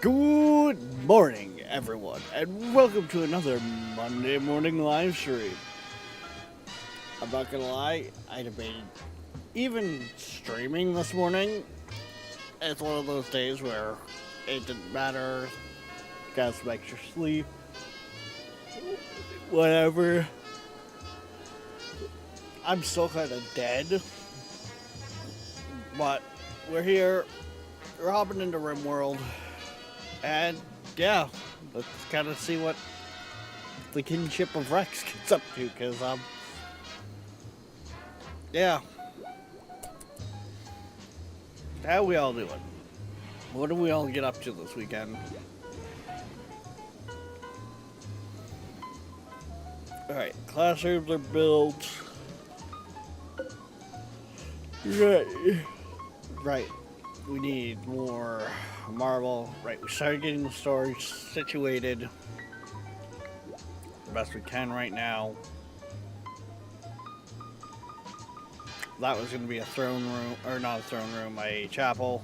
Good morning, everyone, and welcome to another Monday morning live stream. I'm not gonna lie, I debated even streaming this morning. It's one of those days where it didn't matter, got some extra sleep, whatever. I'm still kind of dead, but we're here, we're hopping into RimWorld. And yeah, let's kind of see what the kinship of Rex gets up to, because yeah. How we all doing? What do we all get up to this weekend? Alright, classrooms are built. Right. We need more marble. Right, we started getting the storage situated the best we can right now. That was going to be a throne room, or not a throne room, a chapel.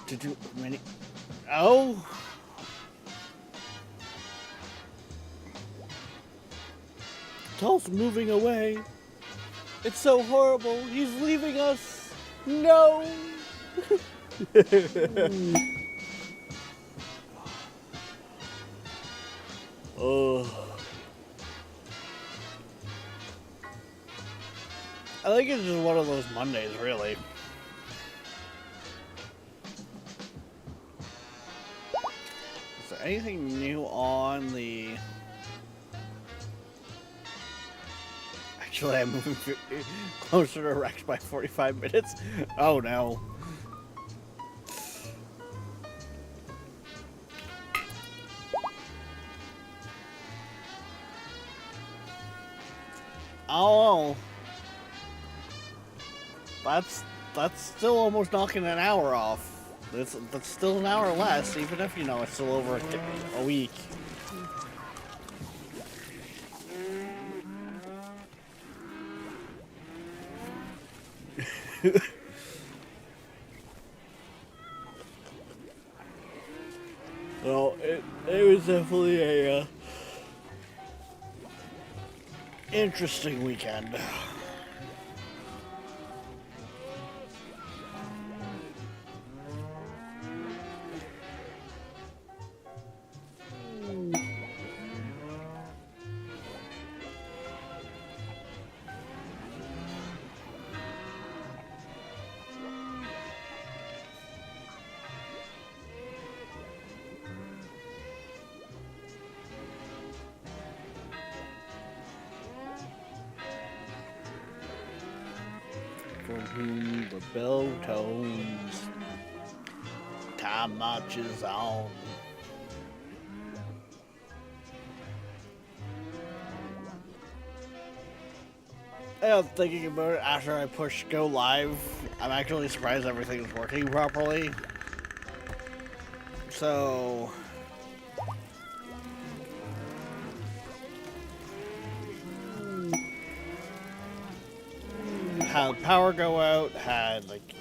Did you many? Oh. Tul's moving away. It's so horrible. He's leaving us. No. Oh. I think it's just one of those Mondays, really. Is there anything new on the... Actually, I'm moving closer to Rex by 45 minutes. Oh no. Oh, that's still almost knocking an hour off. That's still an hour less, even if, you know, it's still over a week. Well, it was definitely a interesting weekend. For whom the bell tones, time marches on. I'm thinking about it after I push go live. I'm actually surprised everything's working properly. So had power go out, had like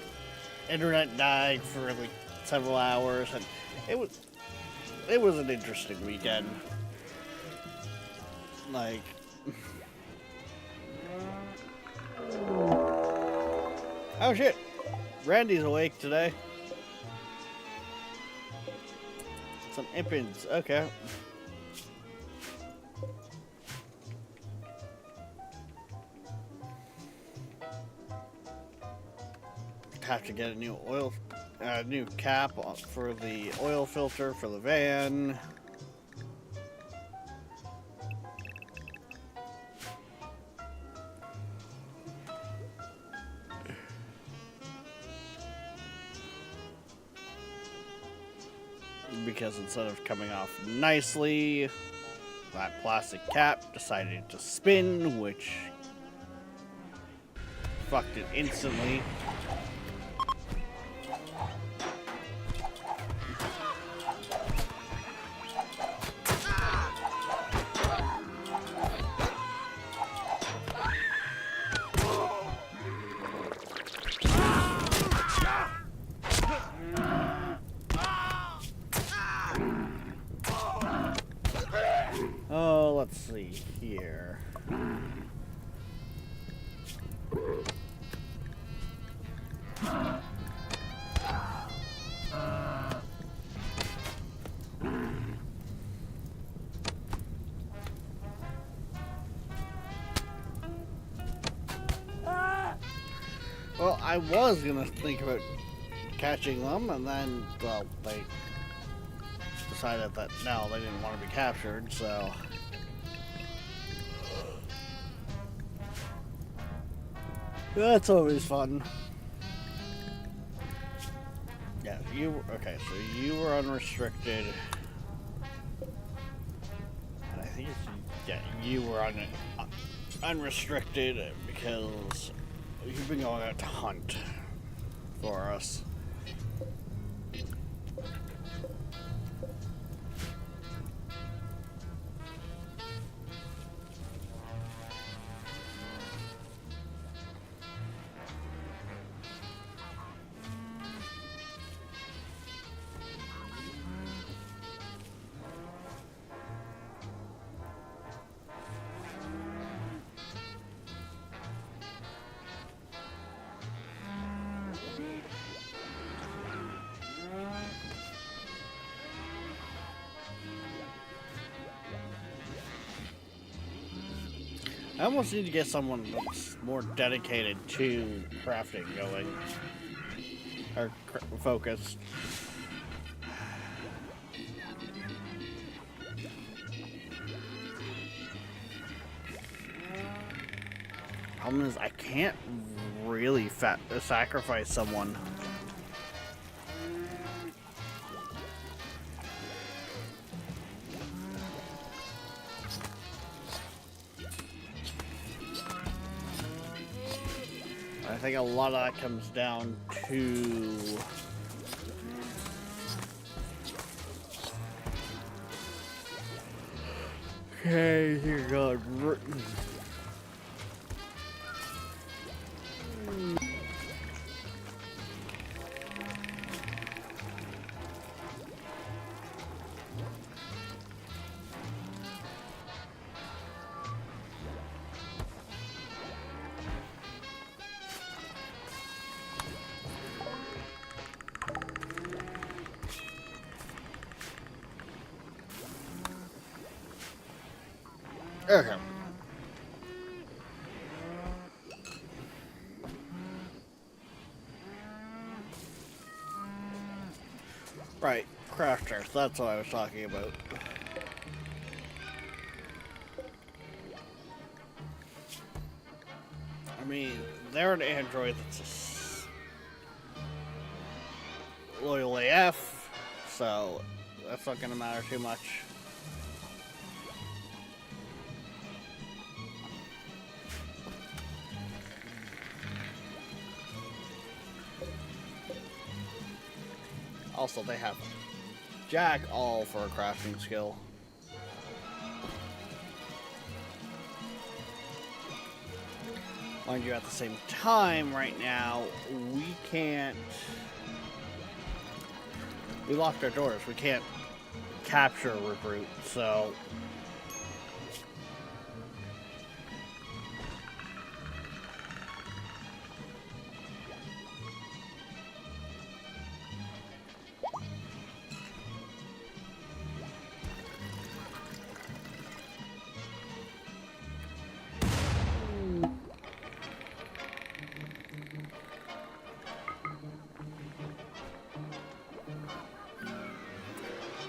internet die for like several hours, and it was an interesting weekend. Like oh shit, Randy's awake today. Some impins, okay. Have to get a new new cap for the oil filter for the van. Because instead of coming off nicely, that plastic cap decided to spin, which fucked it instantly. Oh, let's see here. Well, I was gonna think about catching them, and then, well, they decided that no, they didn't want to be captured, so. That's always fun. Yeah, okay, so you were unrestricted. And I think you were unrestricted because you've been going out to hunt for us. I almost need to get someone that's more dedicated to crafting going. Or focused. Problem is, I can't really sacrifice someone. I think a lot of that comes down to Okay, dear God. Okay. Right, crafters, that's what I was talking about. I mean, they're an android that's loyal AF, so that's not gonna matter too much. Also, they have Jack all for a crafting skill. Mind you, at the same time, right now, we can't... We locked our doors. We can't capture a recruit, so...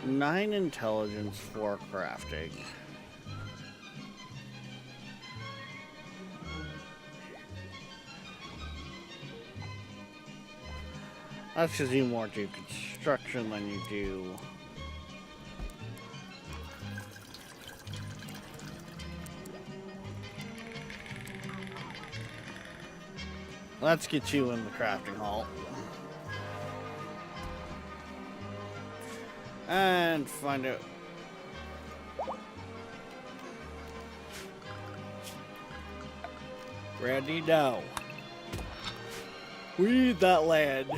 Nine intelligence for crafting. That's because you more do construction than you do. Let's get you in the crafting hall. And find out. Ready now. We need that land.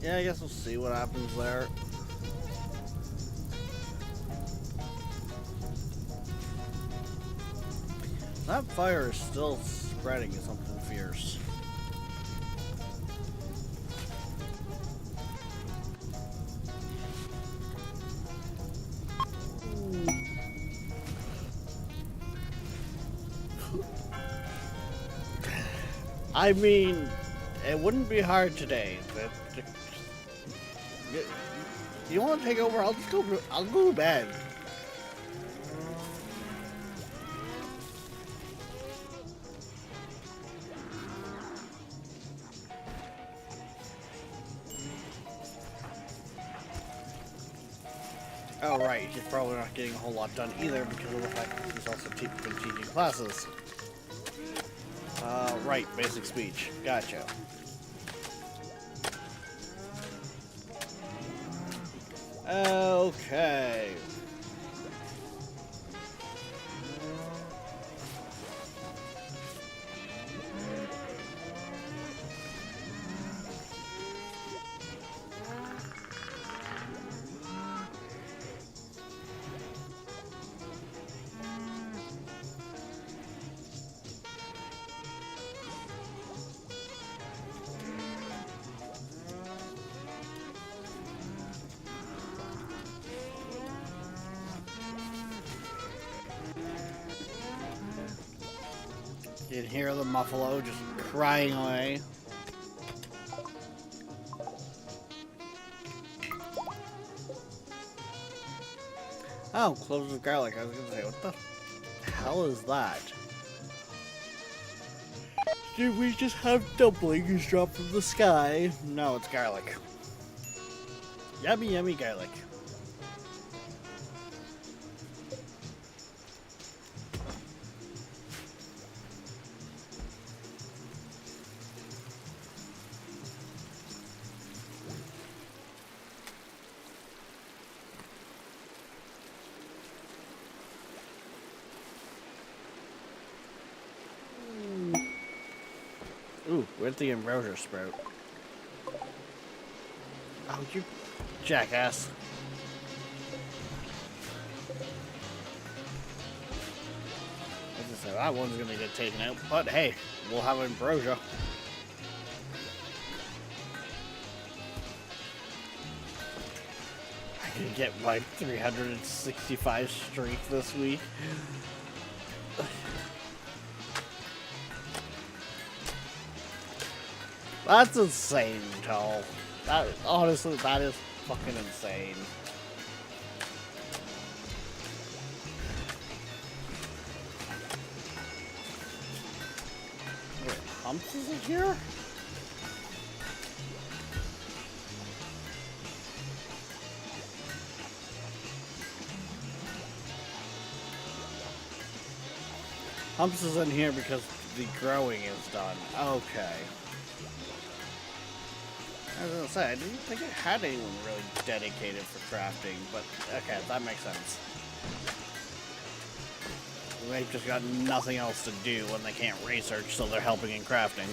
Yeah, I guess we'll see what happens there. That fire is still spreading something fierce. I mean, it wouldn't be hard today. You want to take over? I'll go to bed. Oh right, he's probably not getting a whole lot done either because of the fact that he's also been teaching classes. Right, basic speech. Gotcha. Okay. You can hear the muffalo just crying away. Oh, cloves of garlic. I was gonna say, what the hell is that? Did we just have dumplings drop from the sky? No, it's garlic. Yummy, yummy garlic. Ooh, where'd the ambrosia sprout? Oh, you jackass. As I said, that one's gonna get taken out, but hey, we'll have ambrosia. I can get my 365 streak this week. That's insane, Toll. That honestly, that is fucking insane. Wait, Humps isn't here? Humps isn't here because the growing is done. Okay. I was gonna say, I didn't think it had anyone really dedicated for crafting, but okay, that makes sense. They've just got nothing else to do when they can't research, so they're helping in crafting.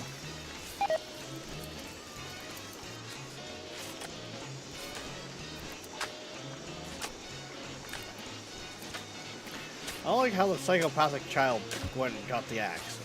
I like how the psychopathic child went and got the axe.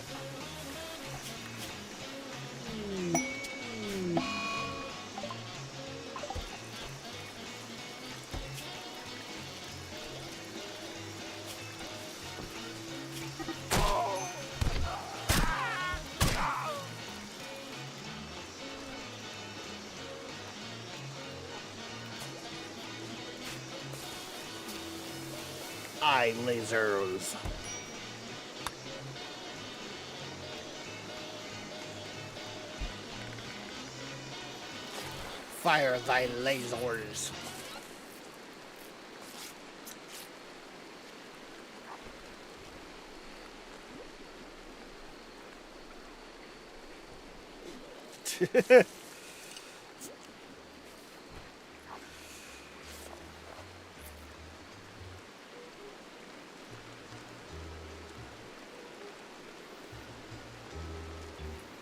Eye lasers. Fire thy lasers.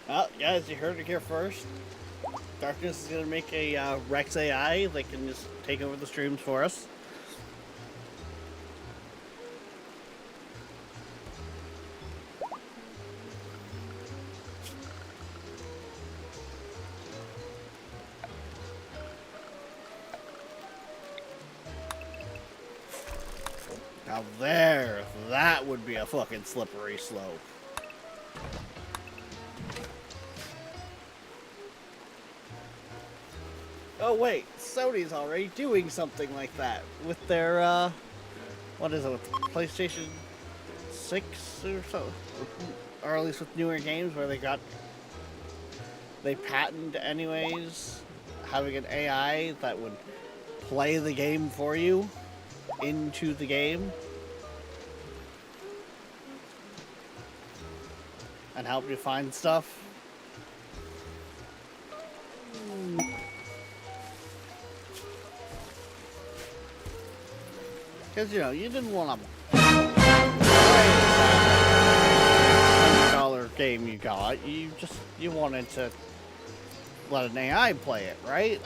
Well, guys, you heard it here first. Darkness is going to make a Rex AI that can just take over the streams for us. Now there, that would be a fucking slippery slope. Oh wait, Sony's already doing something like that with their, what is it, with PlayStation 6 or so? Or at least with newer games where they patented anyways, having an AI that would play the game for you into the game and help you find stuff. Because, you know, you didn't want to play that $100 game you got. You wanted to let an AI play it, right?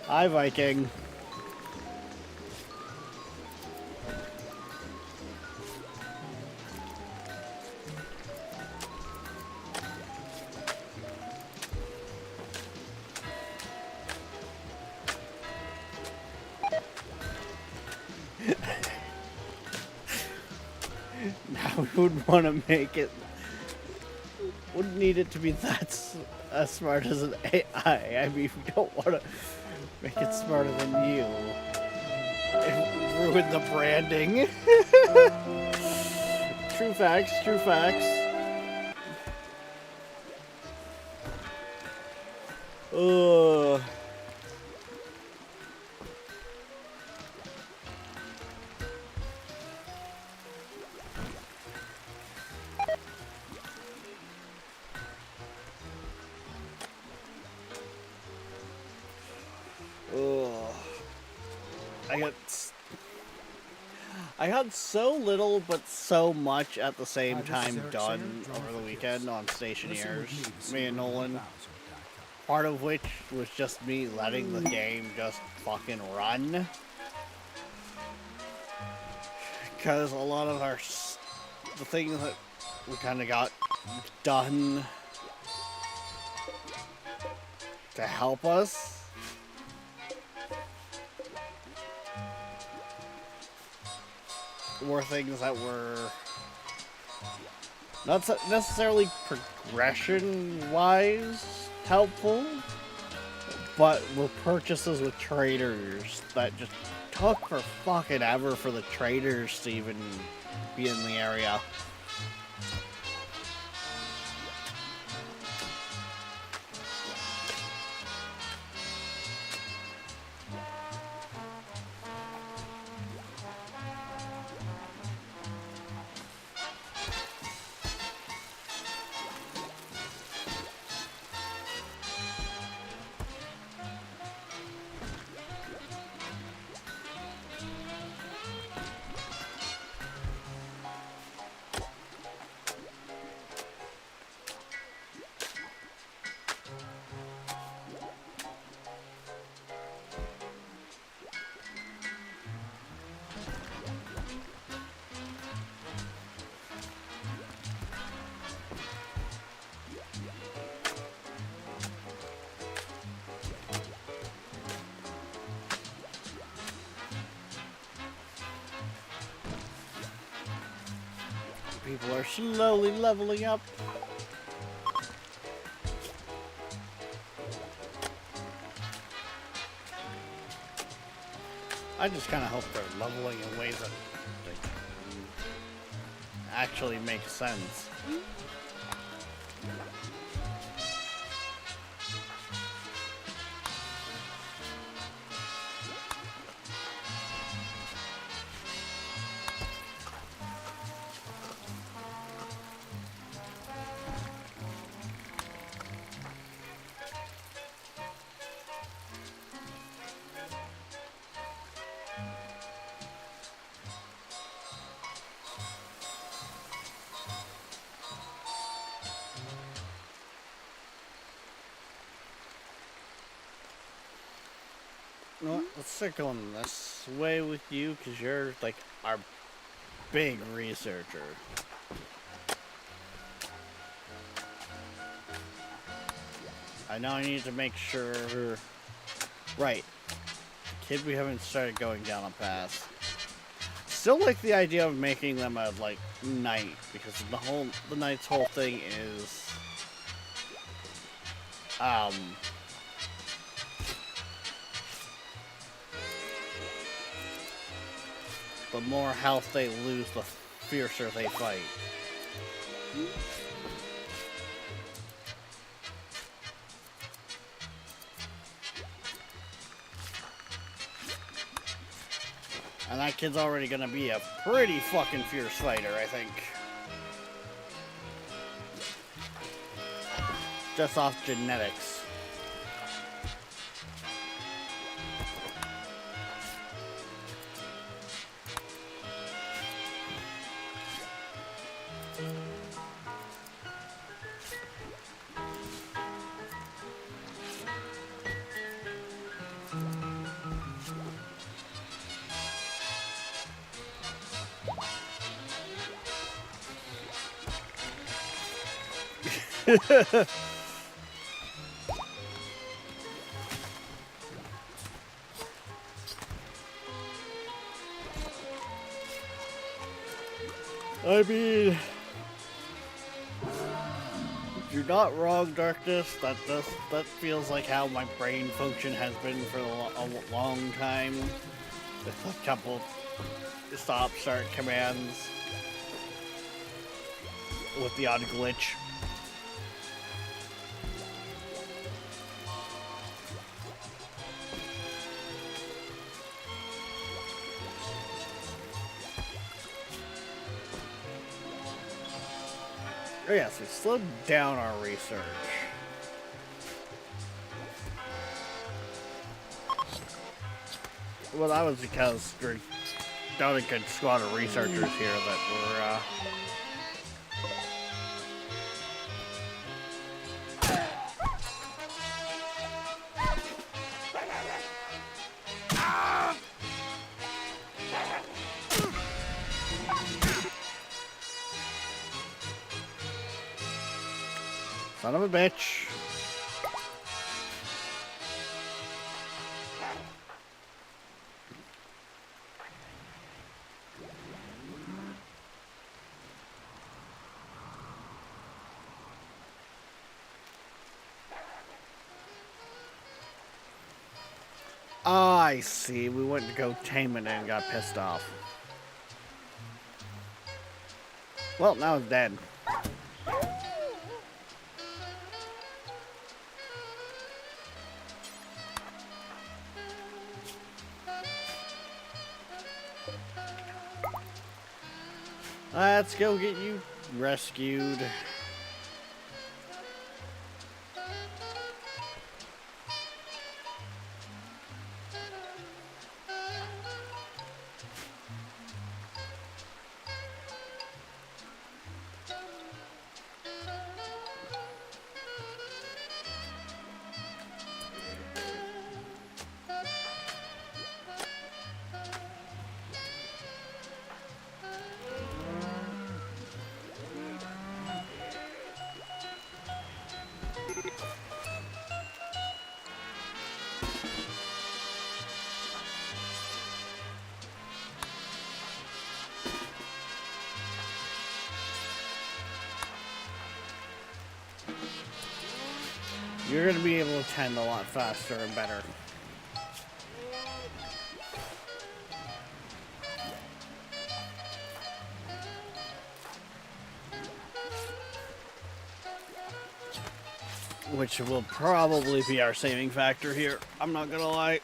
Hi, Viking. now we would want to make it. Wouldn't need it to be that as smart as an AI. I mean, we don't want to make it smarter than you. It would ruin the branding. True facts, true facts. Ugh. I got so little but so much at the same time done over the weekend on Stationeers, me and Nolan. Part of which was just me letting the game just fucking run. Because a lot of the things that we kind of got done to help us were things that were not necessarily progression-wise helpful, but were purchases with traders that just took for fucking ever for the traders to even be in the area. People are slowly leveling up. I just kind of hope they're leveling in ways that actually make sense. Well, let's start going this way with you, because you're, like, our big researcher. I know I need to make sure... Right. Kid, we haven't started going down a path. Still like the idea of making them a, like, knight, because the knight's whole thing is... the more health they lose, the fiercer they fight. And that kid's already gonna be a pretty fucking fierce fighter, I think. Just off genetics. I mean, you're not wrong, Darkness. That feels like how my brain function has been for a long time. With a couple stop start commands with the odd glitch. Oh yes, we slowed down our research. Well, that was because there's not a good squad of researchers here that were, son of a bitch. I see. We went to go tame it and got pissed off. Well, now it's dead. Let's go get you rescued. You're going to be able to tend a lot faster and better. Which will probably be our saving factor here. I'm not going to lie.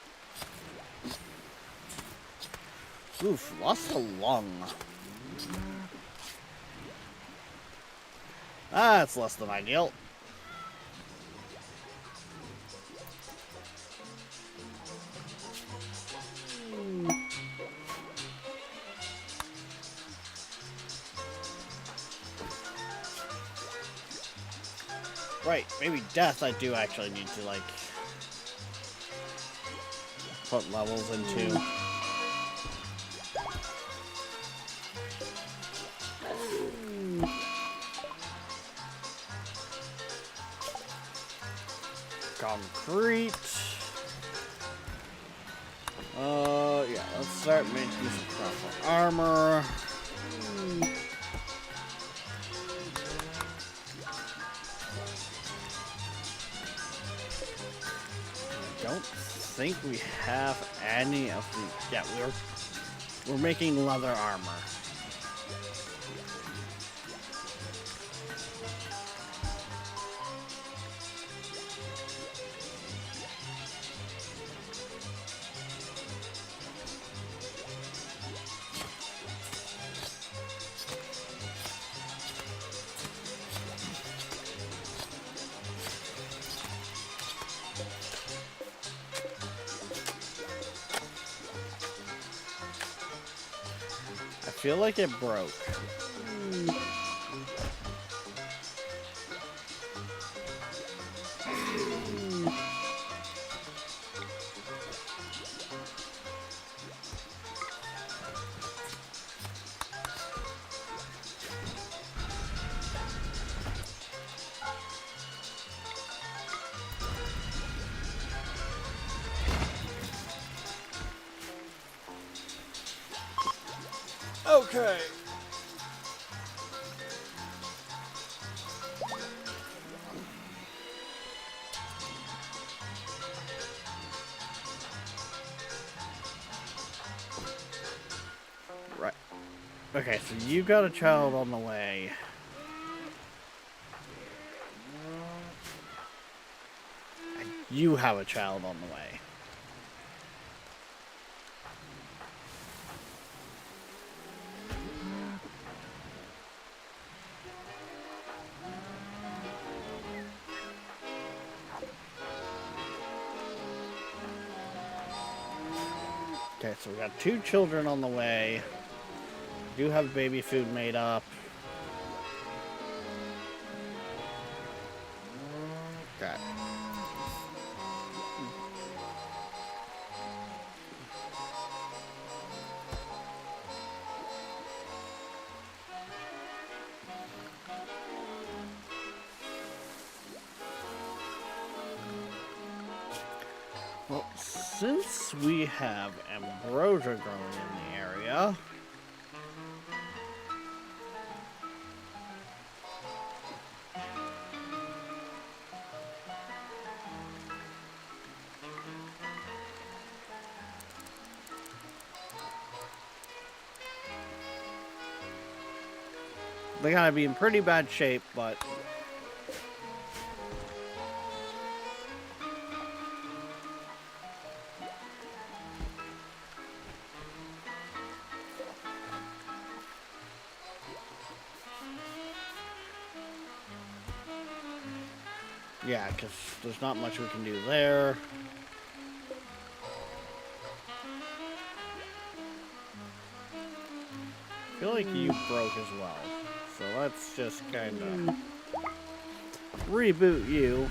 Oof, lost a lung. That's less than ideal. Right, maybe death I do actually need to, like, put levels into. Concrete. Yeah, let's start making some proper armor. Don't think we have any of the. Yeah, we're making leather armor. I feel like it broke. Okay. Okay, so you got a child on the way. And you have a child on the way. Okay, so we got 2 children on the way. We do have baby food made up. Okay. Well, since we have ambrosia growing in the area, they gotta be in pretty bad shape, but yeah, because there's not much we can do there. I feel like you broke as well. So let's just kind of reboot you.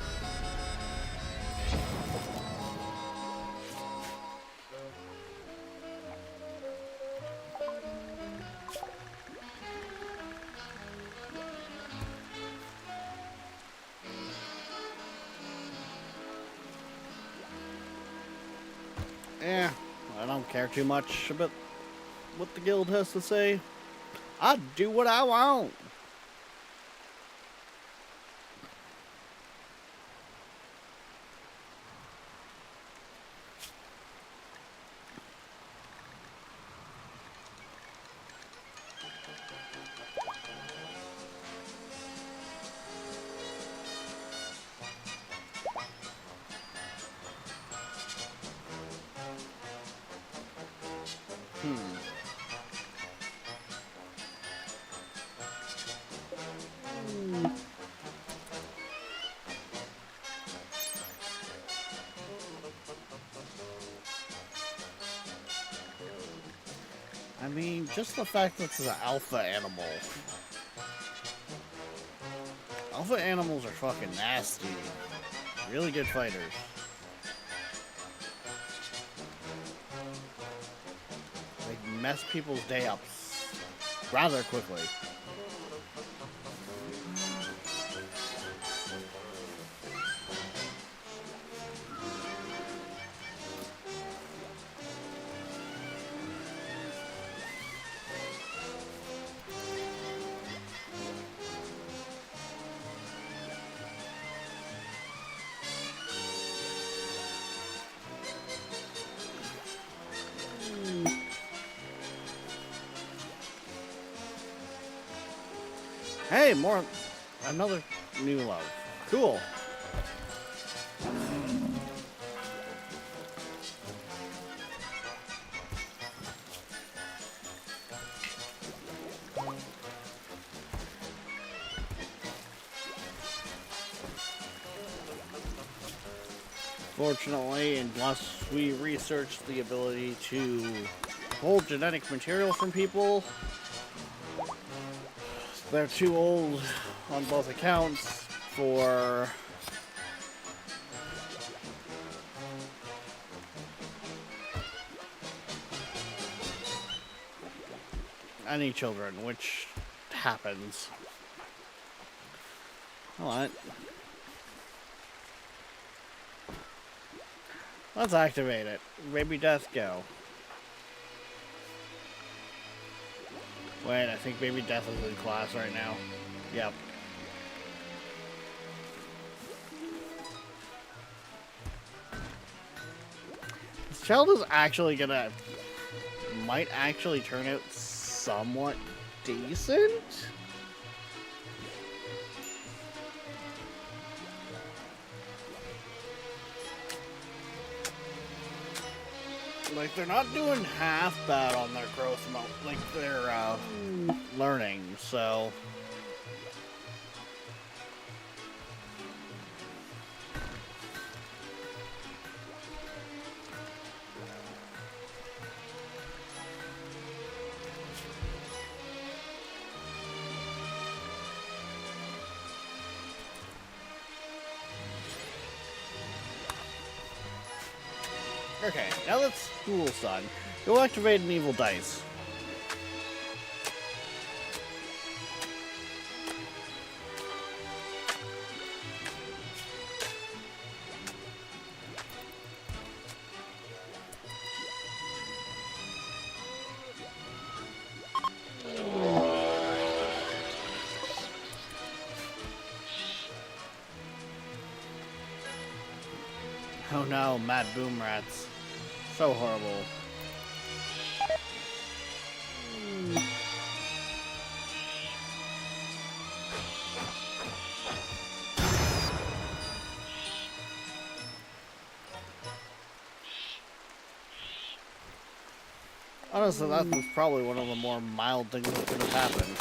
I don't care too much about what the guild has to say. I do what I want. I mean, just the fact that it's an alpha animal. Alpha animals are fucking nasty. Really good fighters. They mess people's day up rather quickly. Hey, another new love. Cool. Fortunately, unless we research the ability to pull genetic material from people, they're too old on both accounts for any children, which happens. Alright. Let's activate it. Baby Death, go. Wait, I think Baby Death is in class right now. Yep. This child is actually might actually turn out somewhat decent. Like, they're not doing half bad on their growth mode, like their learning, so. Okay, now that school's done, go activate an evil dice. Oh no, mad boom rats. So horrible. Honestly, that was probably one of the more mild things that could have happened.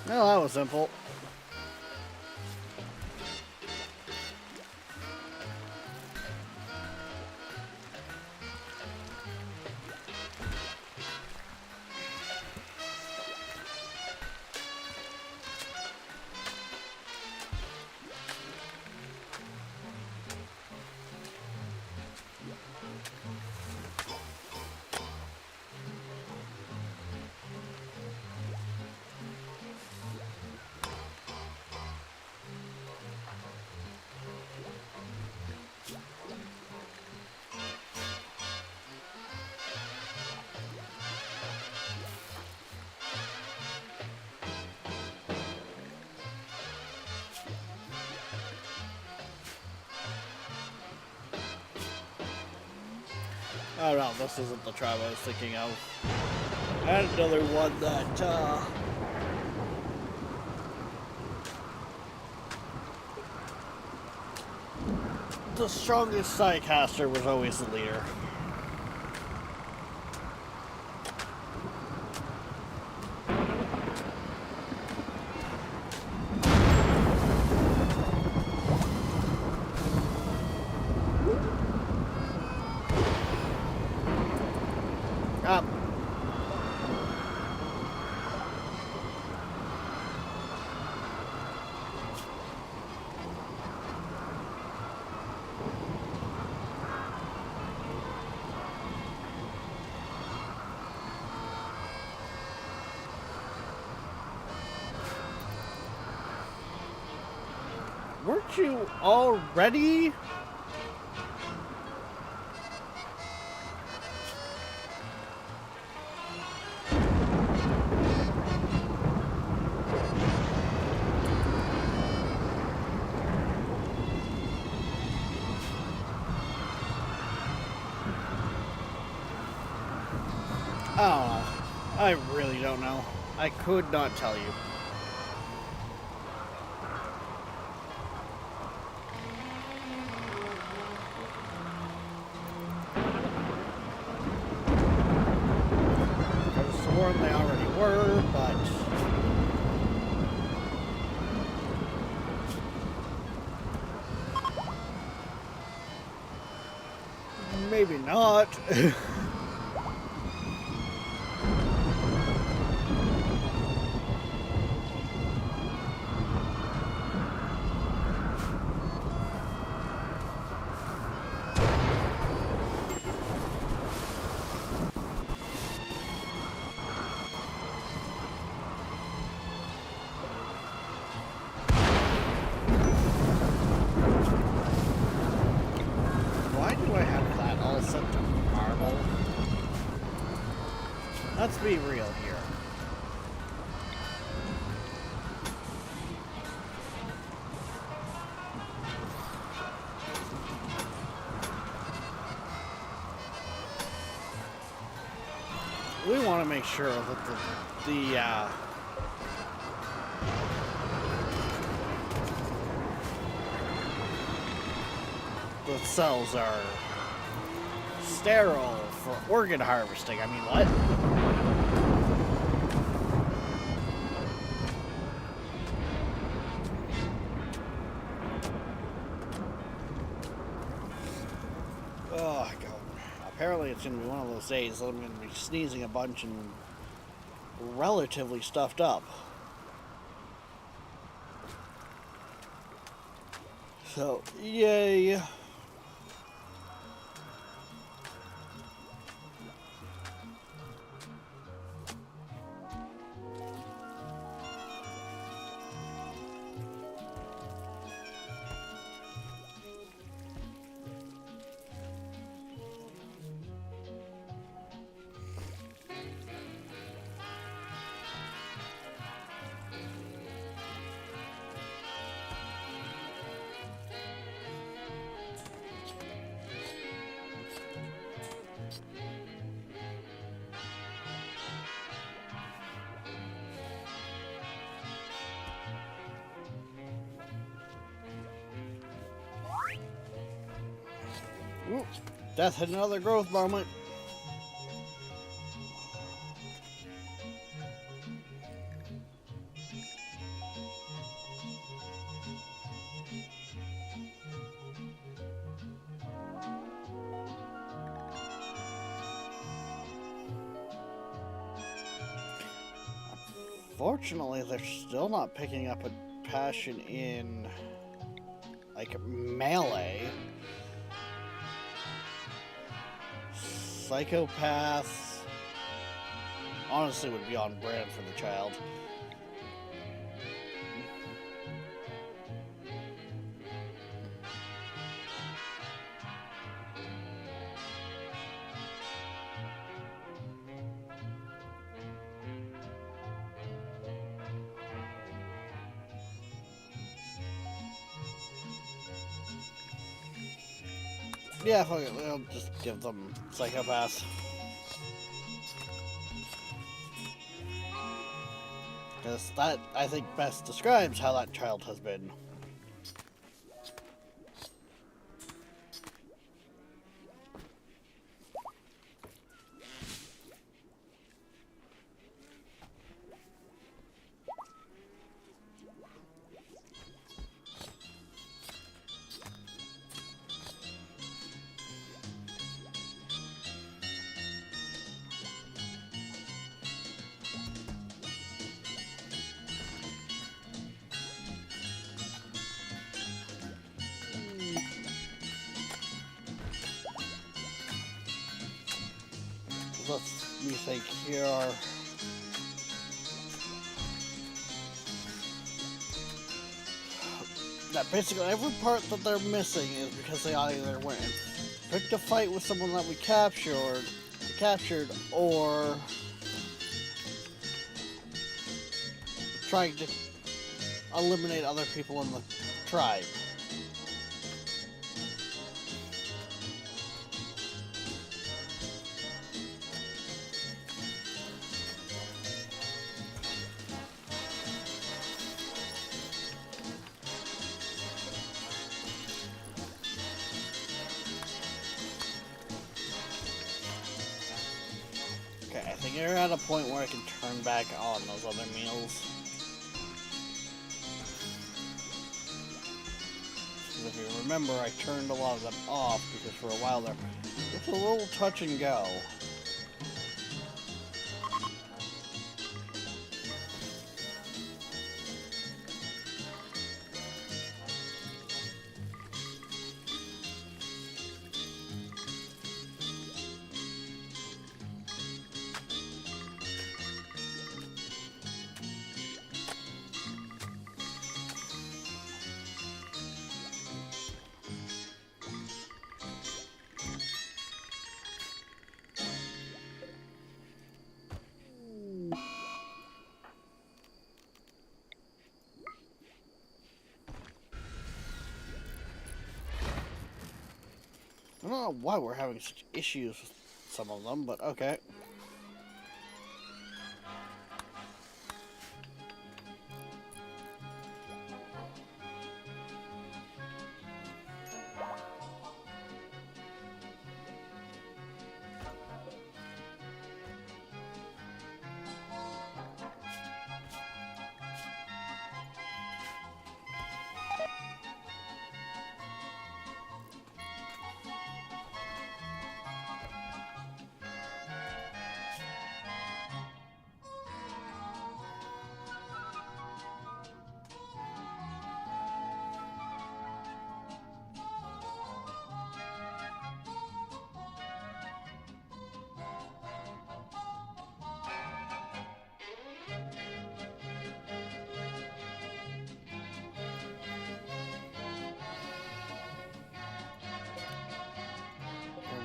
Well, that was simple. Oh no, this isn't the tribe I was thinking of. I had another one that, the strongest Psycaster was always the leader. Up. Weren't you already? Oh, I really don't know. I could not tell you. I was sworn they already were, but maybe not. set to marble. Let's be real here. We want to make sure that the cells are sterile for organ harvesting. I mean, what? Oh, God. Apparently it's going to be one of those days that I'm going to be sneezing a bunch and relatively stuffed up. So, yay. Ooh, Death had another growth moment. Fortunately, they're still not picking up a passion in, like, melee. Psychopaths honestly would be on brand for the child. Yeah, fuck it, we'll just give them psychopaths. Because that, I think, best describes how that child has been. Let's me think here. That basically every part that they're missing is because they either went and picked a fight with someone that we captured, or trying to eliminate other people in the tribe. Okay, I think you're at a point where I can turn back on those other meals. If you remember, I turned a lot of them off because for a while there, it's a little touch and go. don't know why we're having such issues with some of them, but okay.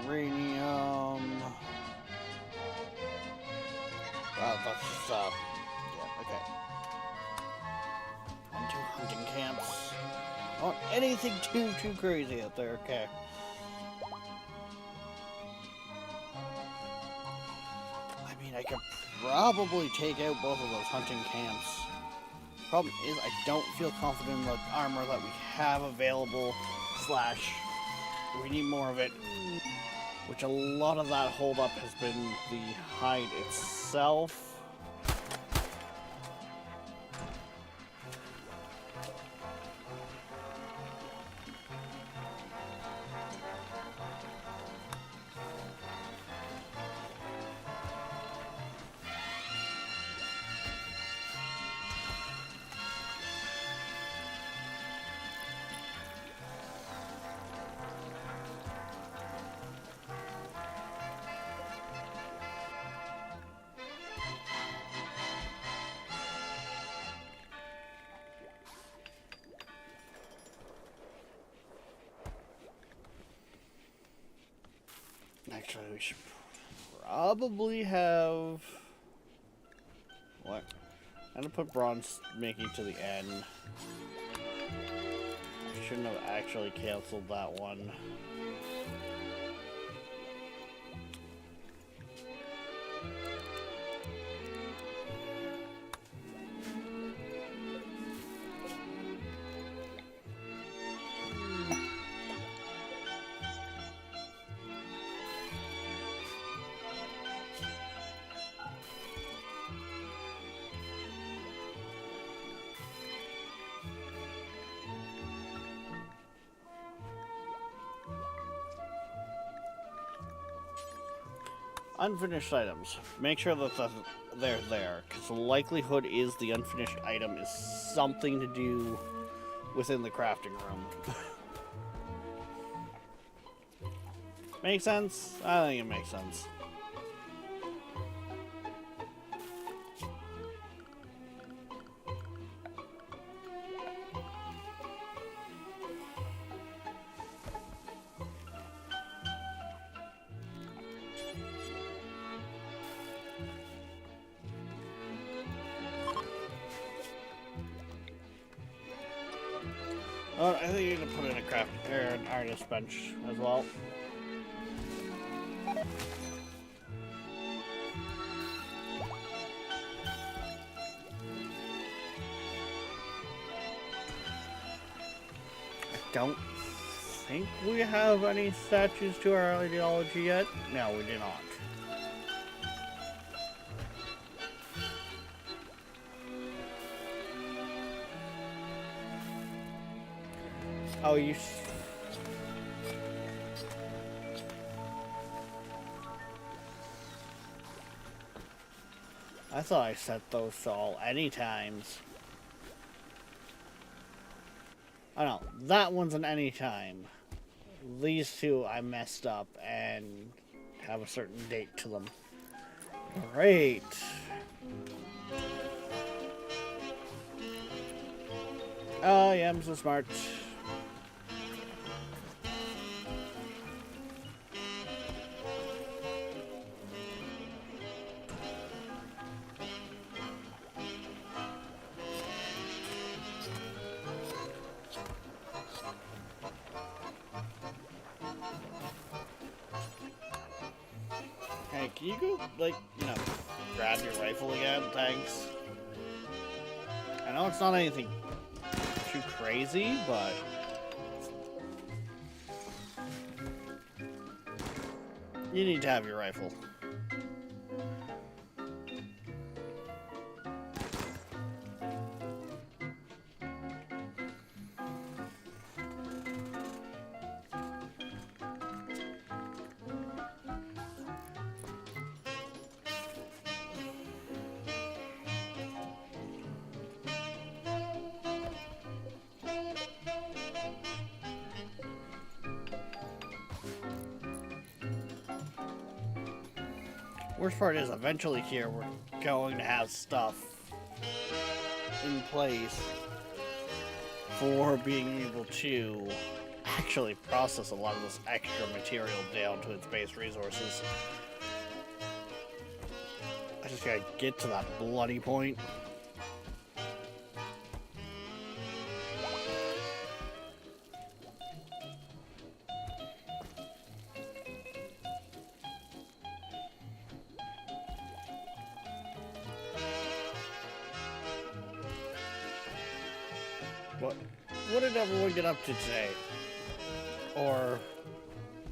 Uranium. Wow, that's just, yeah, okay. And 2 hunting camps. I don't want anything too crazy out there, okay. I mean, I could probably take out both of those hunting camps. Problem is, I don't feel confident in the armor that we have available, slash, we need more of it. Which a lot of that holdup has been the hide itself. Actually, we should probably have... What? I'm gonna put bronze making to the end. I shouldn't have actually canceled that one. Unfinished items. Make sure that they're there, because the likelihood is the unfinished item is something to do within the crafting room. Make sense? I think it makes sense. I think you need to put in a craft or an artist bench as well. I don't think we have any statues to our ideology yet. No, we do not. Oh, you... I thought I set those to all anytimes. Oh no, that one's an anytime. These two I messed up and have a certain date to them. Great. Oh yeah, I'm so smart. can you go, like, grab your rifle again? Thanks. I know it's not anything too crazy, but... you need to have your rifle. Worst part is, eventually here, we're going to have stuff in place for being able to actually process a lot of this extra material down to its base resources. I just gotta get to that bloody point. What did everyone get up to today? Or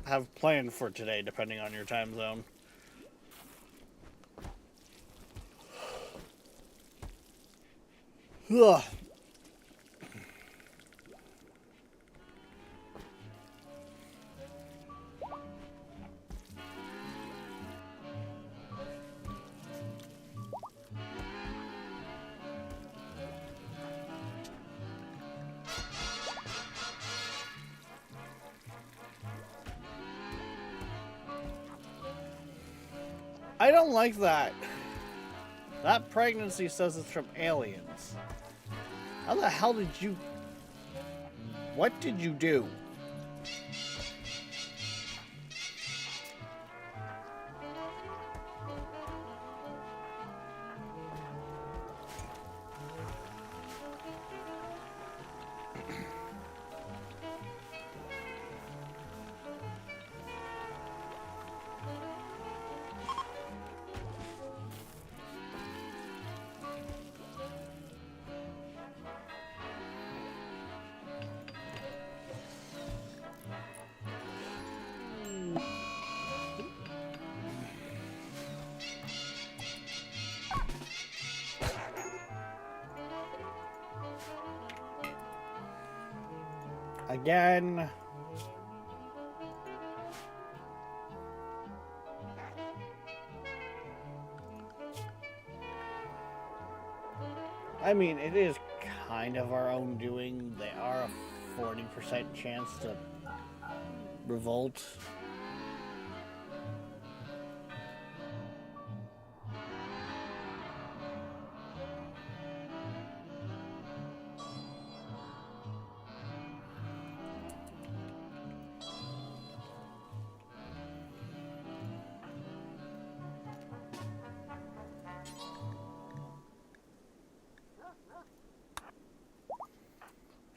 have planned for today, depending on your time zone? Ugh. I don't like that. That pregnancy says it's from aliens. How the hell did you... what did you do? Again. I mean, it is kind of our own doing. They are a 40% chance to revolt.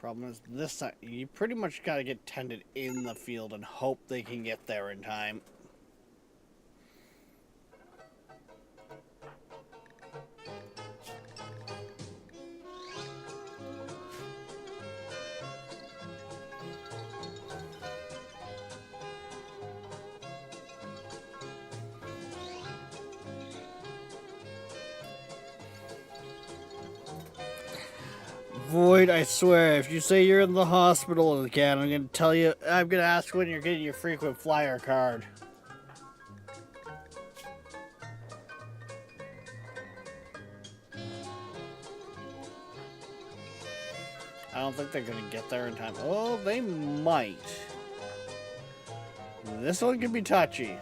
Problem is, this time, you pretty much got to get tended in the field and hope they can get there in time. Void, I swear, if you say you're in the hospital again, I'm gonna ask when you're getting your frequent flyer card. I don't think they're gonna get there in time. Oh, they might. This one can be touchy.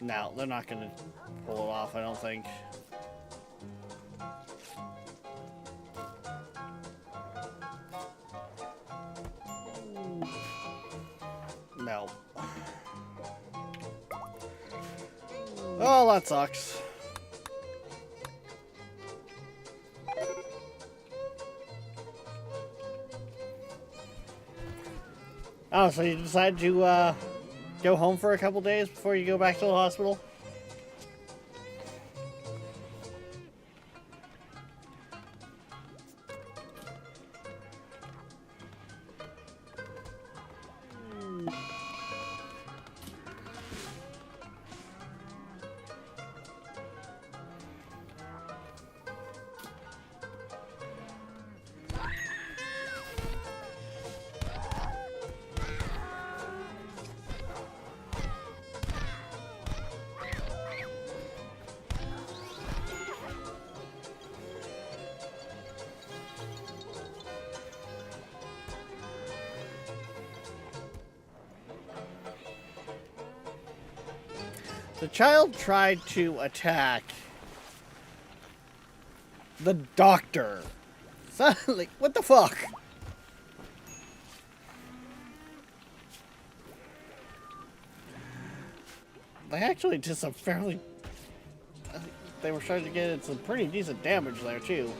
No, they're not gonna pull it off, I don't think. No. Oh, that sucks. Oh, so you decided to go home for a couple days before you go back to the hospital? The child tried to attack the doctor. So, like, what the fuck? They actually did some fairly... They were trying to get in some pretty decent damage there, too.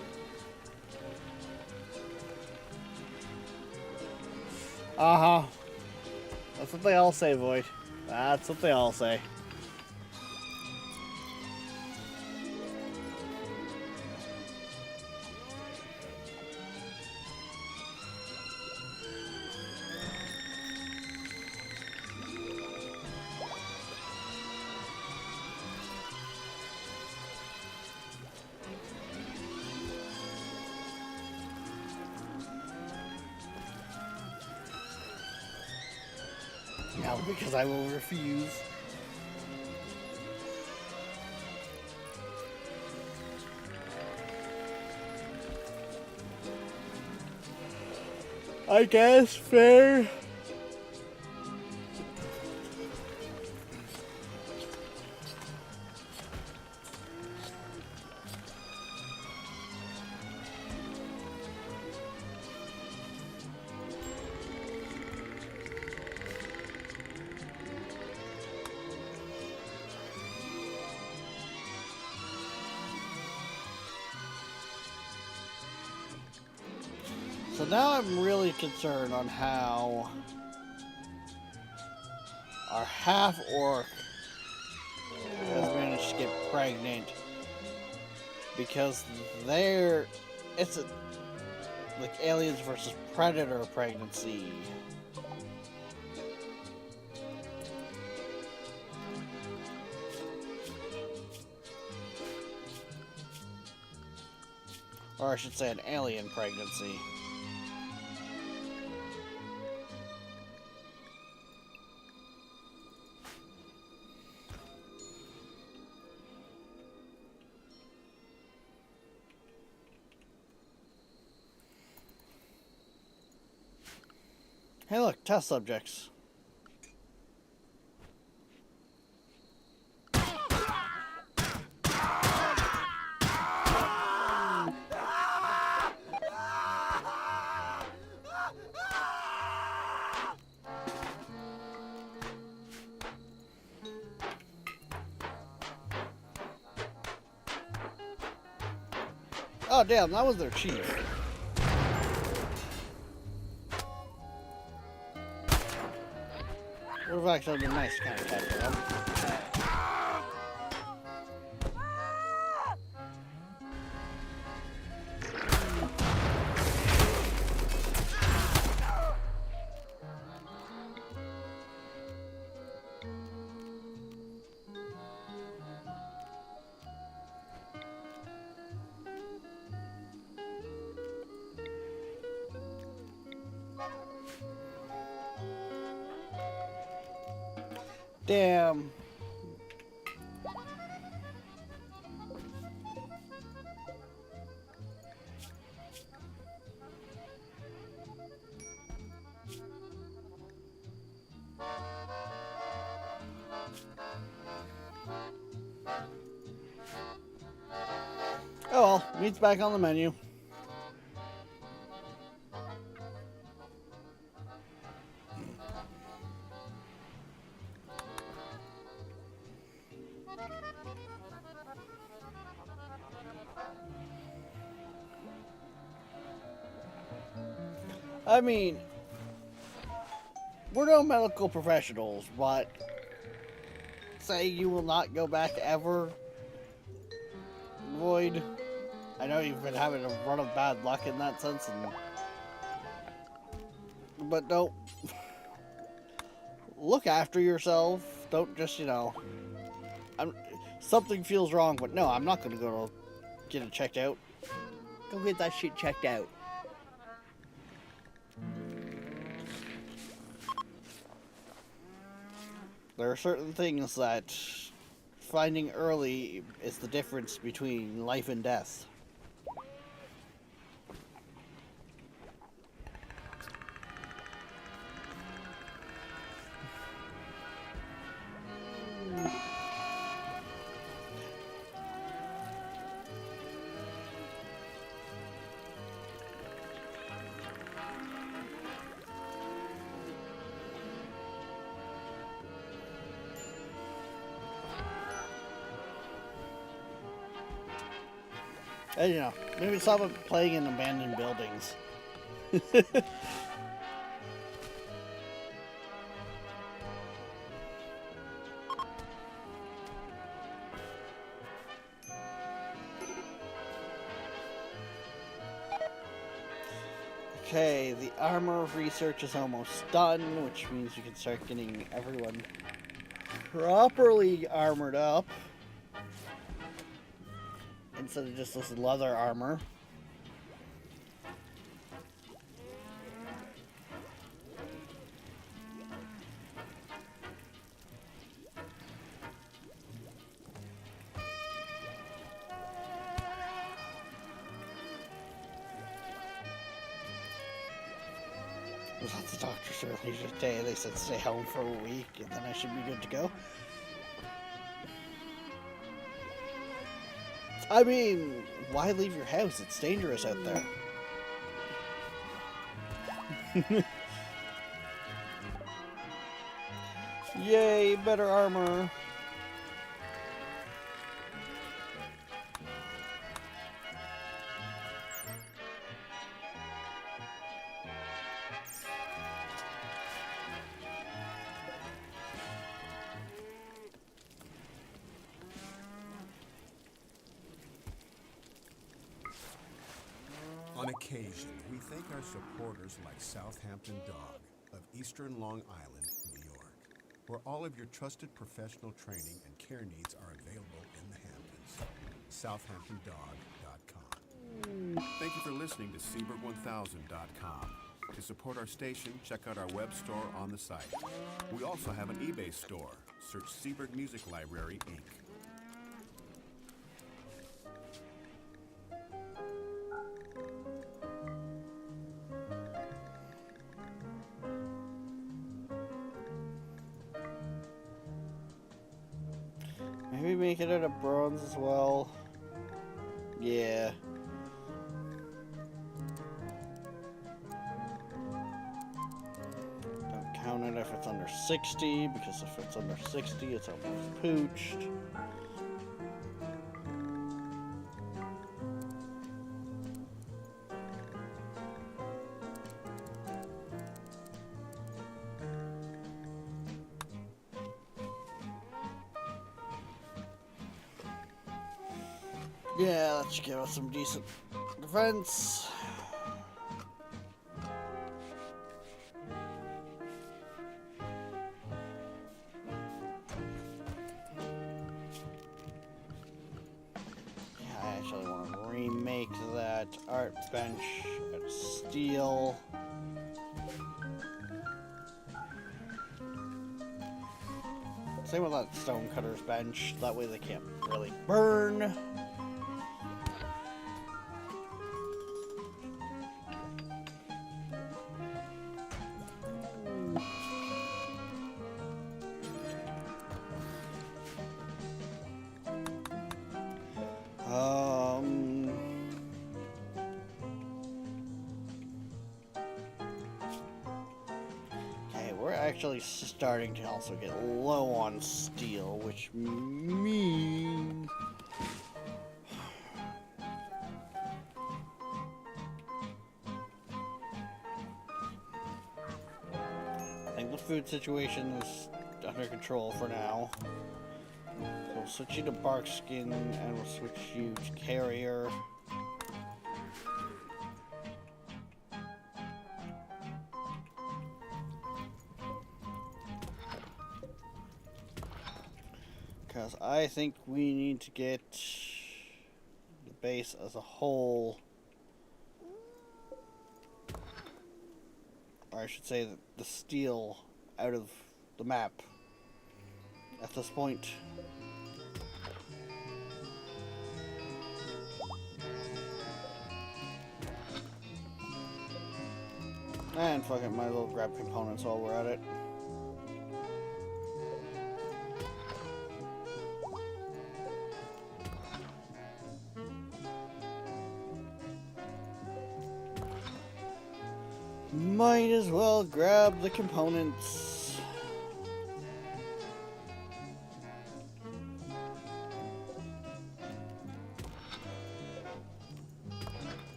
Uh-huh. That's what they all say, Void. That's what they all say. Now, because I will refuse. I guess fair. So now I'm really concerned on how our half-orc has managed to get pregnant, because it's a, like, aliens versus predator pregnancy. Or I should say an alien pregnancy. Hey look, test subjects. Oh damn, that was their chief. Would have actually been nice to kind of capture them. Damn. Oh well, meat's back on the menu. I mean, we're no medical professionals, but say you will not go back ever, Void. I know you've been having a run of bad luck in that sense, but don't look after yourself. Don't just, something feels wrong, but no, I'm not going to go get it checked out. Go get that shit checked out. There are certain things that finding early is the difference between life and death. And, maybe stop playing in abandoned buildings. Okay, the armor research is almost done, which means you can start getting everyone properly armored up. Instead of just this leather armor. Lots of doctors earlier today, they said stay home for a week and then I should be good to go. I mean, why leave your house? It's dangerous out there. Yay, better armor. On occasion, we thank our supporters like Southampton Dog of Eastern Long Island, New York, where all of your trusted professional training and care needs are available in the Hamptons. SouthamptonDog.com. Thank you for listening to Seaberg1000.com. To support our station, check out our web store on the site. We also have an eBay store. Search Seaberg Music Library, Inc. Maybe make it out of bronze as well. Yeah. Don't count it if it's under 60, because if it's under 60, it's almost pooched. Yeah, that should give us some decent defense. Yeah, I actually want to remake that art bench out of steel. Same with that stonecutter's bench, that way they can't really burn. We're actually starting to also get low on steel, which means I think the food situation is under control for now. So we'll switch you to bark skin, and we'll switch you to carrier. Because I think we need to get the base as a whole, or I should say the steel, out of the map at this point. And fuck it, might as well grab components while we're at it. Might as well grab the components.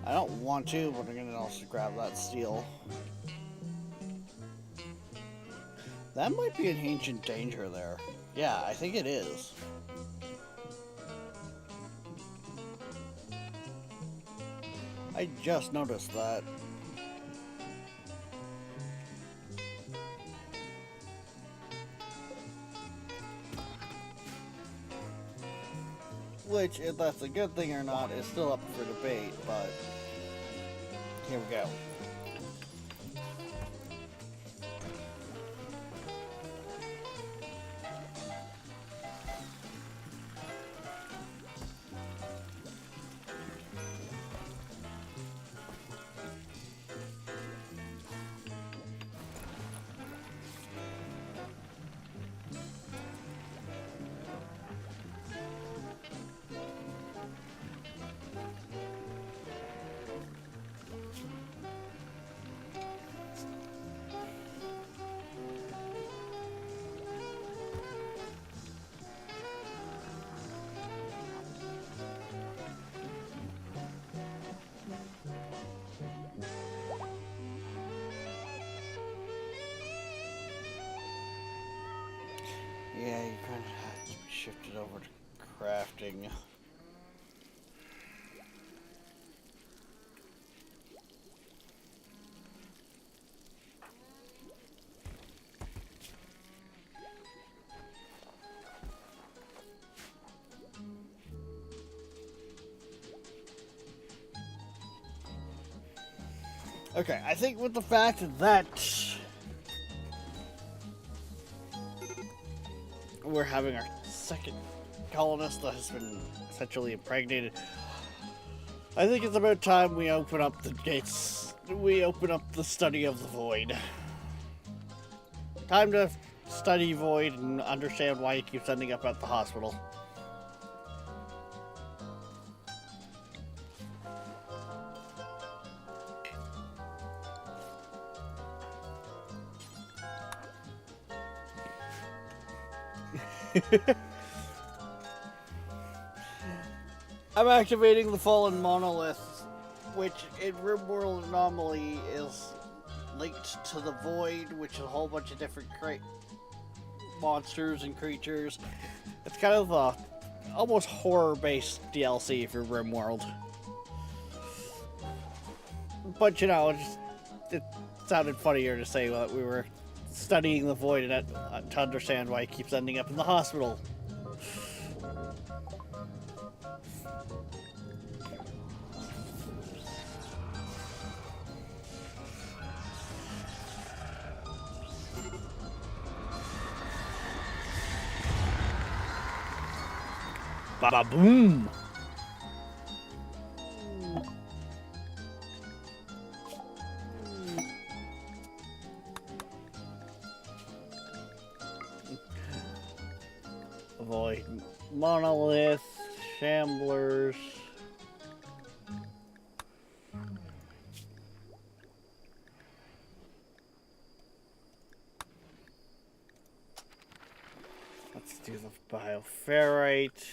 I don't want to, but I'm gonna also grab that steel. That might be an ancient danger there. Yeah, I think it is. I just noticed that. Which, if that's a good thing or not, is still up for debate, but here we go. Yeah, you kind of have to be shifted over to crafting. Okay, I think with the fact that we're having our second colonist that has been essentially impregnated, I think it's about time we open up the gates. We open up the study of the void. Time to study void and understand why he keeps ending up at the hospital. I'm activating the Fallen Monolith, which in RimWorld Anomaly is linked to the Void, which is a whole bunch of different monsters and creatures. It's kind of a almost horror-based DLC for RimWorld. But you know, it sounded funnier to say that we were studying the Void and to understand why he keeps ending up in the hospital. Ba-ba-boom! Avoid monolith, shamblers. Let's do the bioferrite.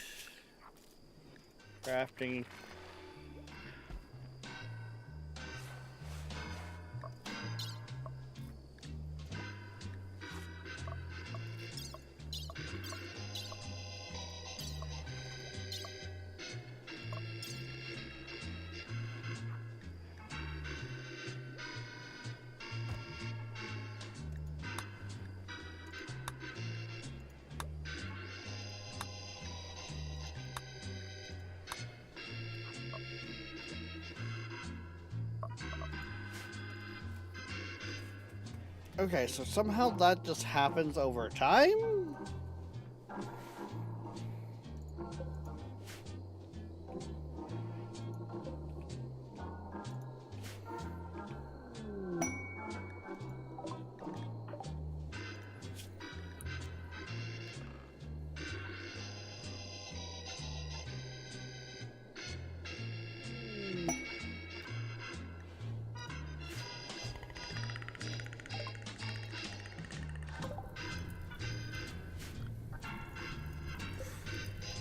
Crafting. Okay, so somehow that just happens over time?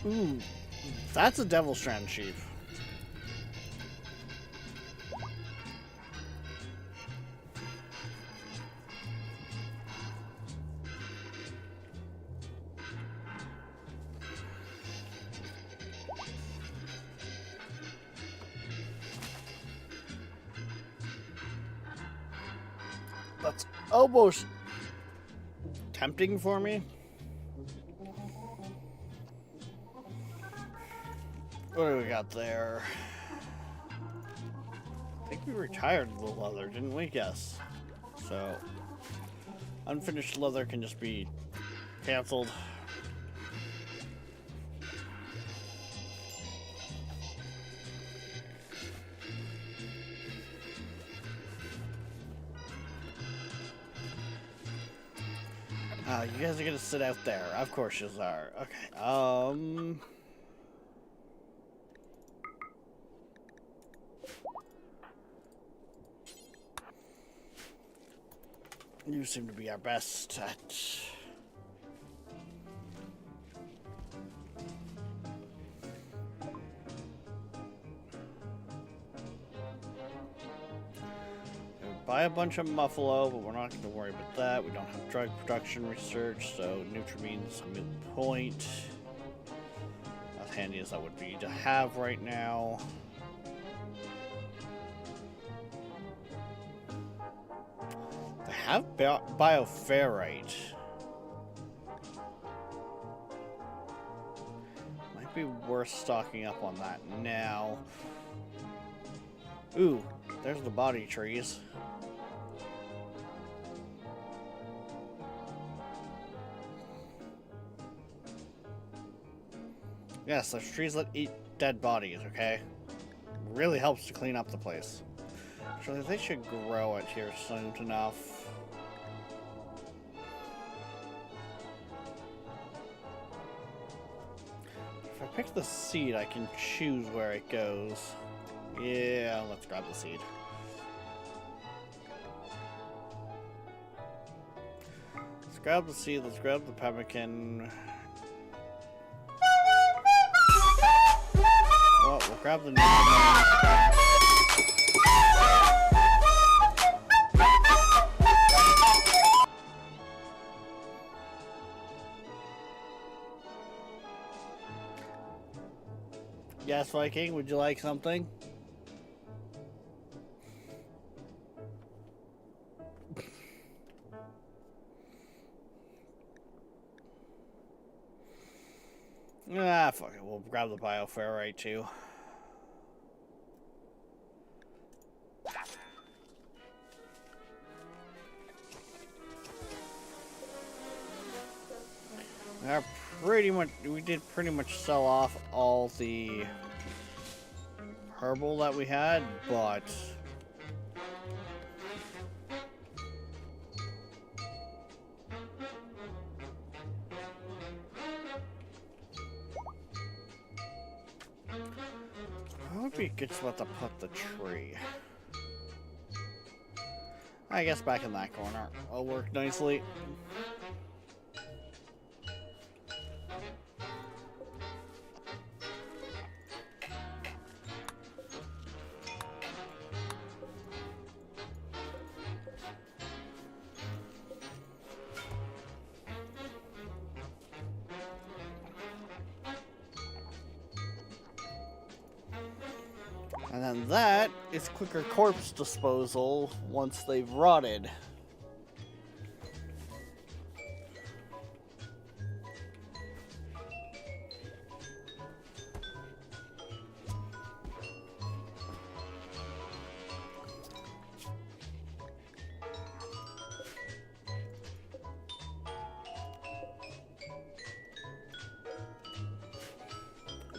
Ooh, that's a Devil Strand Sheaf. That's almost tempting for me. What do we got there? I think we retired the leather, didn't we? Yes. So, unfinished leather can just be canceled. Oh, you guys are gonna sit out there. Of course you are. Okay. You seem to be our best at... Buy a bunch of Muffalo, but we're not going to worry about that. We don't have drug production research, so Nutramine's a moot point. As handy as that would be to have right now. They have bioferrite. Might be worth stocking up on that now. Ooh, there's the body trees. Yes, there's trees that eat dead bodies, okay? Really helps to clean up the place. Actually, they should grow it here soon enough. If I pick the seed, I can choose where it goes. Yeah, let's grab the seed. Let's grab the seed, let's grab the pemmican. Well, we'll grab the Nutramine's. Yes, Viking, would you like something? Ah, fuck it. We'll grab the bioferrite too. We did pretty much sell off all the herbal that we had, but what would be a good spot to put the tree? I guess back in that corner. It'll work nicely. And that is quicker corpse disposal once they've rotted.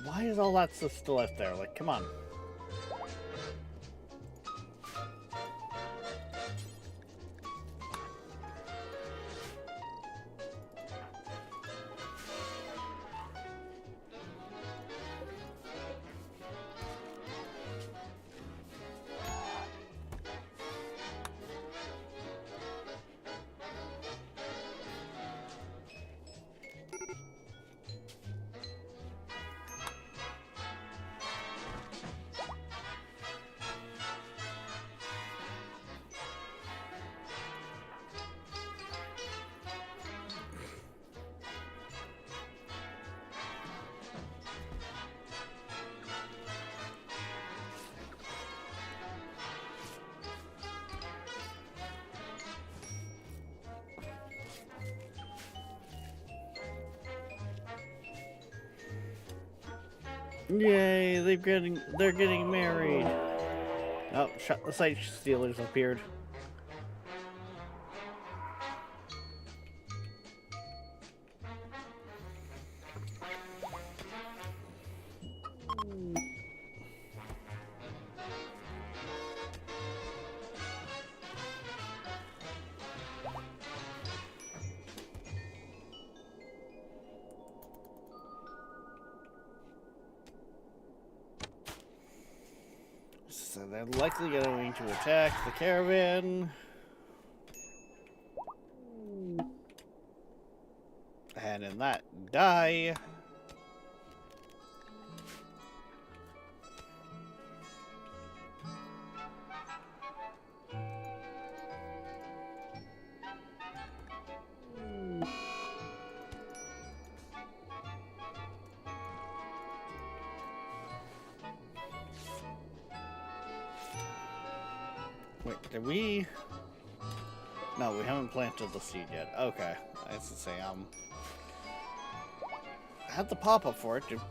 Why is all that stuff still left there? Like, come on. Yay, they're getting married. Oh, the Sight Stealers appeared. So they're likely going to attack the caravan. And in that, die. Wait, did we? No, we haven't planted the seed yet. Okay, I was to say, I had the pop-up for it. To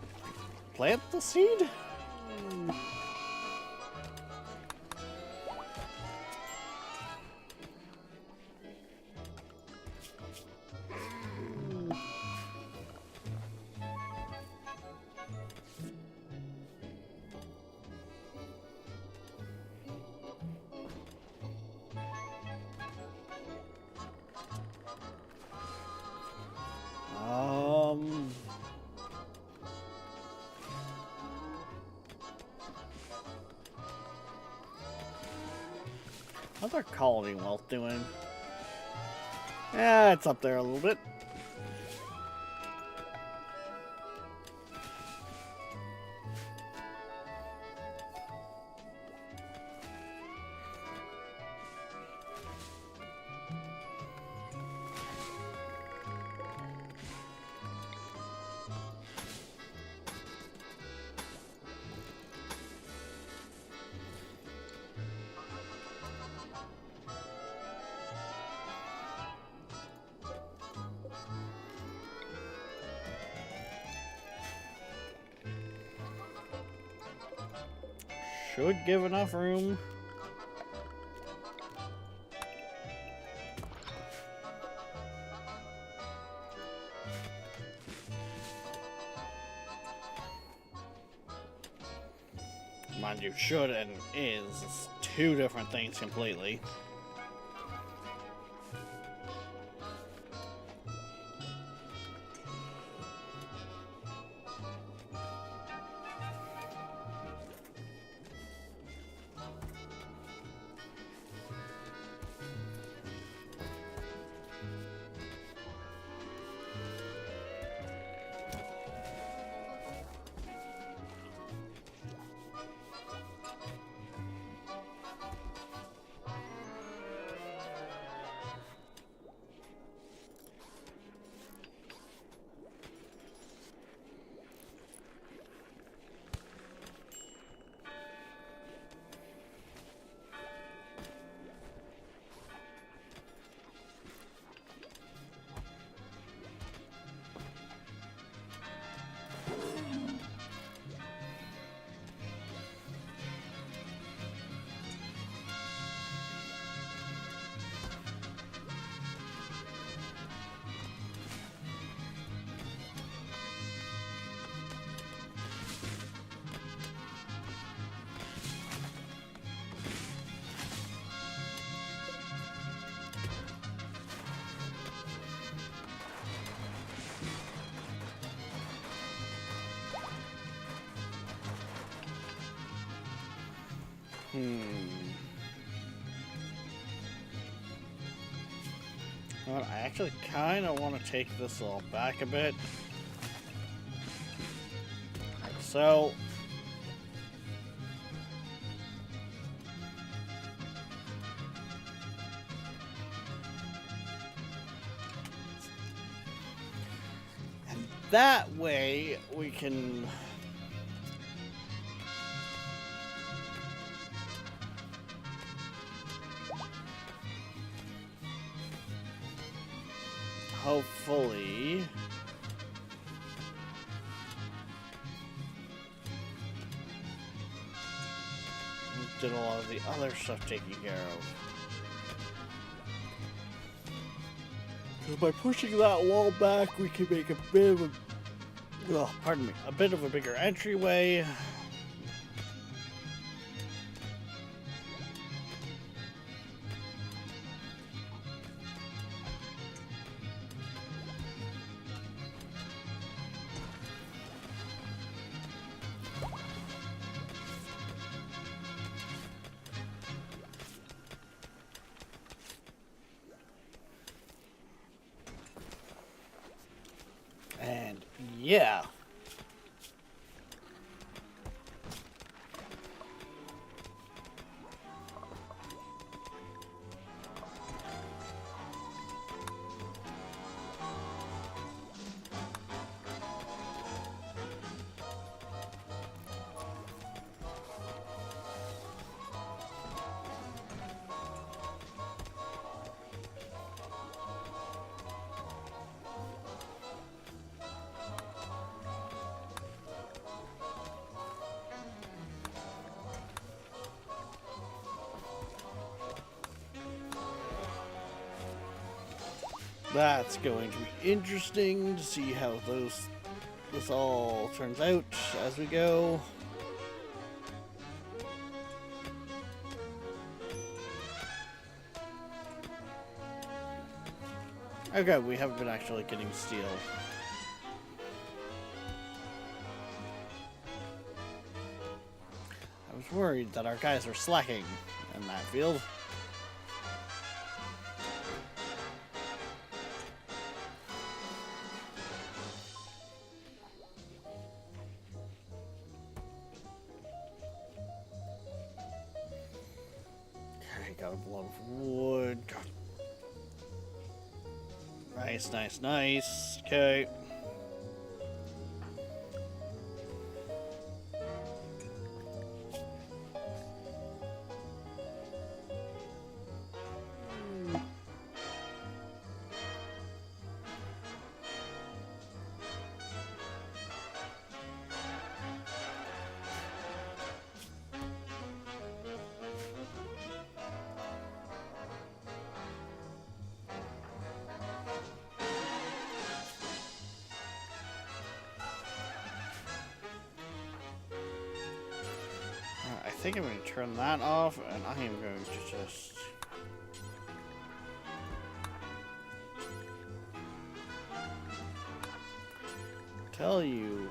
plant the seed? How's our colony wealth doing? Yeah, it's up there a little bit. Should give enough room. Mind you, should and is two different things completely. Well, I actually kind of want to take this all back a bit. So, and that way we can hopefully did a lot of the other stuff taken care of. Because by pushing that wall back, we can make a bit of a bit of a bigger entryway. And yeah. That's going to be interesting to see how this all turns out as we go. Okay, we haven't been actually getting steel. I was worried that our guys are slacking in that field. Okay, got a lot of wood. Nice, nice, nice. Okay. I think I'm going to turn that off, and I am going to just... tell you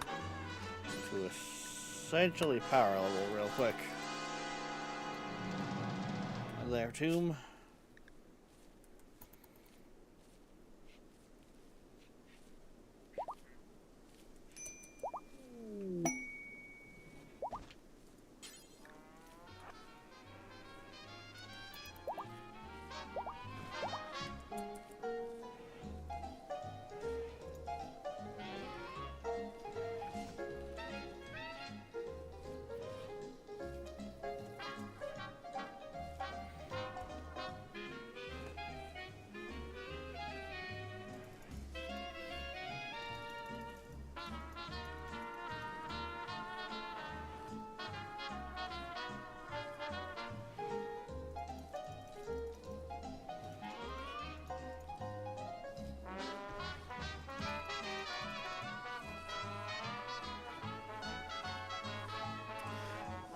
to essentially power level real quick. There, Tomb.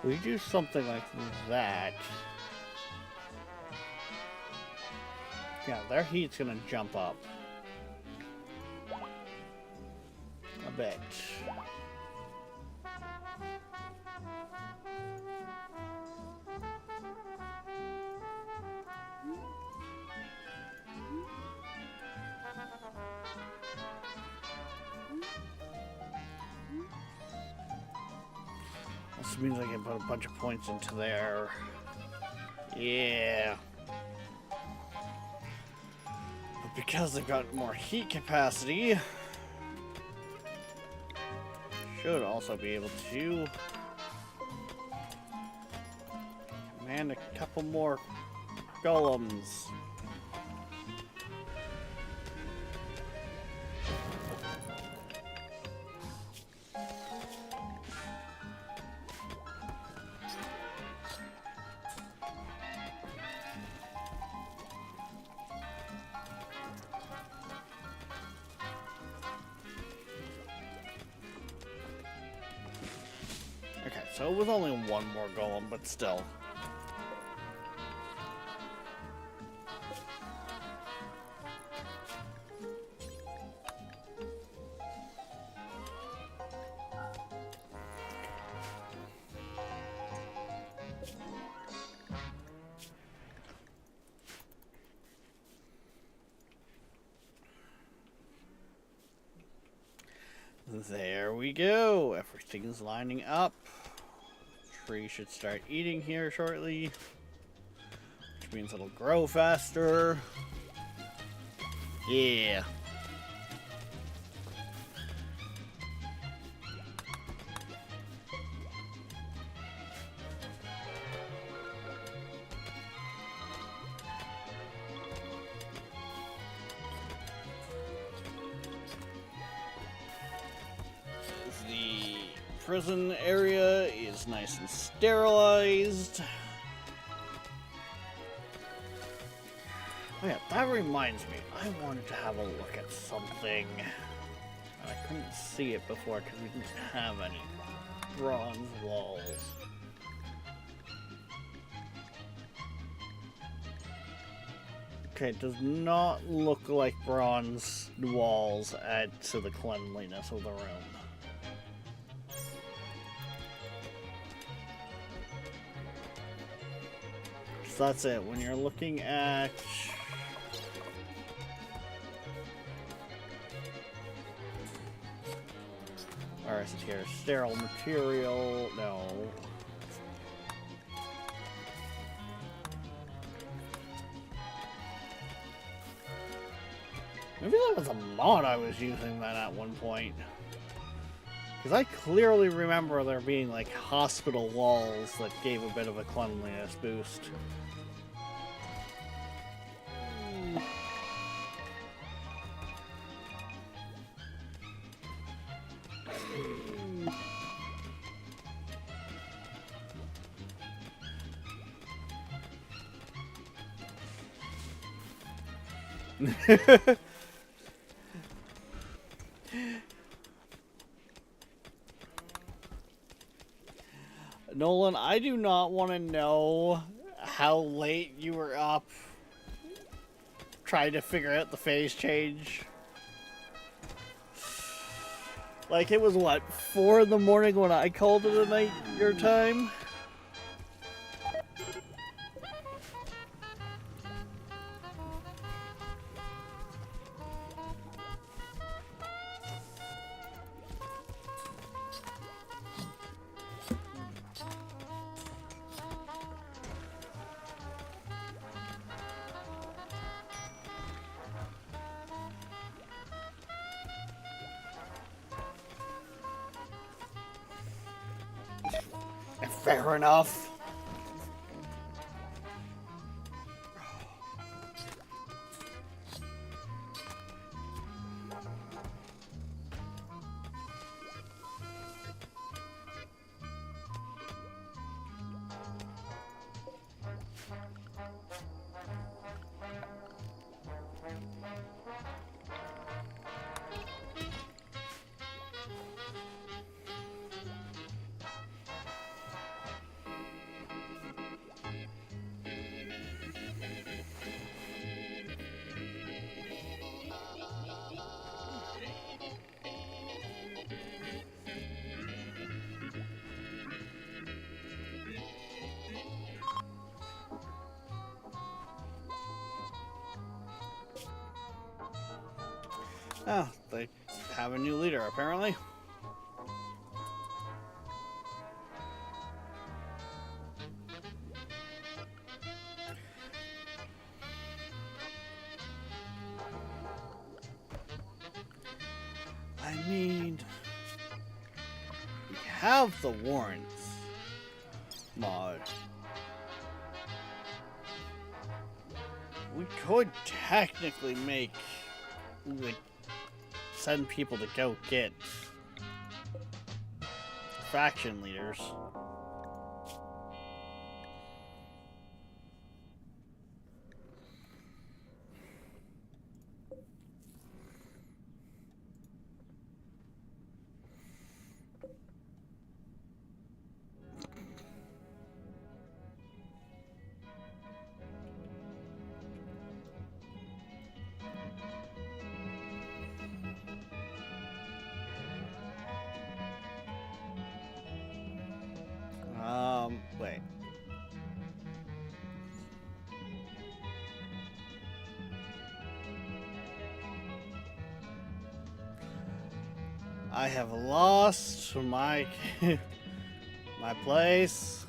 We do something like that. Yeah, their heat's gonna jump up a bit. also means I can put a bunch of points into there. Yeah. But because they've got more heat capacity, should also be able to command a couple more golems. Okay, so with only one more golem, but still. There we go. Everything's lining up. Tree should start eating here shortly, which means it'll grow faster. Yeah. The prison area is nice and sterilized. Oh yeah, that reminds me. I wanted to have a look at something. And I couldn't see it before because we didn't have any bronze walls. Okay, it does not look like bronze walls add to the cleanliness of the room. So that's it. When you're looking at or is it here? Sterile material? No. Maybe that was a mod I was using that at one point. Because I clearly remember there being like hospital walls that gave a bit of a cleanliness boost. Nolan, I do not want to know how late you were up trying to figure out the phase change. Like, it was what, 4 in the morning when I called it a night your time? Fair enough. Oh, they have a new leader, apparently. I mean, we have the warrants mod. We could technically send people to go get faction leaders. Wait. I have lost my my place.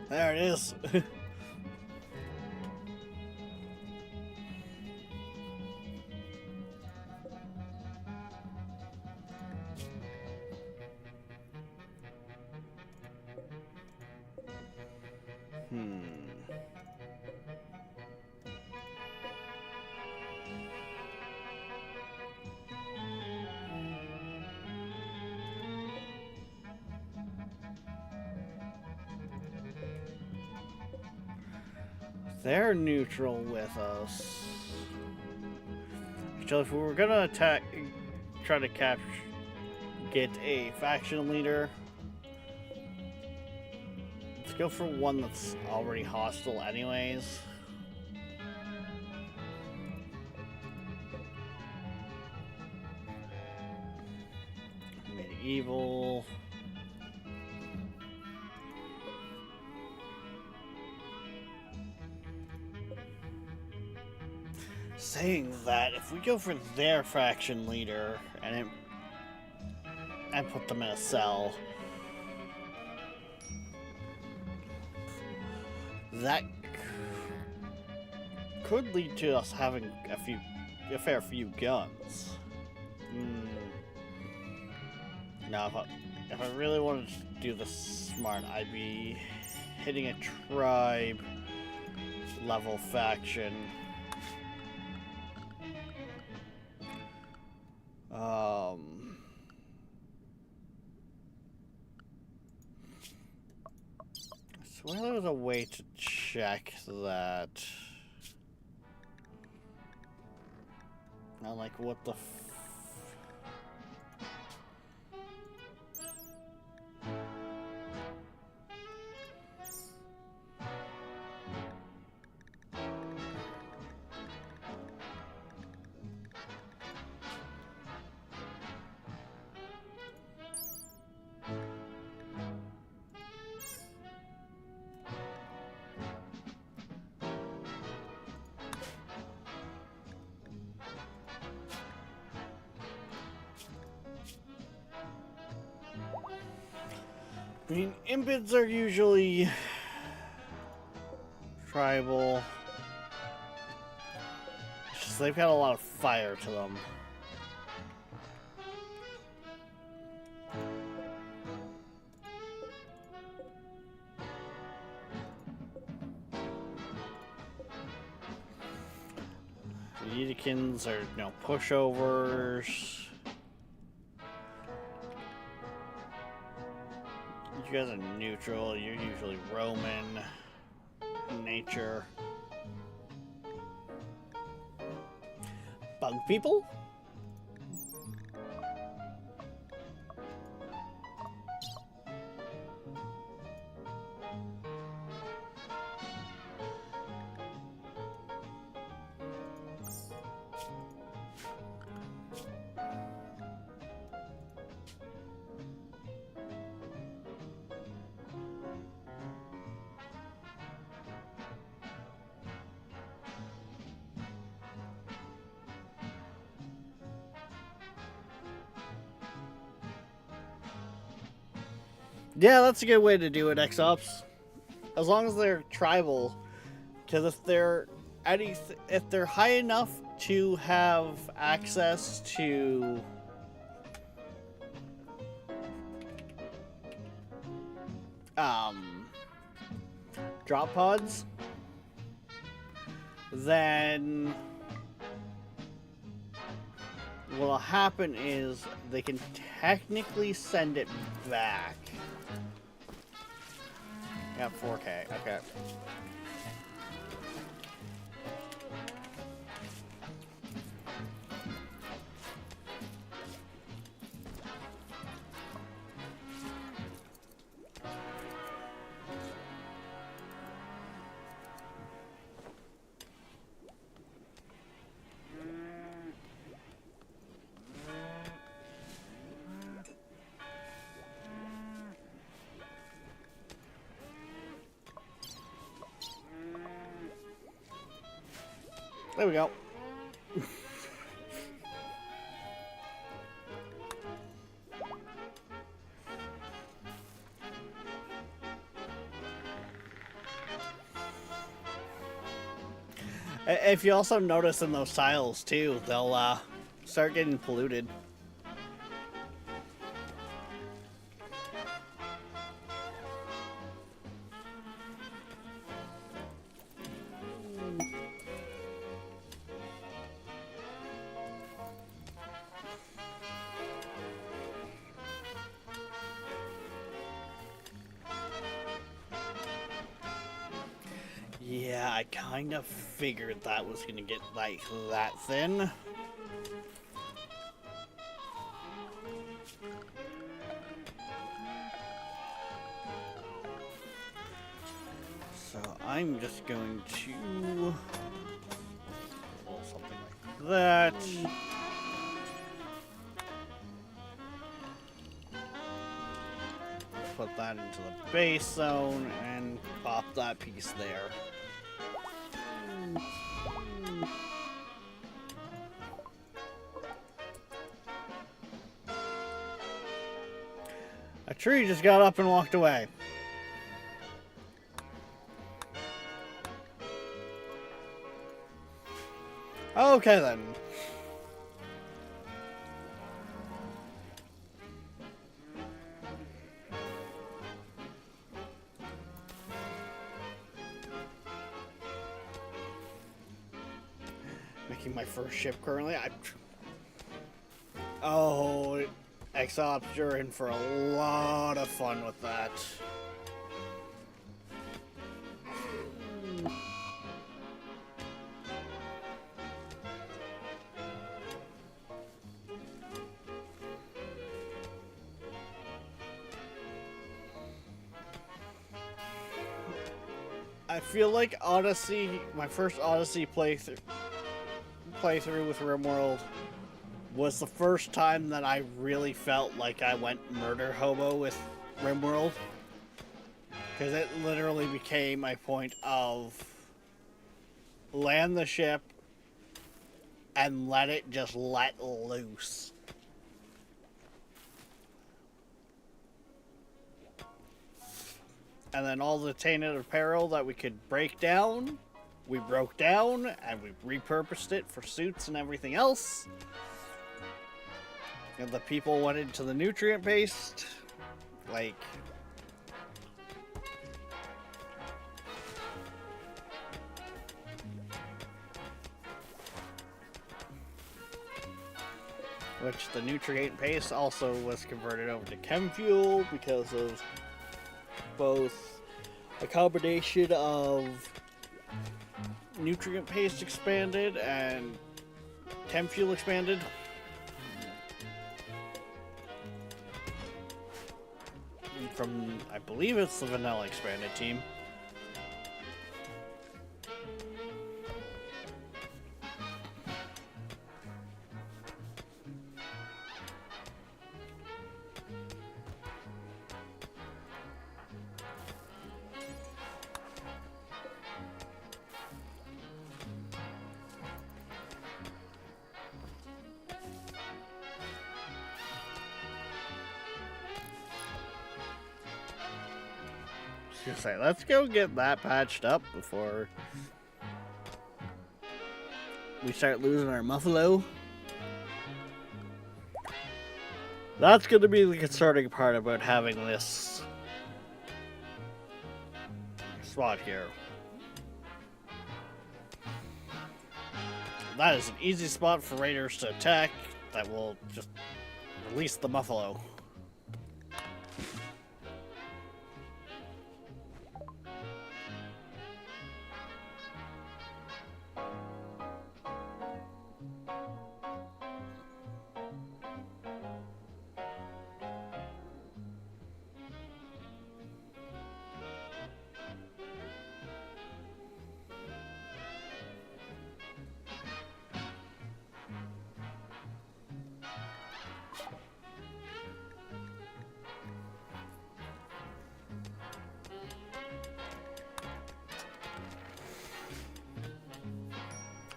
There it is. They're neutral with us. So if we were gonna try to get a faction leader, let's go for one that's already hostile anyways. Medieval. Saying that, if we go for their faction leader and put them in a cell, that could lead to us having a fair few guns. Now, if I really wanted to do this smart, I'd be hitting a tribe level faction. So there's a way to check that. Not like what the I mean, Impids are usually tribal. It's just they've got a lot of fire to them. The Edikins are, pushovers. You guys are neutral. You're usually Roman nature. Bug people? Yeah, that's a good way to do it, X-Ops. As long as they're tribal. Because if they're if they're high enough to have access to drop pods, then what'll happen is they can technically send it back. Yeah, 4K. Okay. There we go. If you also notice in those tiles too, they'll start getting polluted. Yeah, I kind of figured that was gonna get like that thin. So I'm just going to roll something like that. Put that into the base zone and pop that piece there. A tree just got up and walked away. Okay then. Making my first ship currently. Oh, Exops, you're in for a lot of fun with that. I feel like Odyssey, my first Odyssey playthrough with RimWorld was the first time that I really felt like I went murder hobo with RimWorld. Because it literally became my point of land the ship and let it just let loose. And then all the tainted apparel that we could break down, we broke down and we repurposed it for suits and everything else. And the people went into the nutrient paste, like, which the nutrient paste also was converted over to chem fuel because of both a combination of nutrient paste expanded and chem fuel expanded. From, I believe it's the vanilla expanded team. Just say, let's go get that patched up before we start losing our muffalo. That's going to be the concerning part about having this spot here. That is an easy spot for raiders to attack that will just release the muffalo.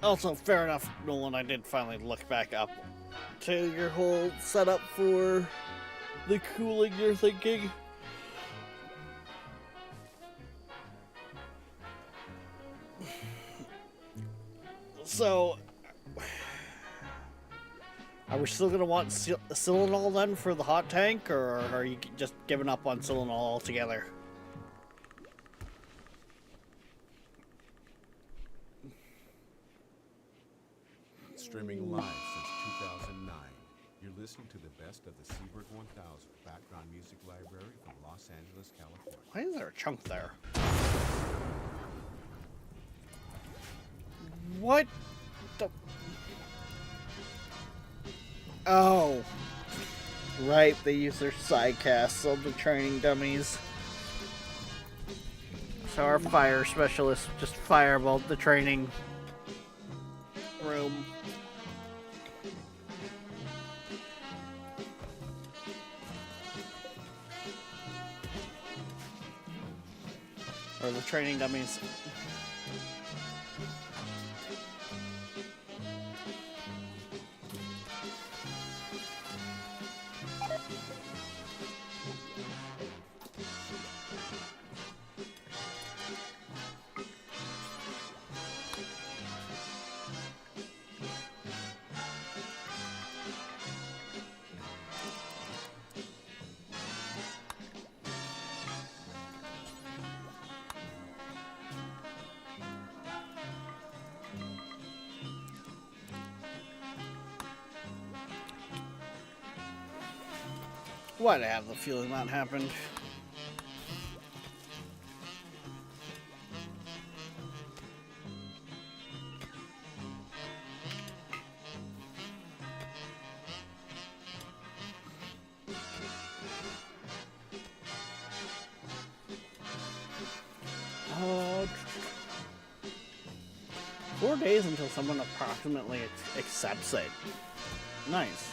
Also, fair enough, Nolan, I did finally look back up to your whole setup for the cooling you're thinking. So, are we still going to want Silanol then for the hot tank, or are you just giving up on Silanol altogether? Streaming live since 2009. You're listening to the best of the Seabird 1000 background music library from Los Angeles, California. Why is there a chunk there? What the... Oh. Right, they use their sidecasts on the training dummies. So our fire specialist just fireballed the training room. Or the training dummies. Why'd I have the feeling that happened? Uh, 4 days until someone approximately accepts it. Nice.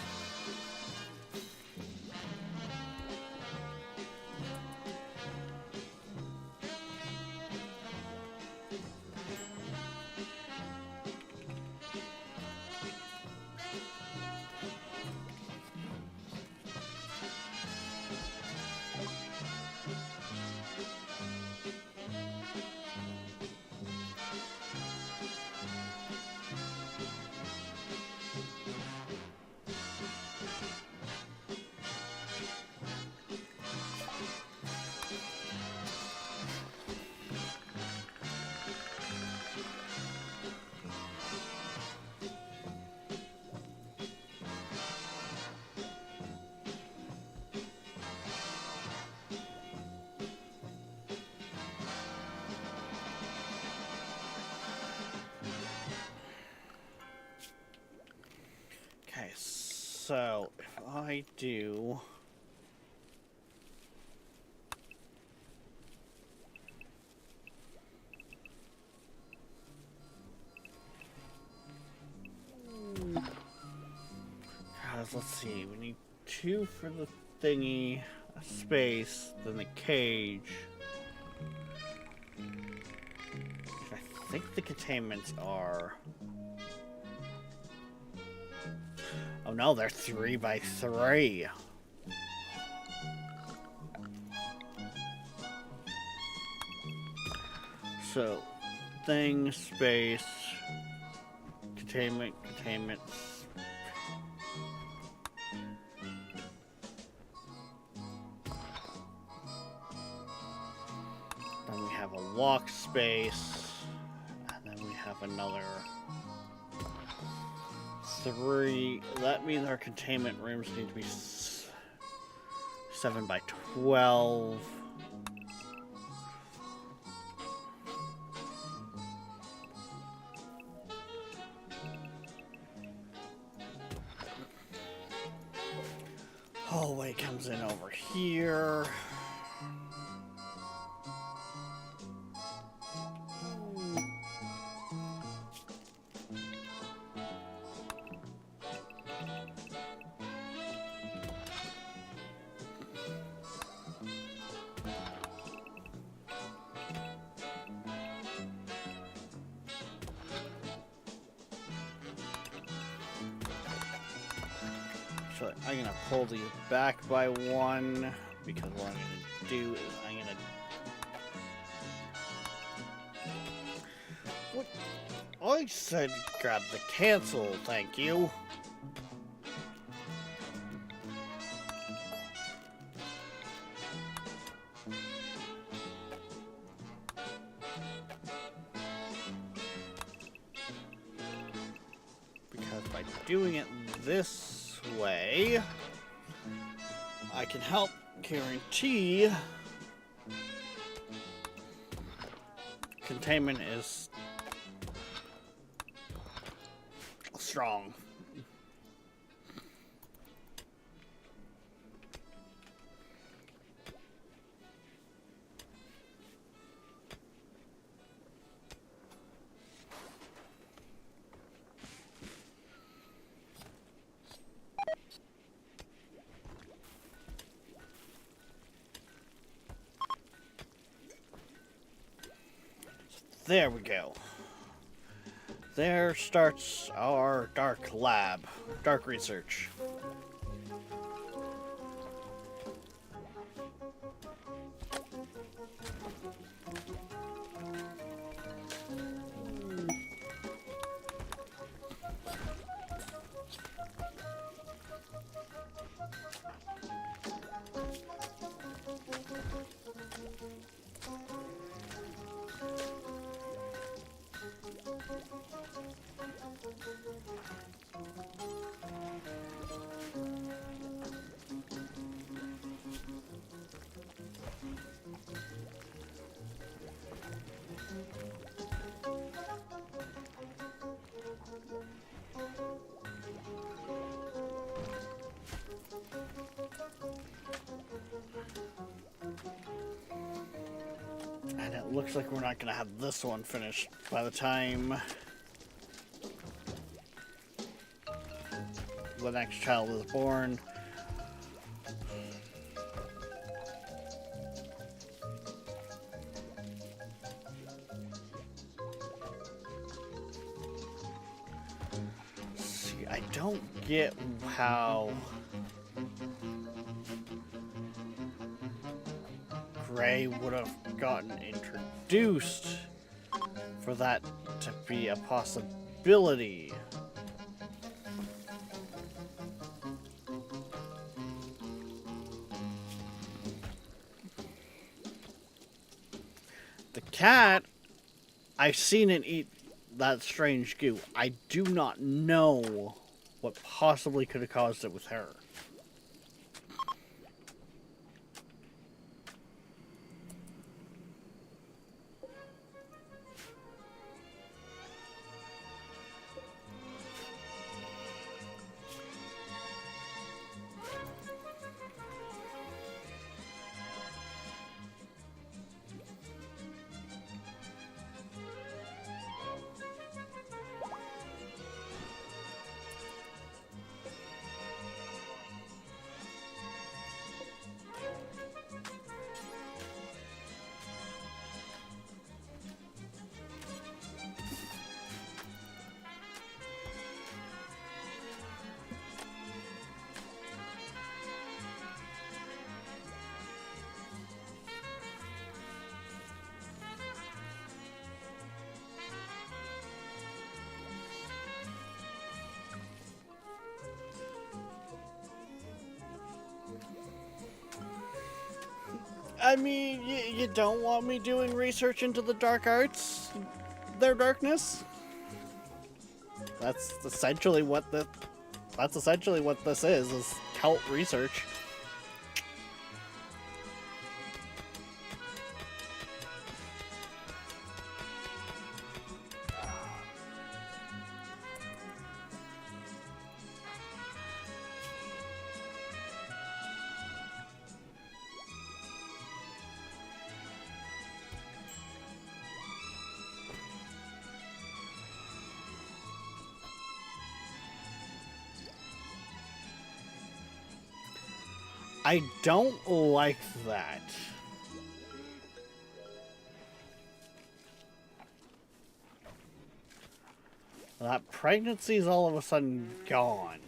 Okay, so if I do... Guys, let's see, we need 2 for the thingy, a space, then the cage. I think the containments are... Oh no, they're 3 by 3. So, thing, space, containment. Then we have a walk space, and then we have another 3. That means our containment rooms need to be 7 by 12. Hallway comes in over here. So I'm gonna pull these back by 1 because what I'm gonna do is I'm gonna. What? I said grab the cancel, thank you. Because by doing it this way, I can help guarantee containment is strong. There we go. There starts our dark lab, dark research. And it looks like we're not going to have this one finished by the time the next child is born. See, I don't get how Gray would have gotten introduced for that to be a possibility. The cat, I've seen it eat that strange goo. I do not know what possibly could have caused it with her. I mean, you don't want me doing research into the dark arts, their darkness? That's essentially what this is cult research. I don't like that. That pregnancy's all of a sudden gone.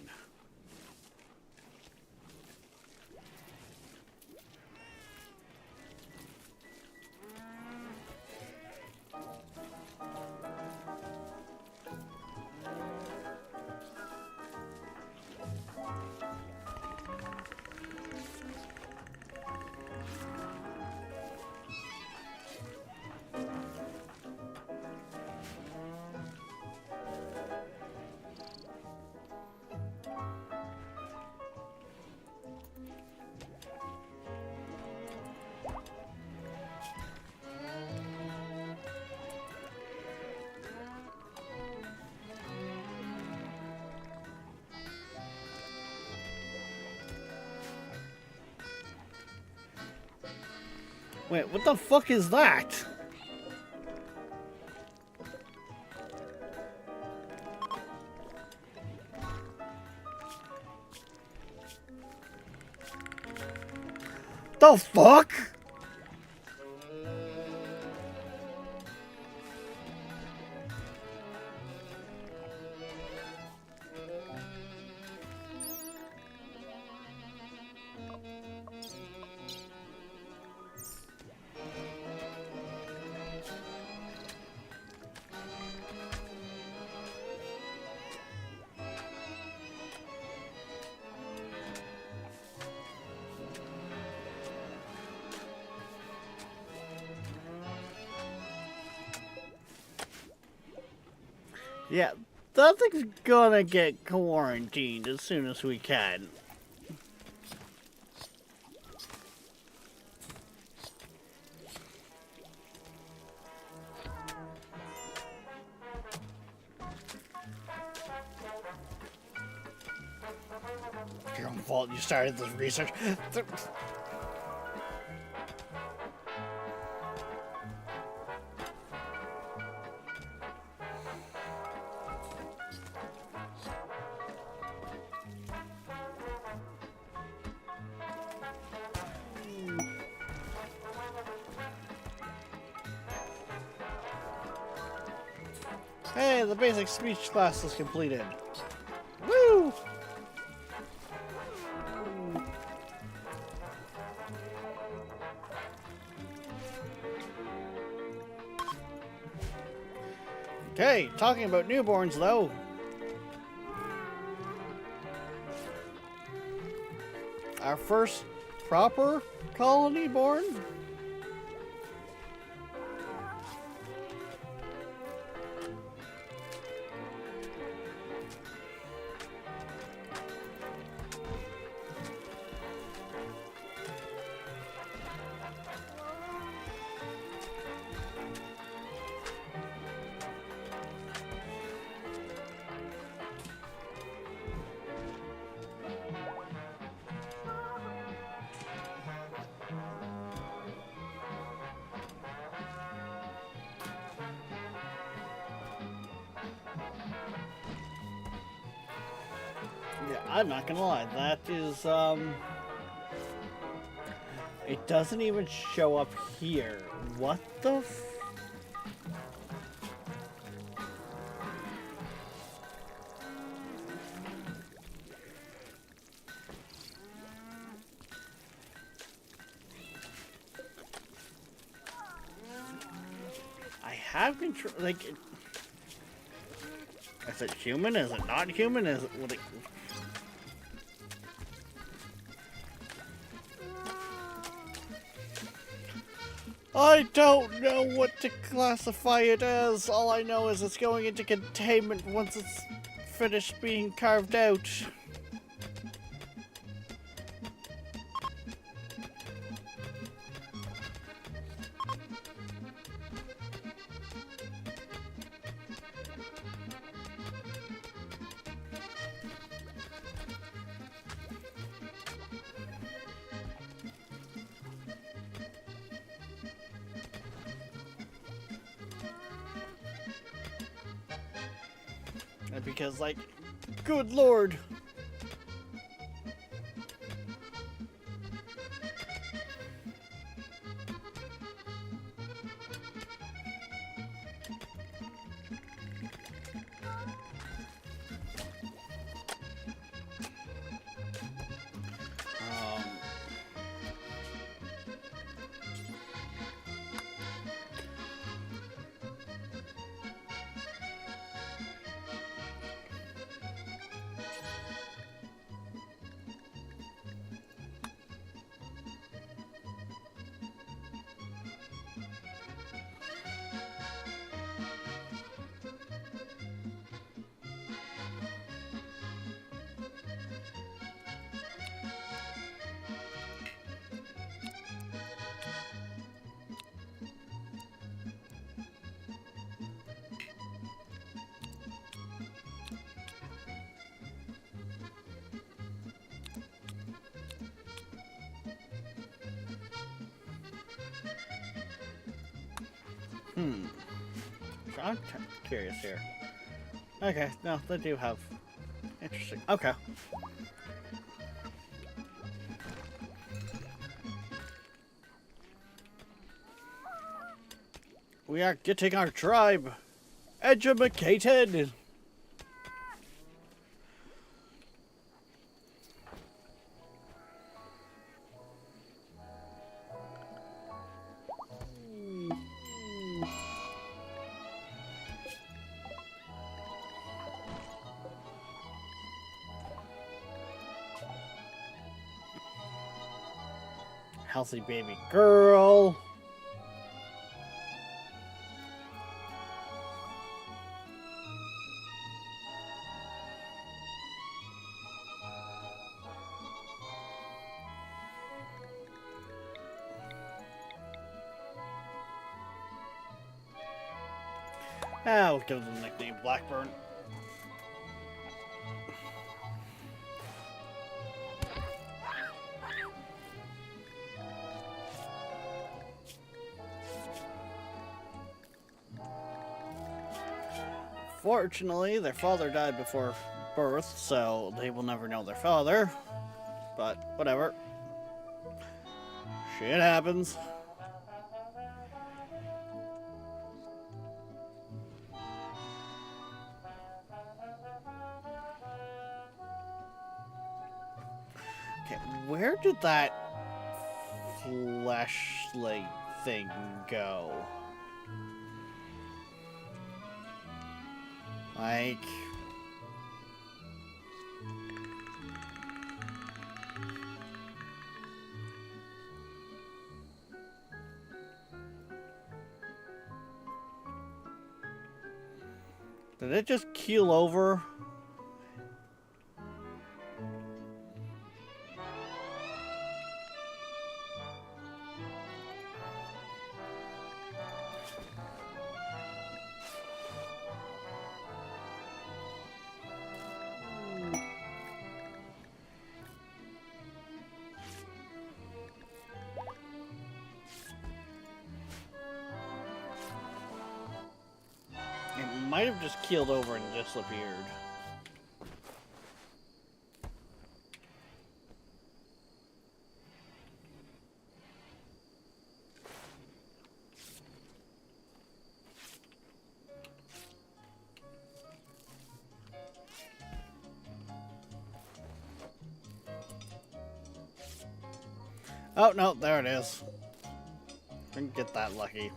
Wait, what the fuck is that? The fuck? Yeah, that thing's gonna get quarantined as soon as we can. Your own fault, you started this research. Hey, the basic speech class is completed. Woo! Okay, talking about newborns though. Our first proper colony born? Yeah, I'm not gonna lie, that is, it doesn't even show up here. What the f- I have been like, is it human? Is it not human? Is it, what it... I don't know what to classify it as. All I know is it's going into containment once it's finished being carved out. Because, like, good lord. I'm curious here. Okay, no, they do have... Interesting. Okay. We are getting our tribe educated. Healthy baby girl. I'll give them the nickname Blackburn. Fortunately, their father died before birth, so they will never know their father. But whatever. Shit happens. Okay, where did that flashlight thing go? Like... Did it just keel over? It might have just keeled over and disappeared. Oh, no, there it is. Didn't get that lucky.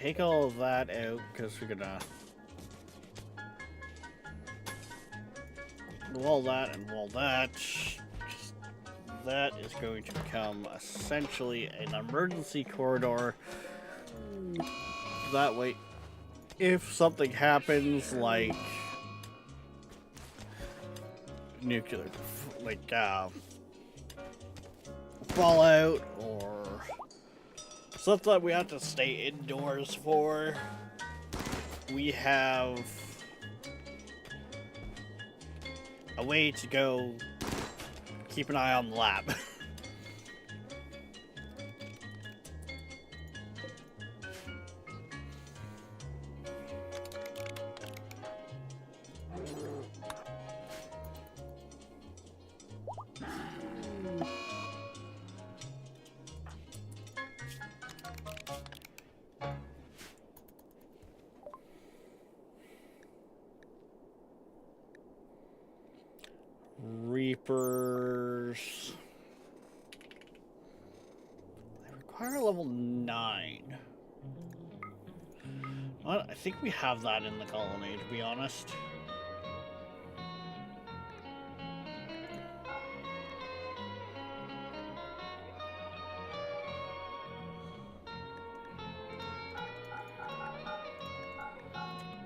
take all of that out because we're gonna wall that and wall that. That is going to become essentially an emergency corridor. That way, if something happens like nuclear, like fallout or something we have to stay indoors for, we have a way to go keep an eye on the lab. Reapers. They require level 9. Well, I think we have that in the colony, to be honest.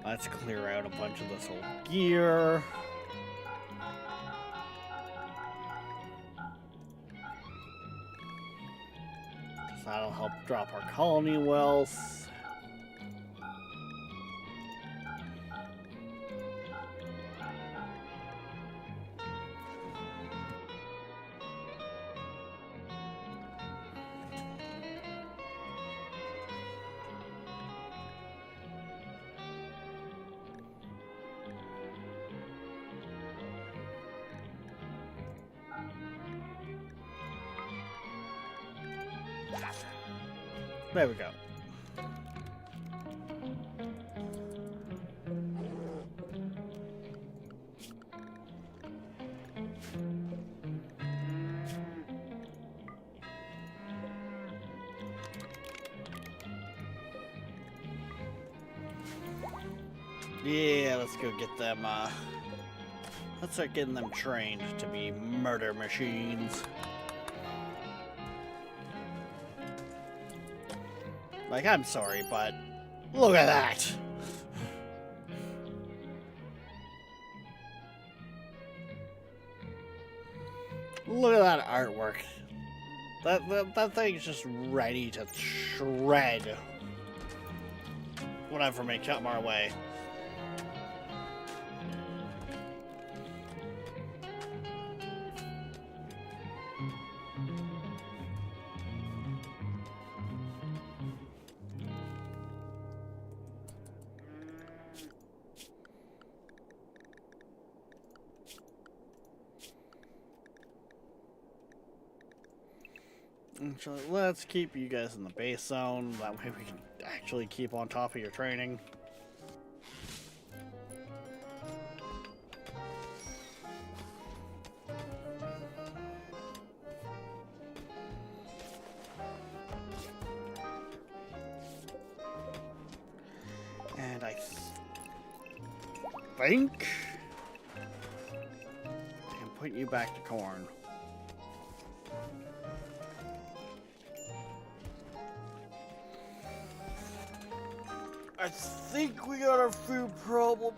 Let's clear out a bunch of this old gear. That'll help drop our colony wealth. There we go. Yeah, let's go get them, let's start getting them trained to be murder machines. Like, I'm sorry, but look at that! Look at that artwork. That thing's just ready to shred whatever may come our way. So let's keep you guys in the base zone. That way we can actually keep on top of your training. And I think I can put you back to corn. I think we got our food problem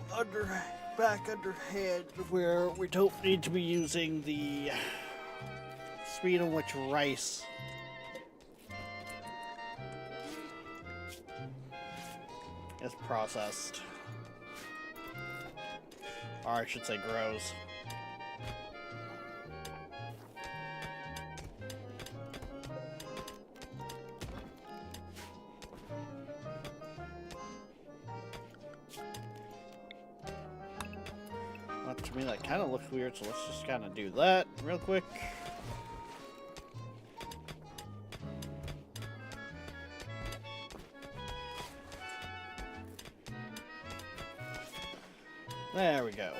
back under hand, where we don't need to be using the speed in which rice is processed. Or I should say grows. To me, that kind of looks weird, so let's just kind of do that real quick. There we go.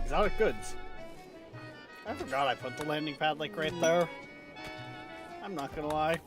Exotic goods. I forgot I put the landing pad like right there. I'm not gonna lie.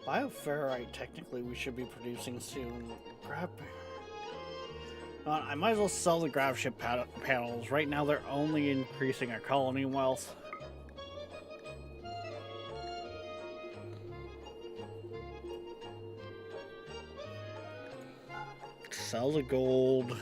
Bioferrite, technically, we should be producing soon. I might as well sell the grav ship panels. Right now, they're only increasing our colony wealth. Sell the gold.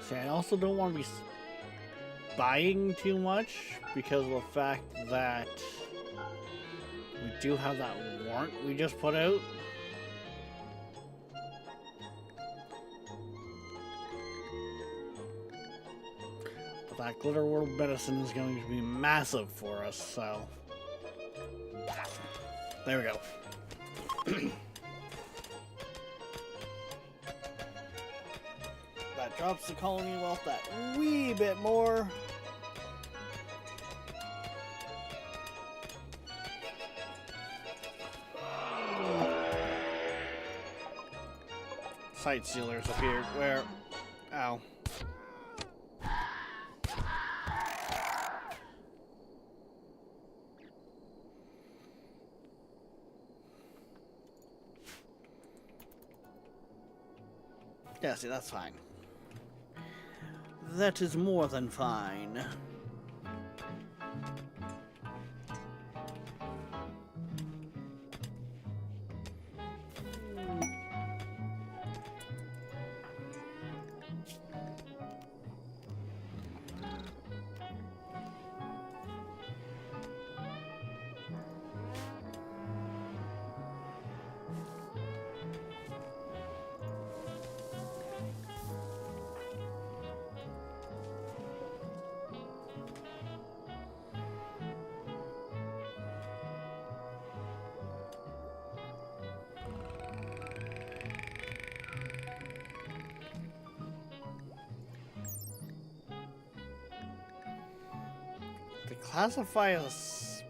See, I also don't want to be buying too much because of the fact that we do have that warrant we just put out. But that glitter world medicine is going to be massive for us, so there we go. That drops the colony wealth that wee bit more. Sight sealers appeared. Where? Ow. Yeah, see, that's fine. That is more than fine. To classify as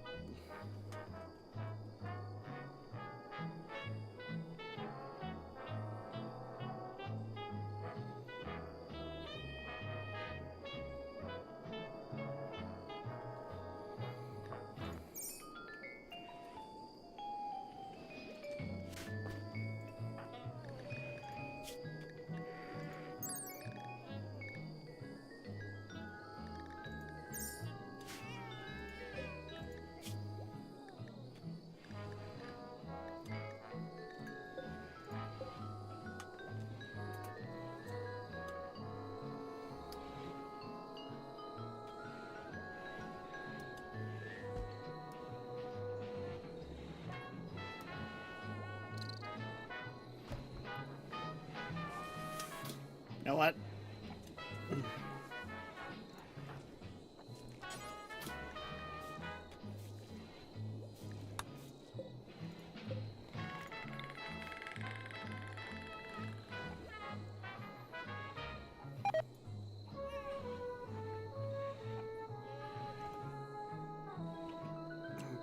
you know what?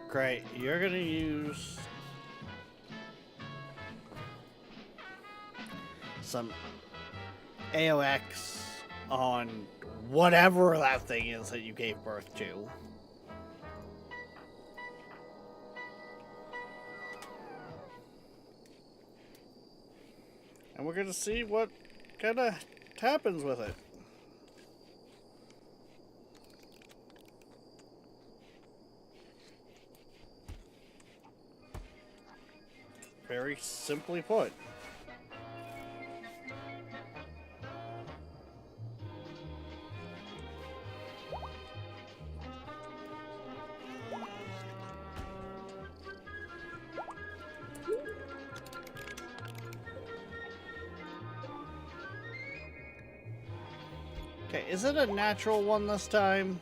Great, you're gonna use some AOX on whatever that thing is that you gave birth to. And we're gonna see what kind of happens with it. Very simply put. Okay, is it a natural one this time?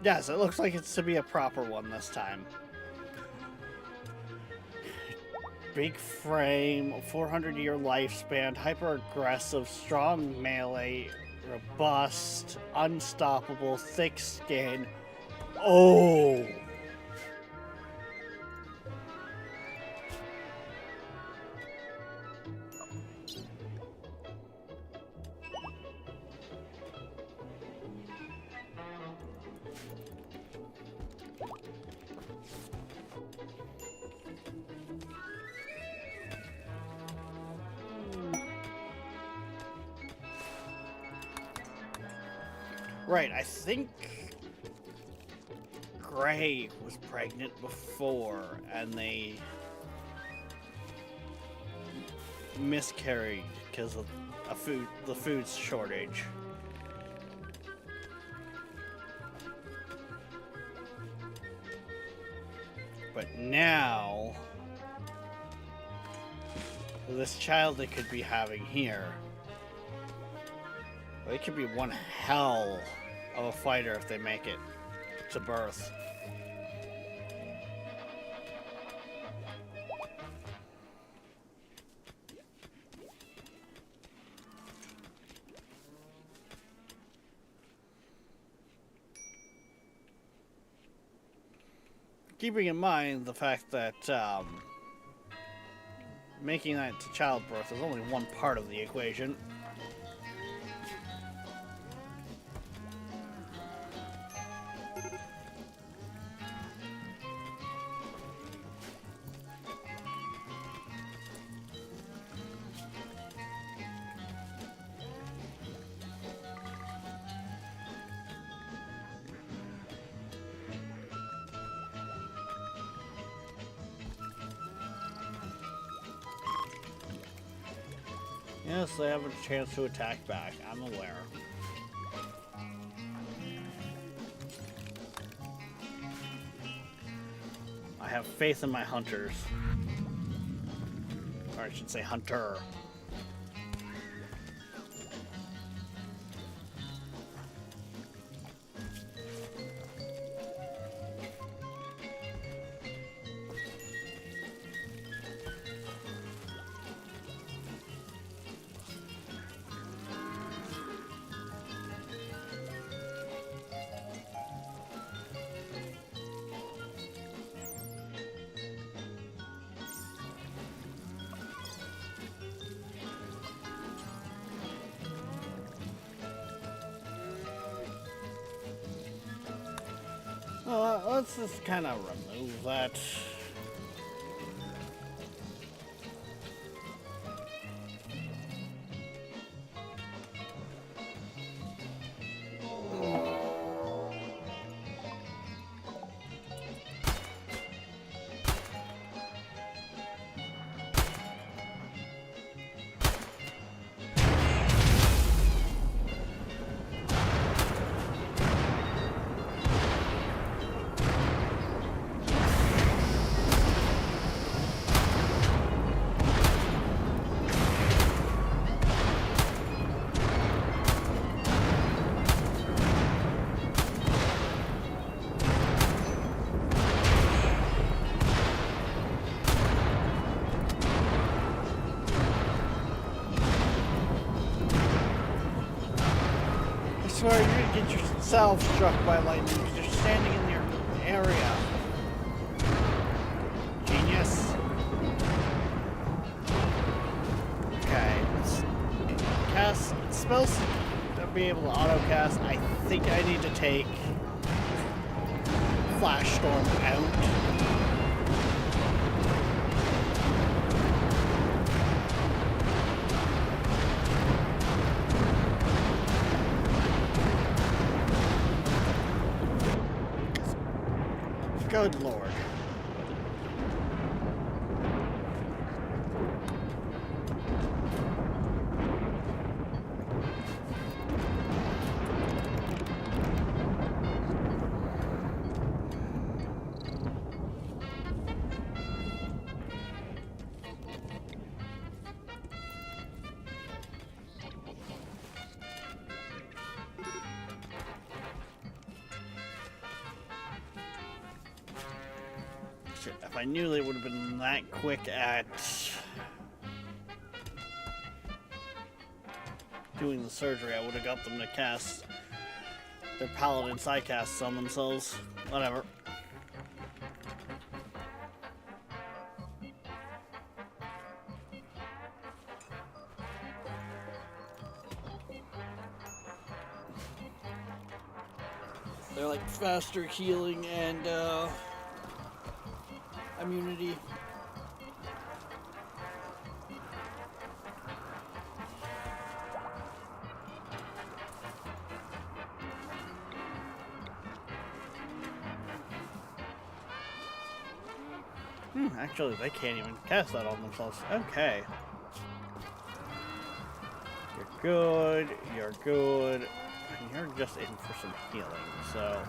Yes, it looks like it's to be a proper one this time. Big frame, 400-year lifespan, hyper-aggressive, strong melee, robust, unstoppable, thick skin. Oh! Right, I think Gray was pregnant before, and they miscarried because of the food shortage. But now, this child they could be having here, they could be one hell of a fighter if they make it to birth. Keeping in mind the fact that making that to childbirth is only one part of the equation. Yes, they have a chance to attack back. I'm aware. I have faith in my hunters. Or I should say hunter. Let's just kind of remove that. I swear you're gonna get yourself struck by lightning because you're standing in your area. Genius. Okay, let's cast spells to be able to auto cast. I think I need to take Flash Storm out. Good lord. Shit, if I knew they would have been that quick at doing the surgery, I would have got them to cast their paladin psycasts on themselves. Whatever. They're like faster healing and immunity. Actually, they can't even cast that on themselves. Okay. You're good, you're good. And you're just in for some healing, so...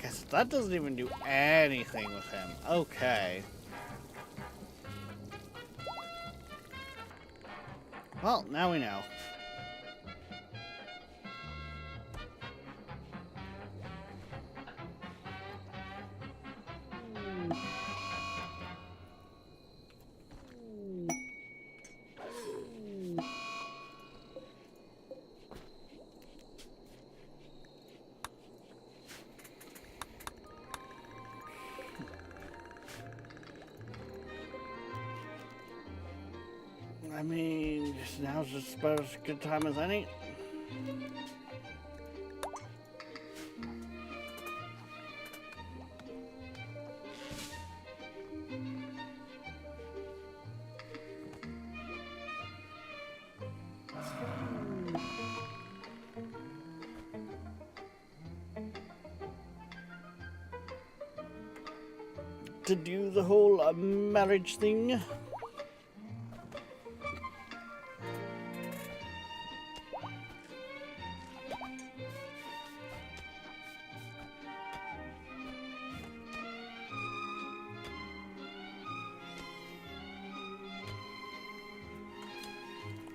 Guess that doesn't even do anything with him. Okay. Well, now we know. I mean, now's just about as good time as any. To do the whole marriage thing.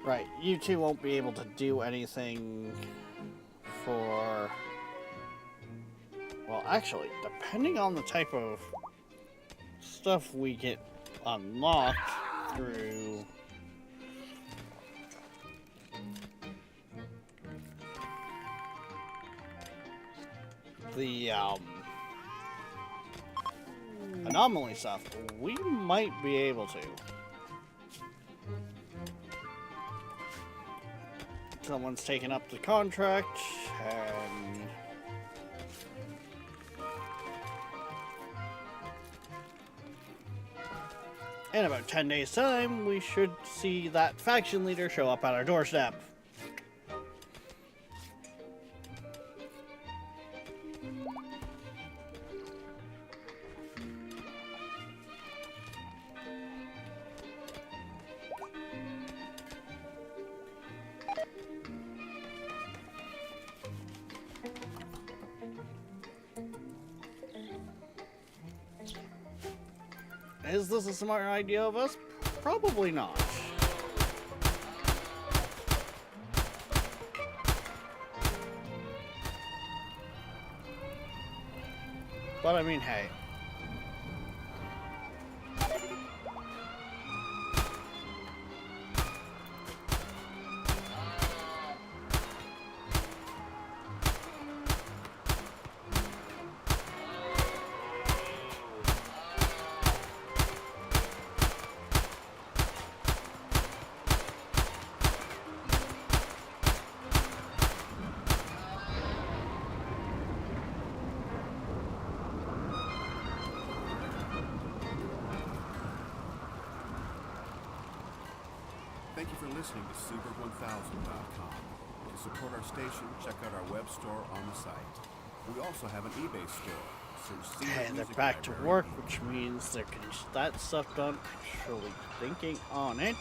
Right, you two won't be able to do anything for... Well, actually, depending on the type of stuff we get unlocked through... the, anomaly stuff, we might be able to. Someone's taken up the contract, and in about 10 days' time, we should see that faction leader show up at our doorstep. Is this a smart idea of us? Probably not. But I mean, hey. listening to Seabird1000.com. To support our station, check out our web store on the site. We also have an eBay store. Search Seabird And they're Music back to Library work, eBay. which means they're getting that stuff done. Actually thinking on it.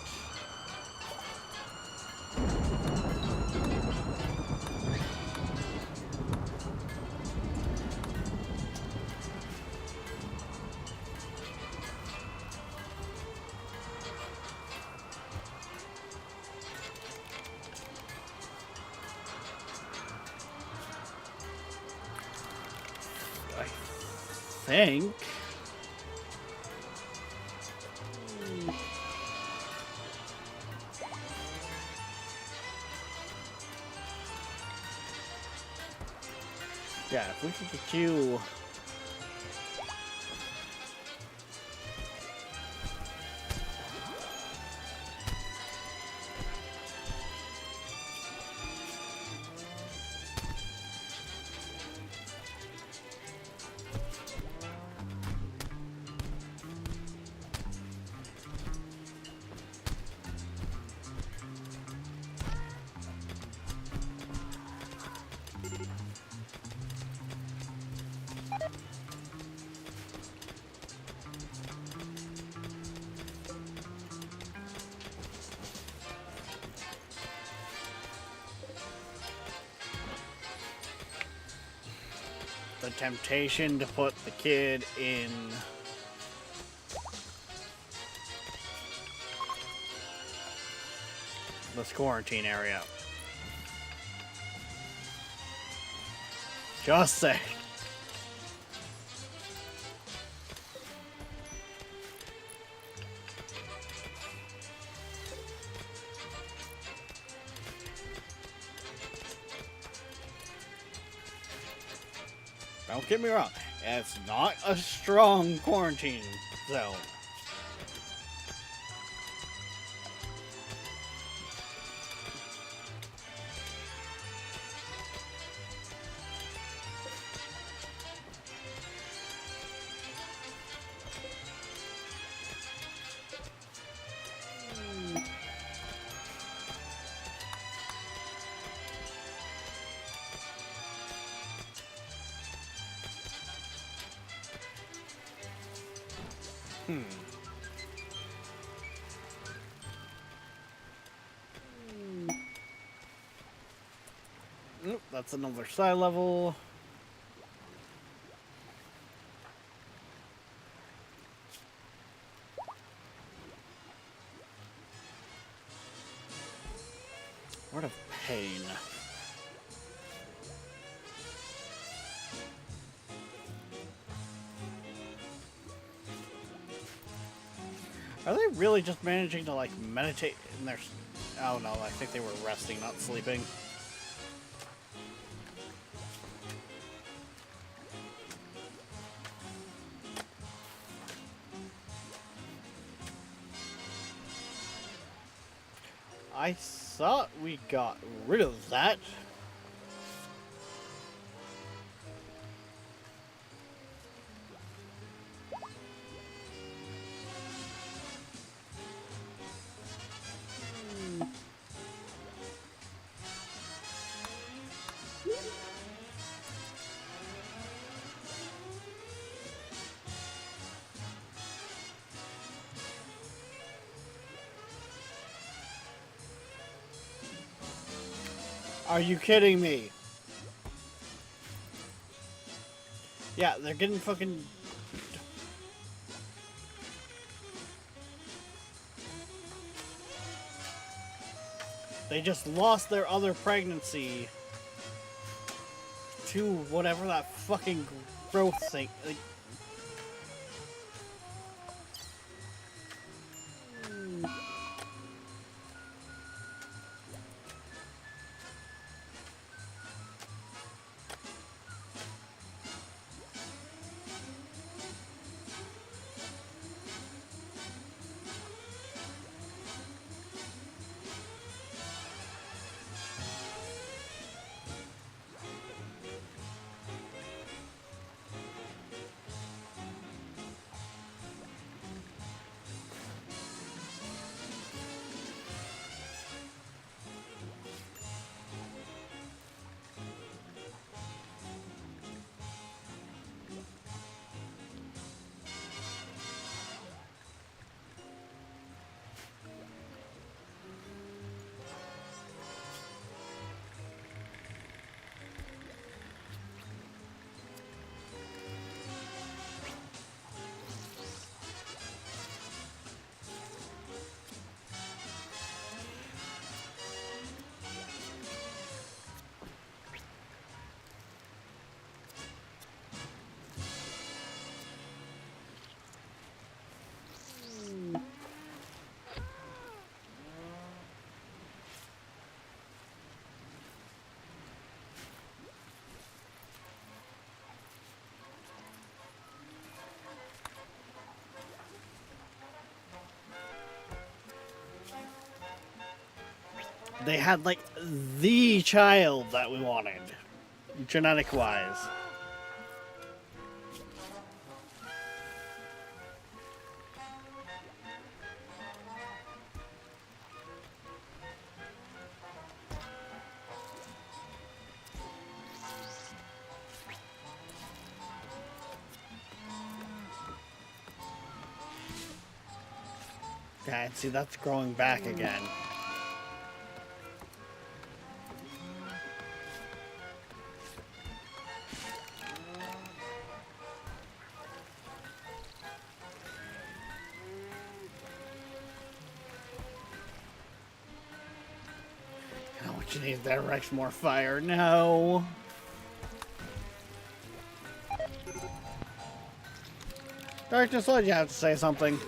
I think. Yeah, if we could get you. The temptation to put the kid in this quarantine area. Just say. Don't get me wrong, it's not a strong quarantine zone. Oop, that's another side level. Word of pain. Are they really just managing to like meditate in their? Oh no, I think they were resting, not sleeping. I thought we got rid of that. Are you kidding me? Yeah, they're getting fucking... They just lost their other pregnancy to whatever that fucking growth thing... Like, they had like the child that we wanted, genetic wise. Yeah, see, that's growing back again. Oh, what you need there, Rex? More fire? No. Darkness, let you have to say something.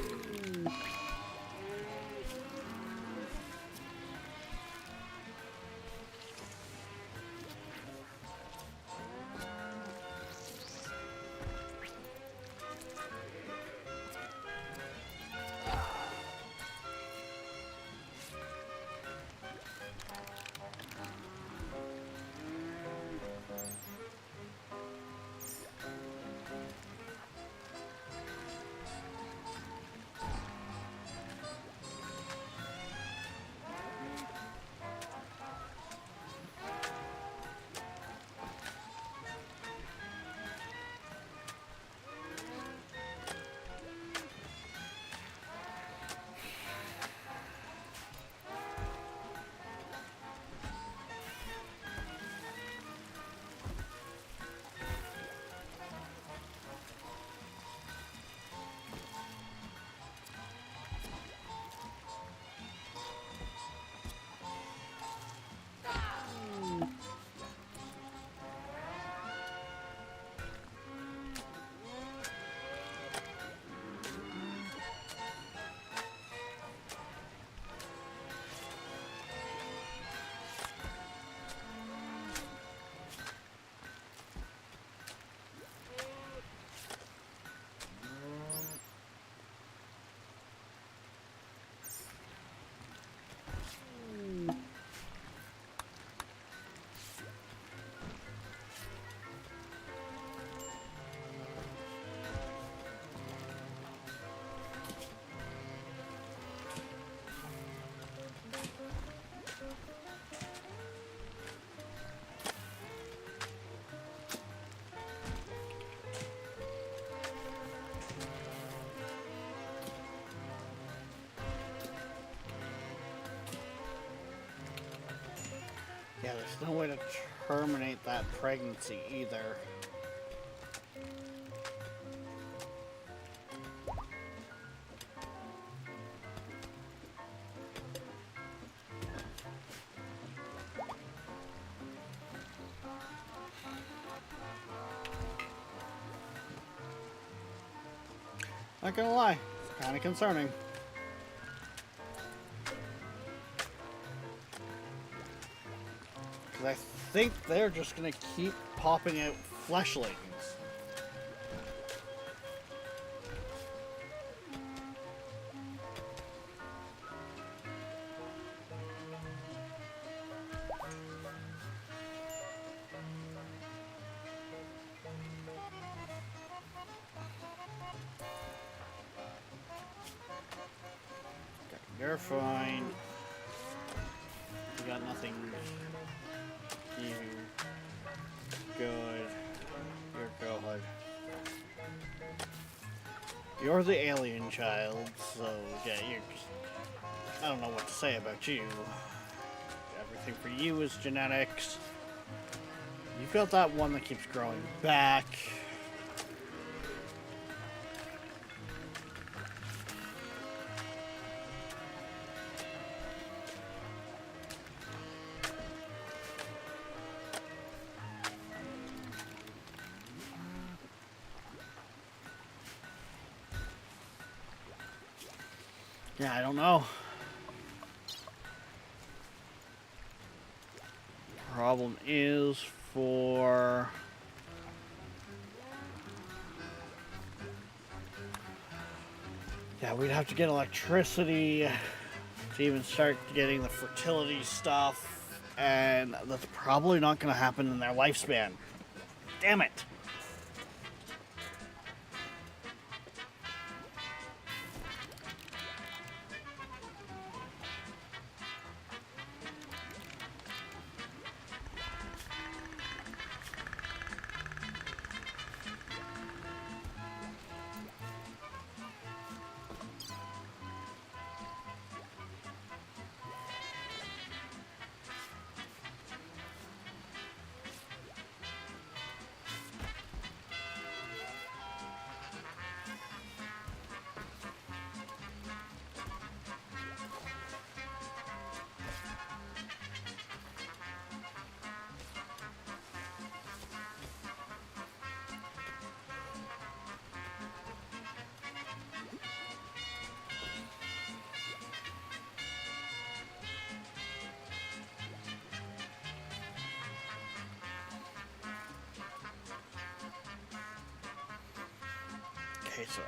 Yeah, there's no way to terminate that pregnancy either. Not gonna lie, it's kind of concerning. Because I think they're just gonna keep popping out fleshlings. You're fine. You got nothing. You good. You're good. You're the alien child, so yeah, you're just, I don't know what to say about you. Everything for you is genetics. You've got that one that keeps growing back. Yeah, I don't know. Problem is for... Yeah, we'd have to get electricity to even start getting the fertility stuff, and that's probably not going to happen in their lifespan. Damn it! Okay, so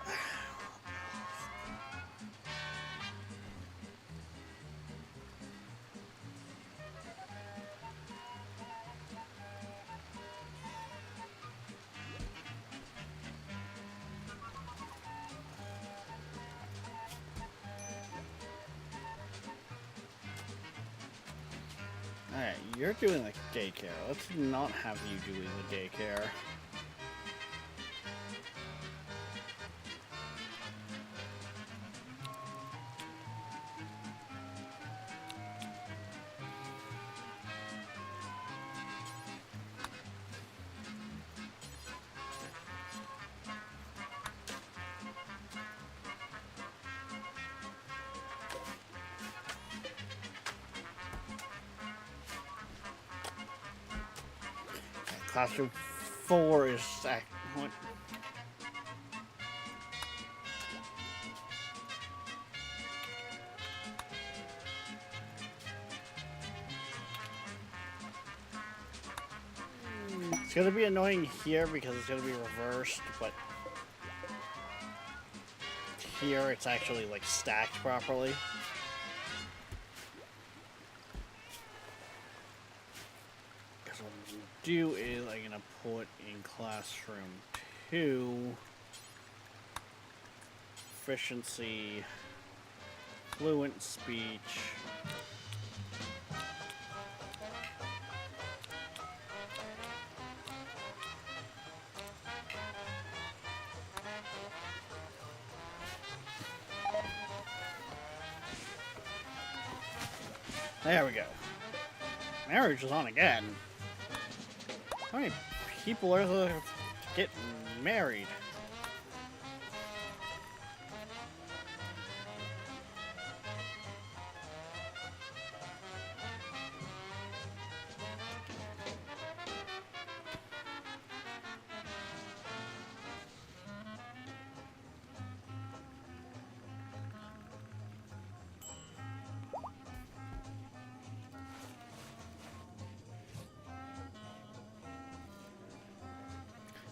alright, you're doing the daycare. Let's not have you doing the daycare. Classroom 4 is what? It's gonna be annoying here because it's gonna be reversed, but here it's actually like stacked properly. Because what I'm gonna do is I'm gonna put in classroom 2 efficiency, fluent speech. There we go. Marriage is on again. How many people are there getting married?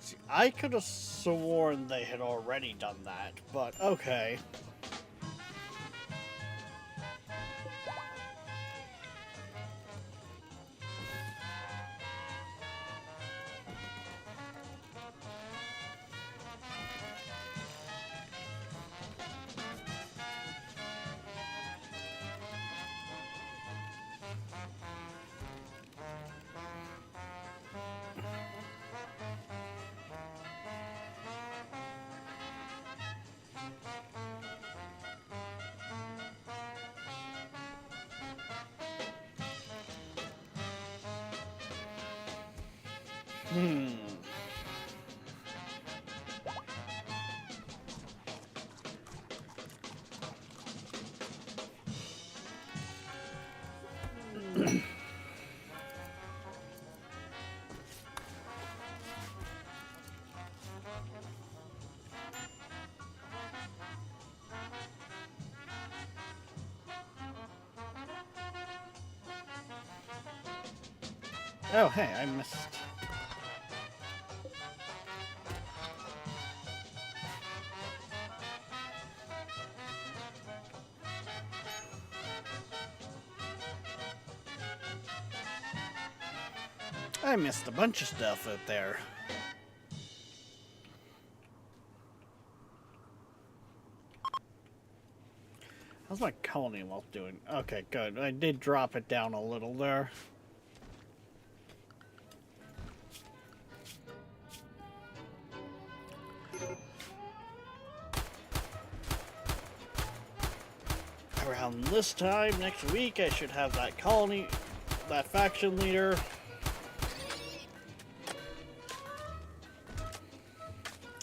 See, I could have sworn they had already done that, but okay. Hmm. Oh, hey, I missed. I missed a bunch of stuff out there. How's my colony wealth doing? Okay, good. I did drop it down a little there. Around this time next week, I should have that colony, that faction leader.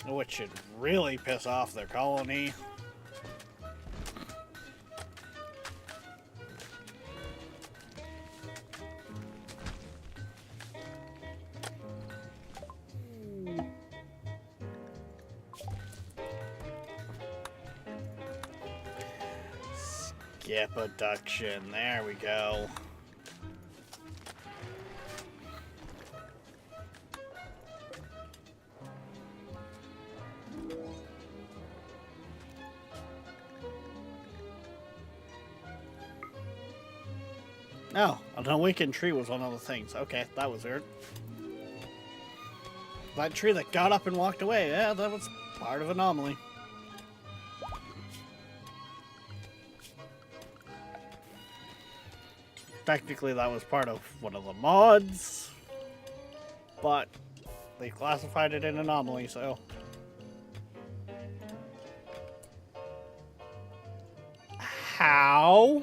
Which should really piss off their colony. Skip abduction. There we go. Oh, an awakened tree was one of the things. Okay, that was weird. That tree that got up and walked away. Yeah, that was part of anomaly. Technically, that was part of one of the mods, but they classified it an anomaly, so... How?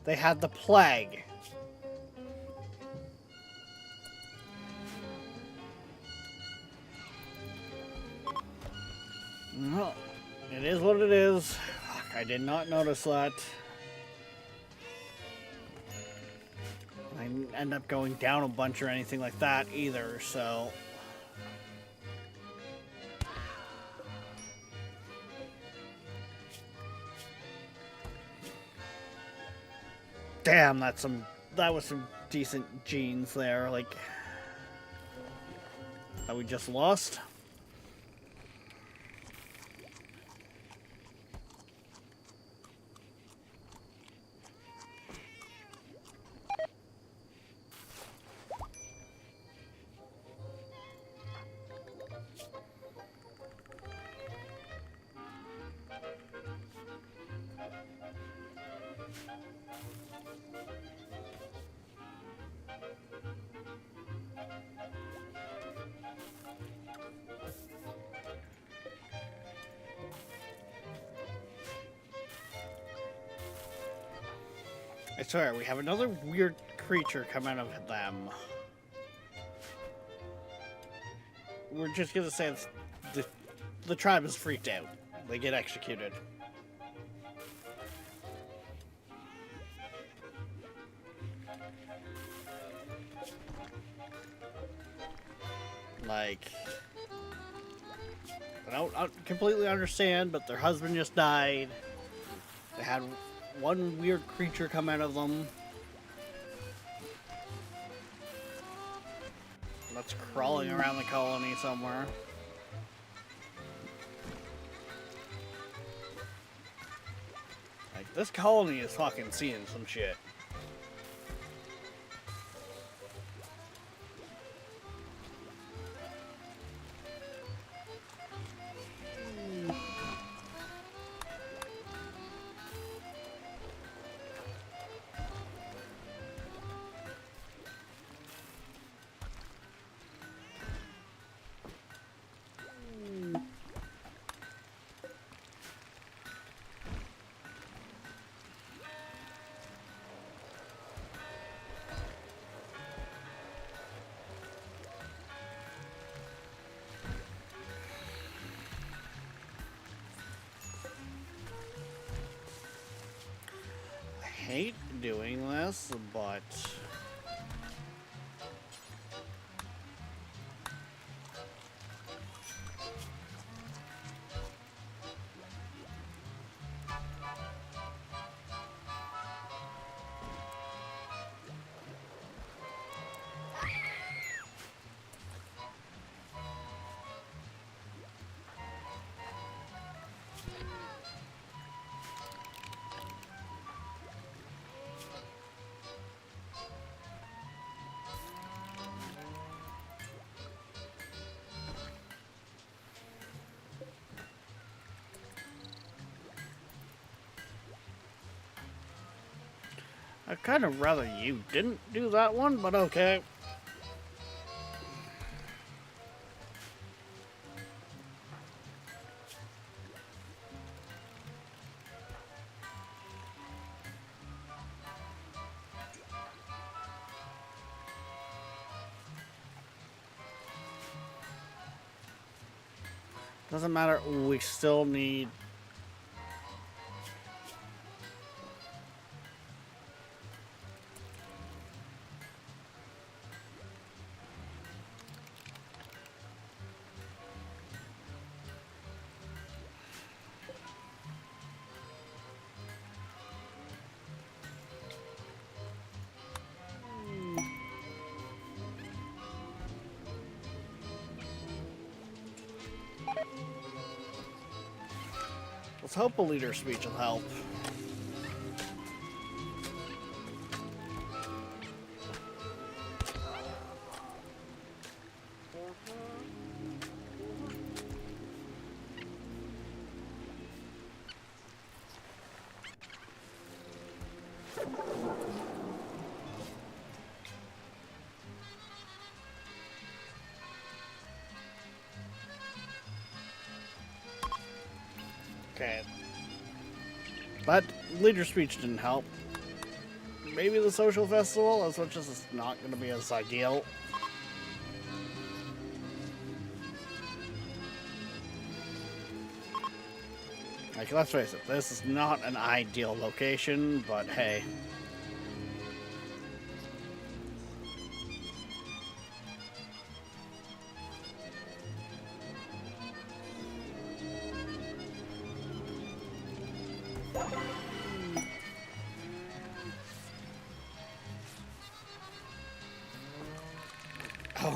They had the plague. Well, it is what it is. Fuck, I did not notice that. I didn't end up going down a bunch or anything like that either, so... Damn, that was some decent genes there, like... That we just lost. I swear, we have another weird creature come out of them. We're just gonna say the tribe is freaked out. They get executed. Like, I don't completely understand, but their husband just died. They had one weird creature come out of them that's crawling around the colony somewhere. Like, this colony is fucking seeing some shit. I hate doing this, but I'd kind of rather you didn't do that one, but okay. Doesn't matter, we still need... Let's hope a leader speech will help. Okay. But leader speech didn't help. Maybe the social festival, as much as it's not going to be as ideal. Like, let's face it, this is not an ideal location, but hey.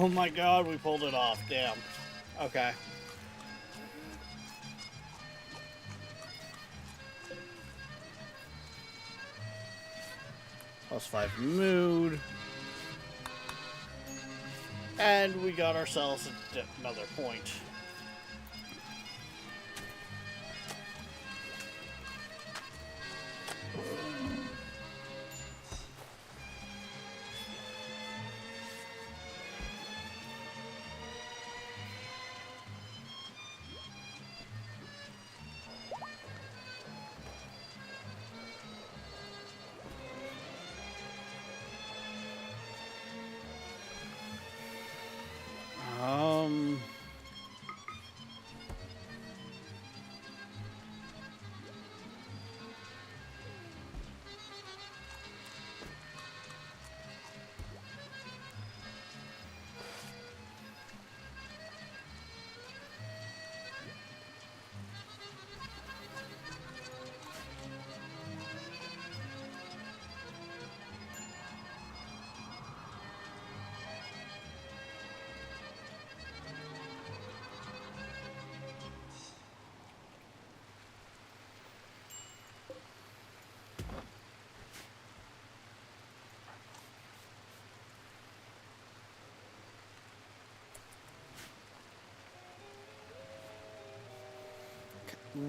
Oh my god, we pulled it off. Damn. Okay. +5 mood. And we got ourselves another point.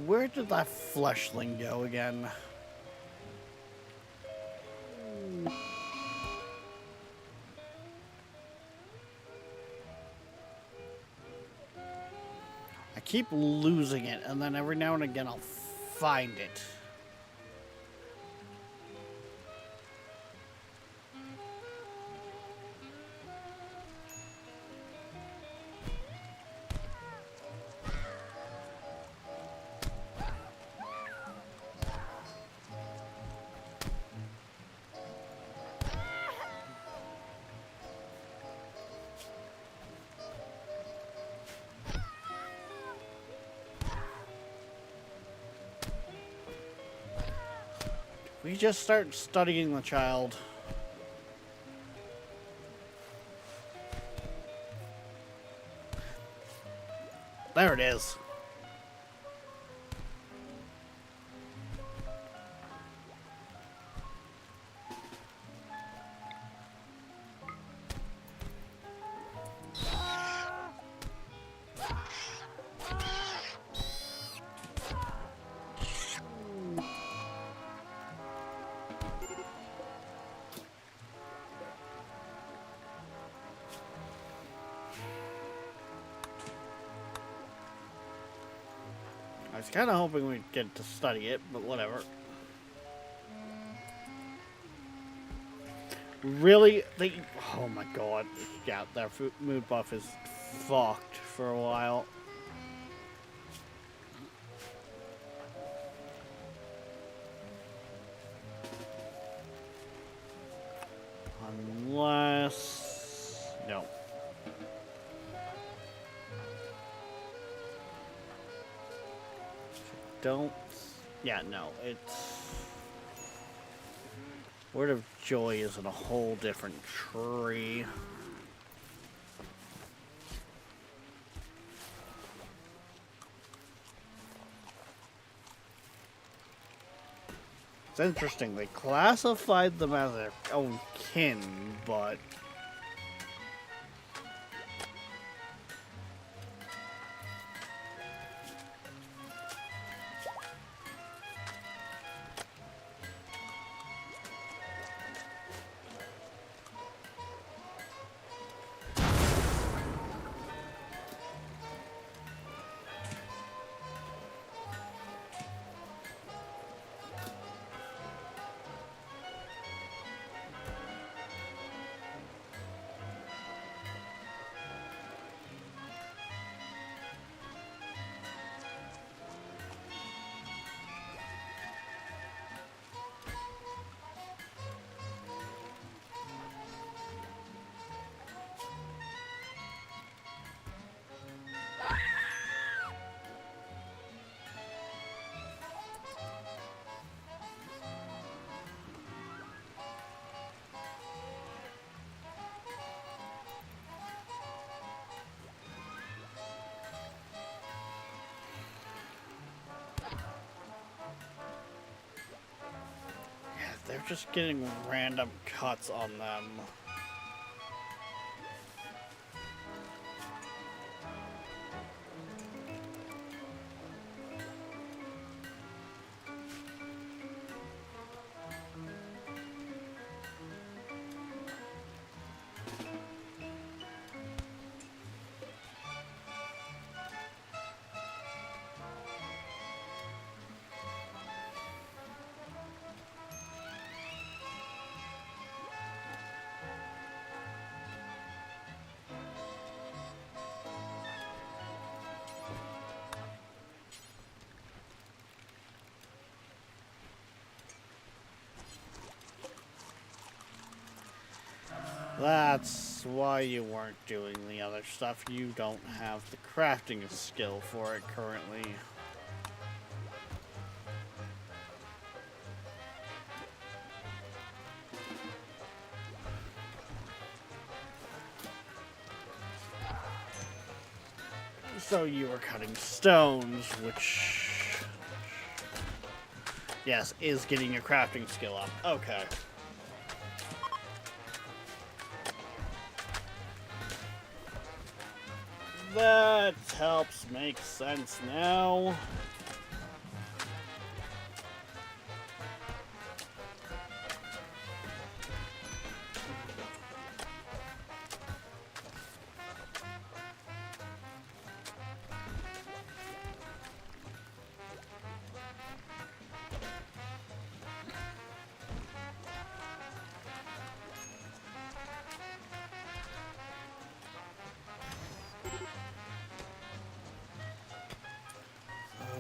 Where did that fleshling go again? I keep losing it, and then every now and again I'll find it. We just start studying the child. There it is. was kind of hoping we'd get to study it, but whatever. Really? Oh my god. Yeah, their mood buff is fucked for a while. Unless... No. Don't... Yeah, no. It's... Word of Joy is in a whole different tree. It's interesting. They classified them as their own kin, but... They're just getting random cuts on them. That's why you weren't doing the other stuff. You don't have the crafting skill for it currently. So you were cutting stones, which... Yes, is getting your crafting skill up. Okay. That helps make sense now.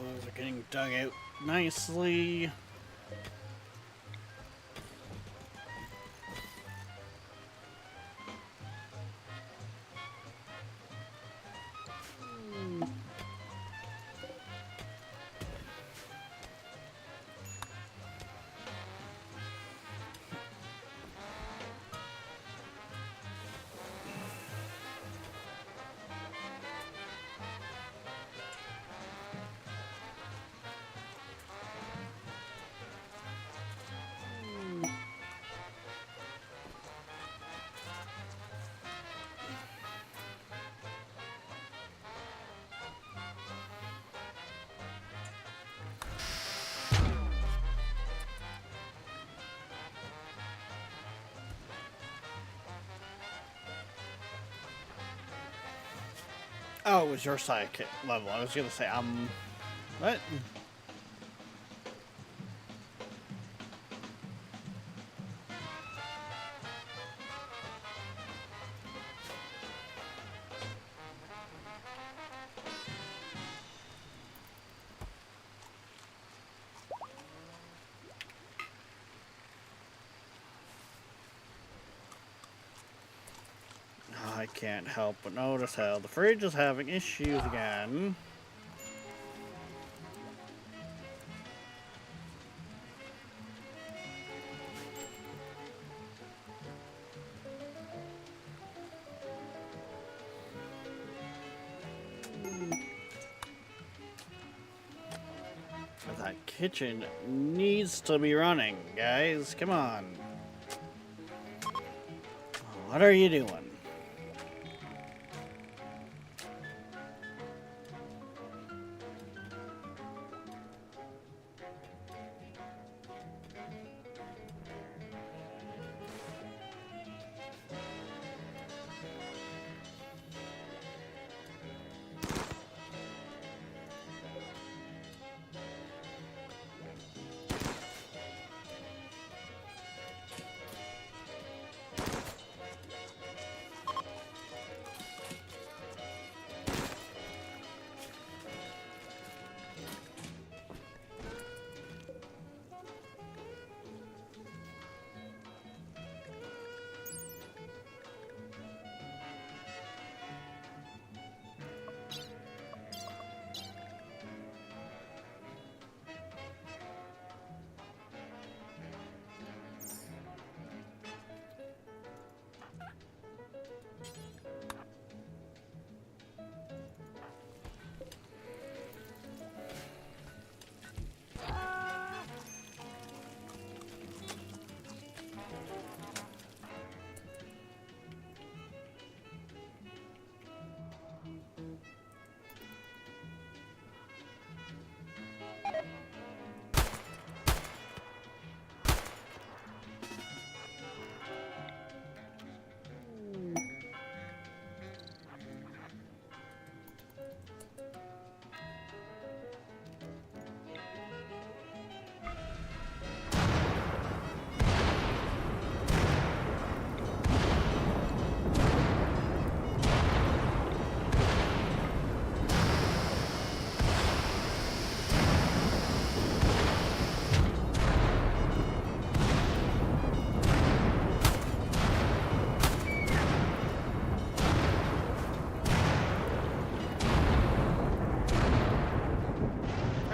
Those are getting dug out nicely. Oh, it was your sidekick level. I was gonna say, What? I can't help but notice how the fridge is having issues again. That kitchen needs to be running, guys. Come on. What are you doing?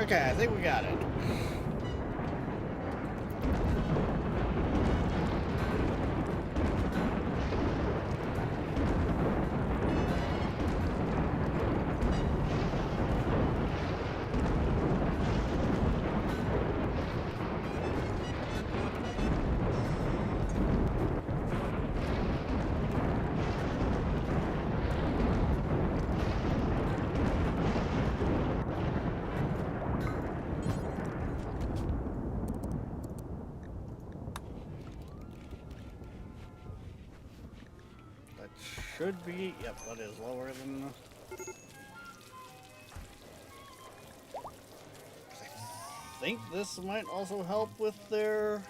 Okay, I think we got it. Should be, yep, that is lower than I think this might also help with their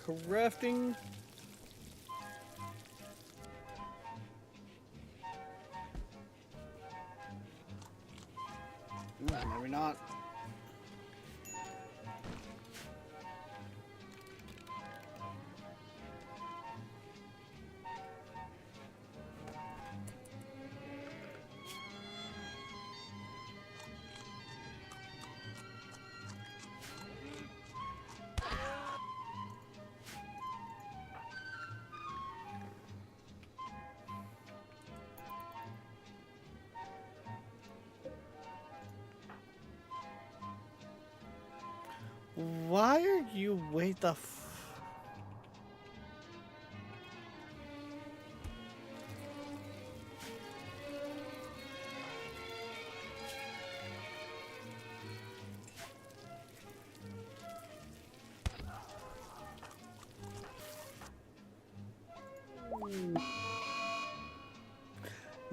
crafting. Maybe not. Why are you wait the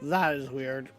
That is weird.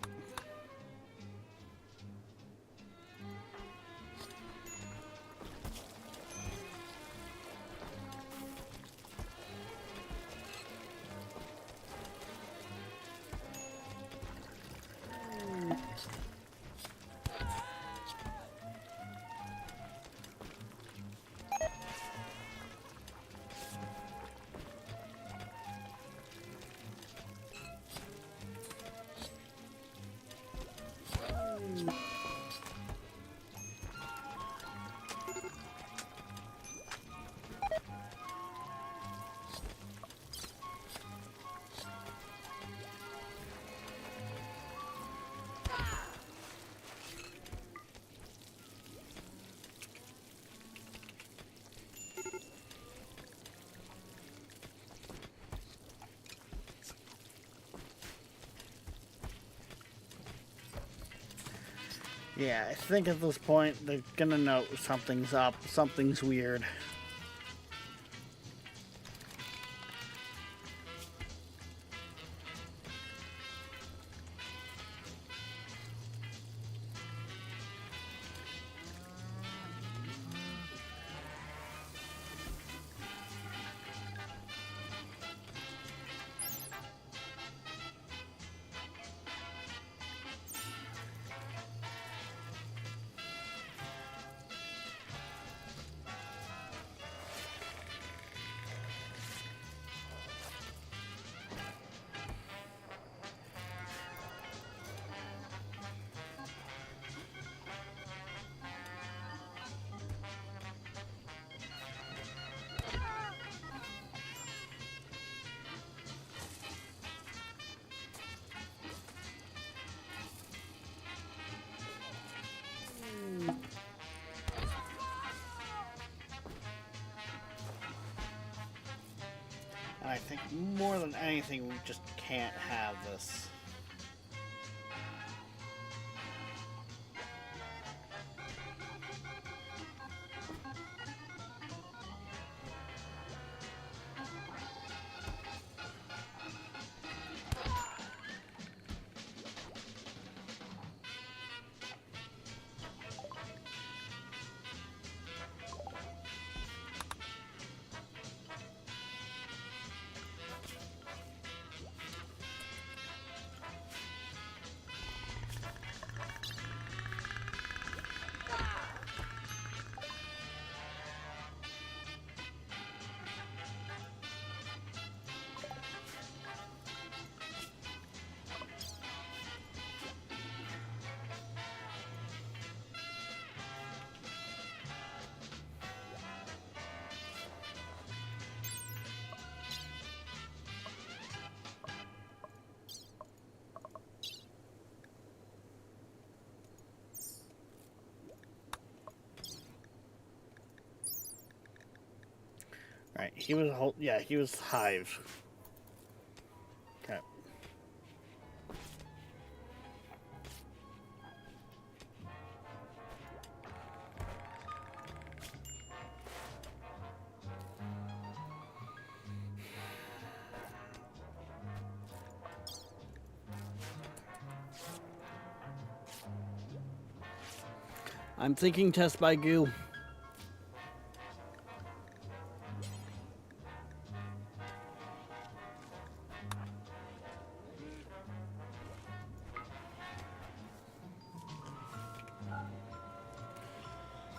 Yeah, I think at this point they're gonna know something's up, something's weird. And I think more than anything, we just can't have this. Right, he was yeah, he was Hive. Okay. I'm thinking test by goo.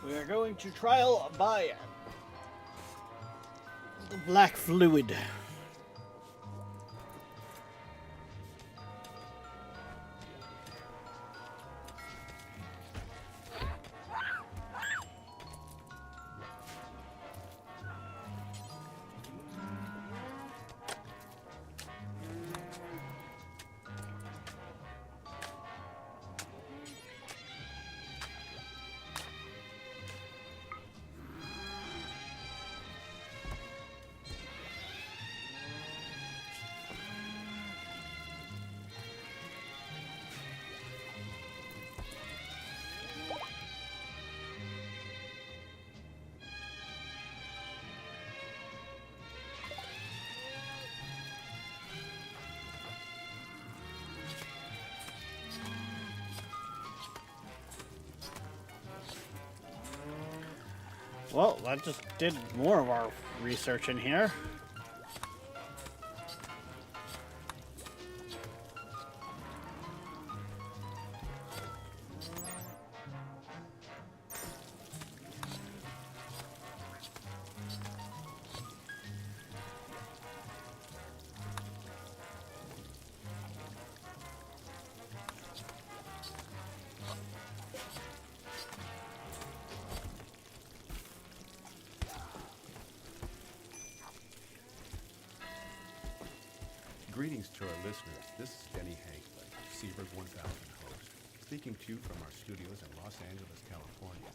We are going to trial by the black fluid. Well, that just did more of our research in here. Greetings to our listeners. This is Denny Hanklin, Seaberg 1000 host, speaking to you from our studios in Los Angeles, California.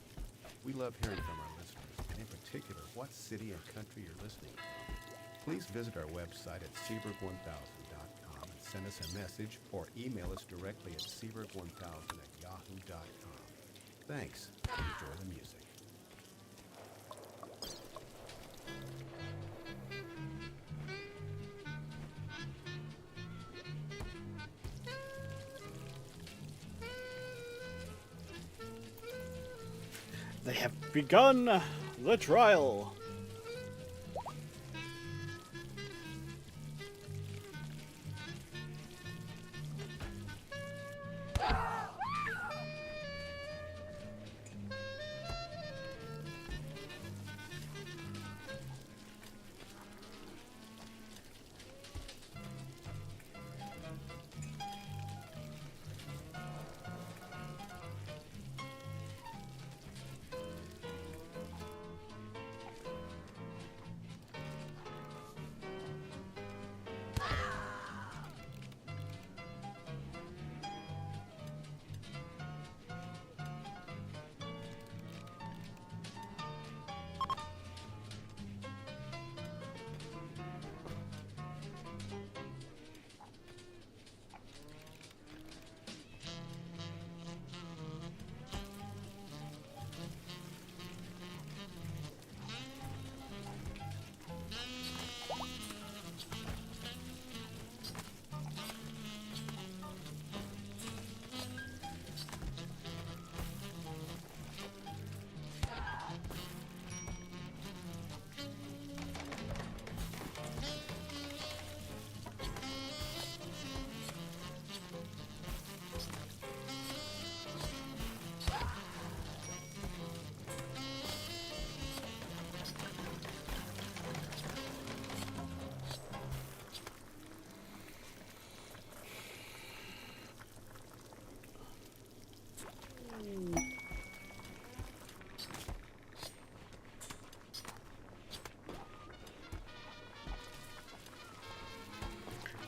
We love hearing from our listeners, and in particular, what city and country you're listening from. Please visit our website at seaberg1000.com and send us a message or email us directly at seaberg1000@yahoo.com. Thanks. Enjoy the music. They have begun the trial.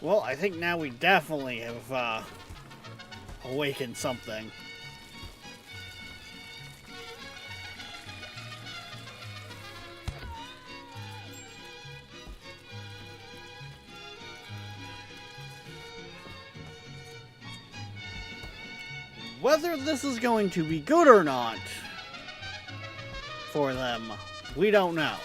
Well, I think now we definitely have awakened something. Whether this is going to be good or not for them, we don't know.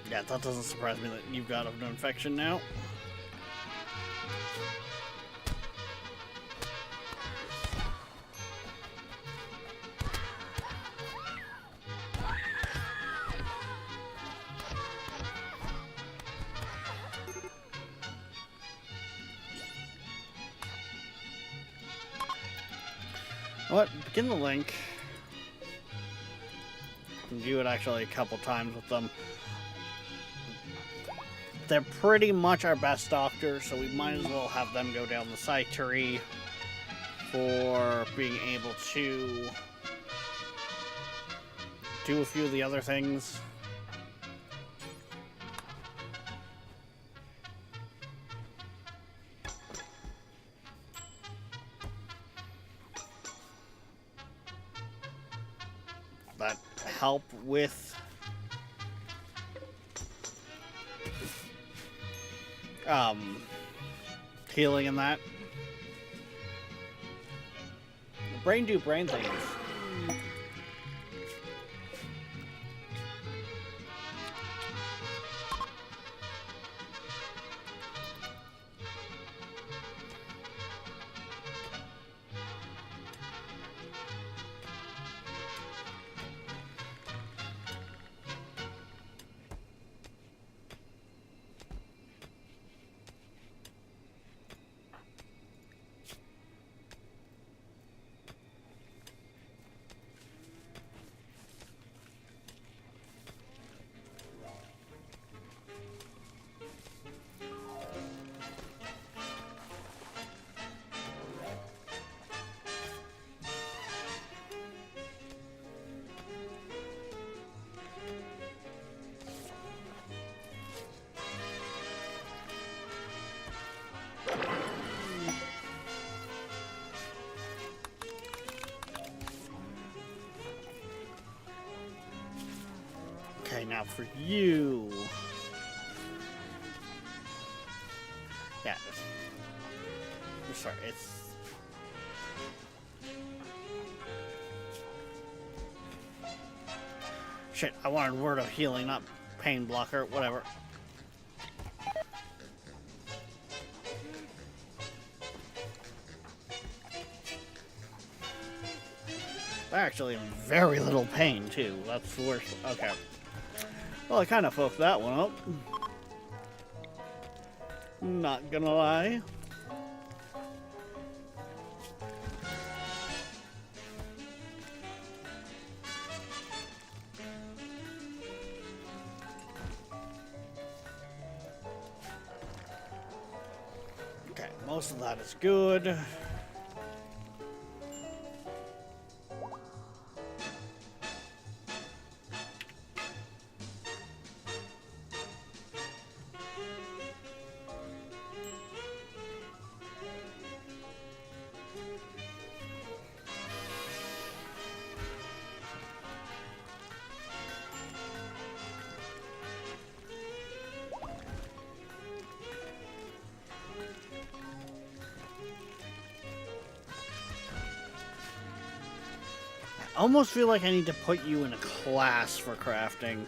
Yeah, that doesn't surprise me that you've got an infection now. What? Begin the link. You can do it actually a couple times with them. They're pretty much our best doctors, so we might as well have them go down the side tree for being able to do a few of the other things. That help with healing and that. Brain do brain things. got for you? Yeah. I'm sorry, it's... Shit, I wanted Word of Healing, not Pain Blocker, whatever. They're actually in very little pain, too. That's the worst. Okay. Well, I kind of fucked that one up. Not gonna lie. Okay, most of that is good. I almost feel like I need to put you in a class for crafting.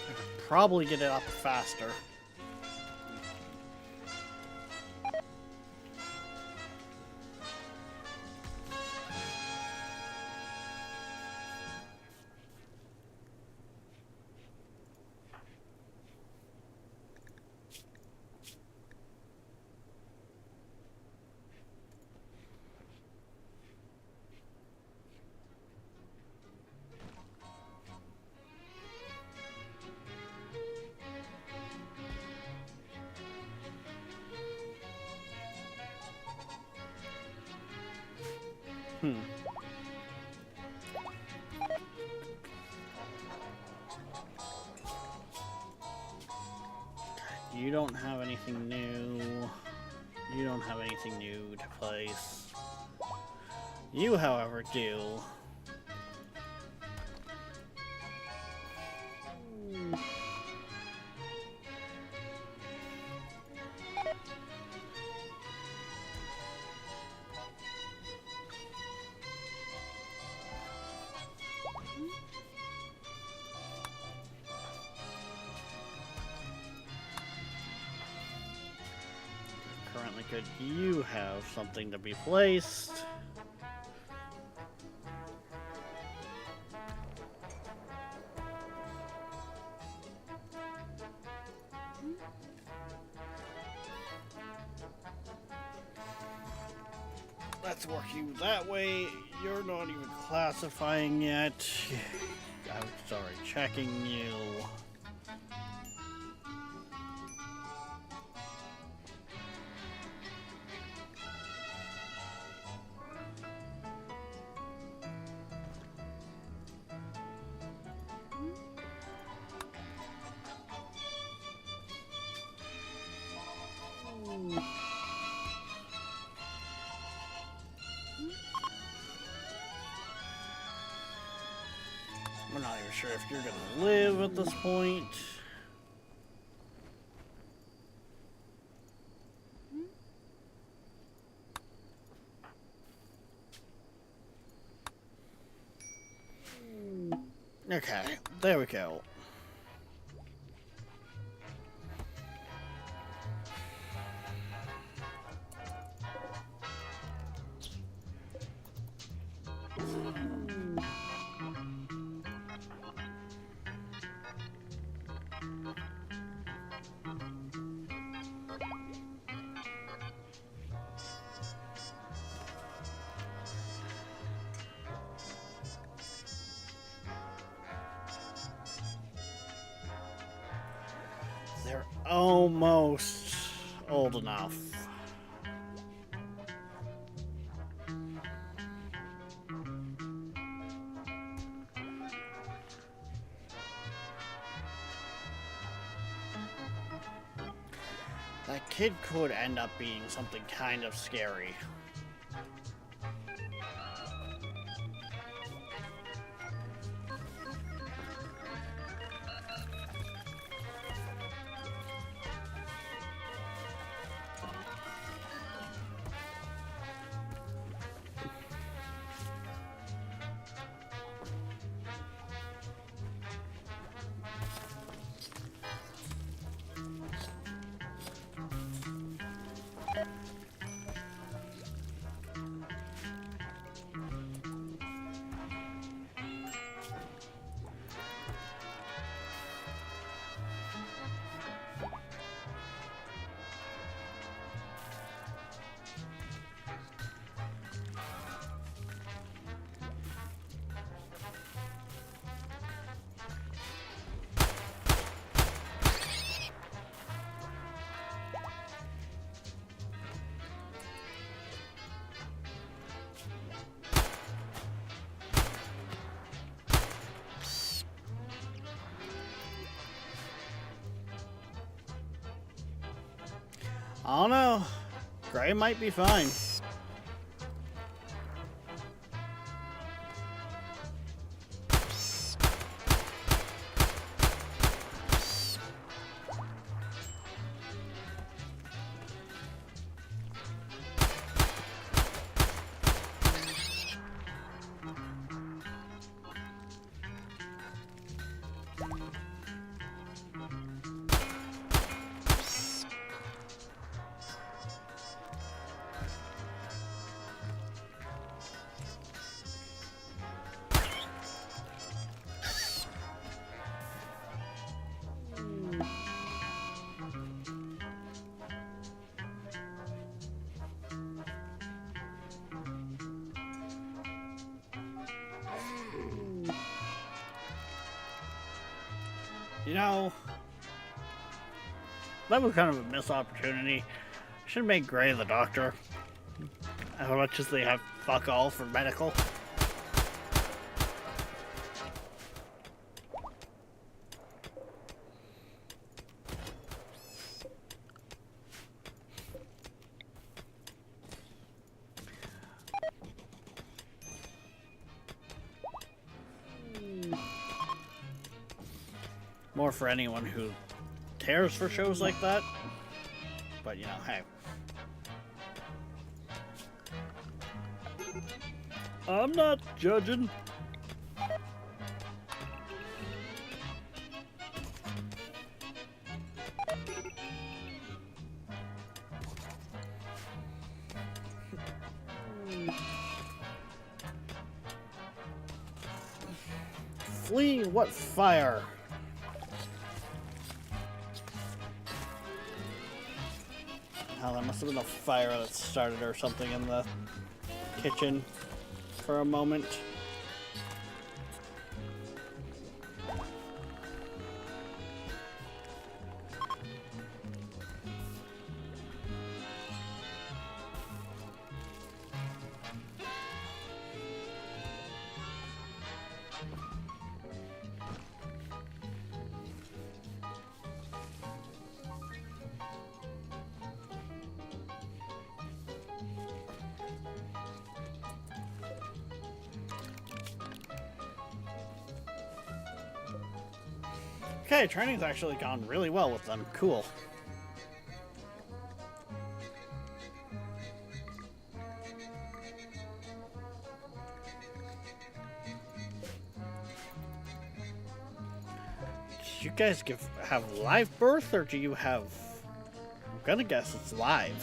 I could probably get it up faster. You don't have anything new. You don't have anything new to place. You, however, do. Currently, could you have something to be placed? Let's work you that way. You're not even classifying yet. I'm sorry, checking you. We're not even sure if you're gonna live at this point. Okay, there we go. They're almost old enough. That kid could end up being something kind of scary. I don't know. Gray might be fine. You know, that was kind of a missed opportunity. Should have made Gray the doctor. As much as they have fuck all for medical. More for anyone who cares for shows like that. But, you know, hey. I'm not judging. Flee what fire? Oh, there must have been a fire that started or something in the kitchen for a moment. Okay, training's actually gone really well with them. Cool. Do you guys have live birth, or do you have... I'm gonna guess it's live.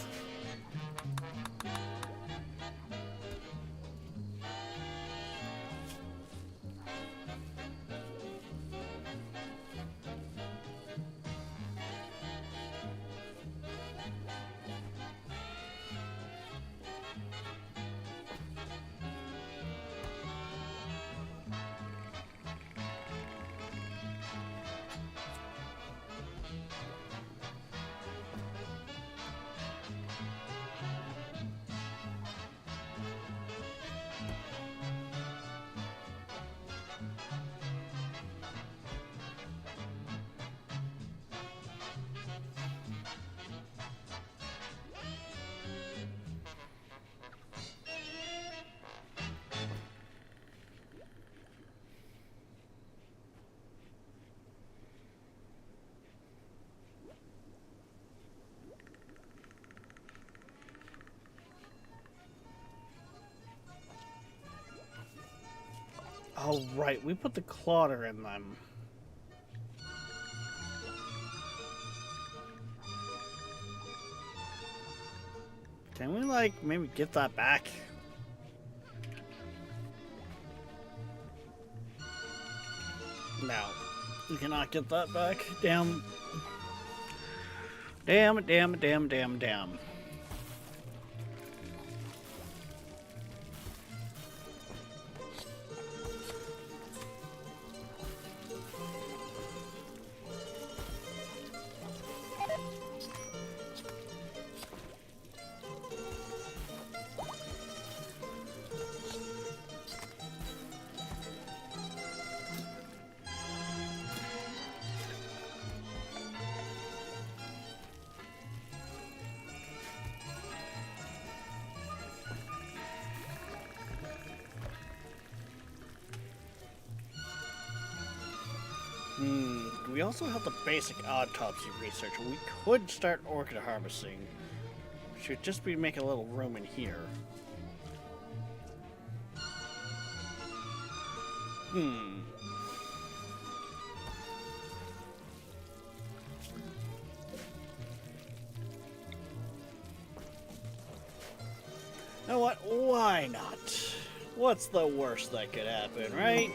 Oh, right. We put the clotter in them. Can we, like, maybe get that back? No. We cannot get that back. Damn. Damn, damn, damn, damn, damn. We also have the basic autopsy research. We could start orchid harvesting. Should just be making a little room in here. You know what? Why not? What's the worst that could happen, right?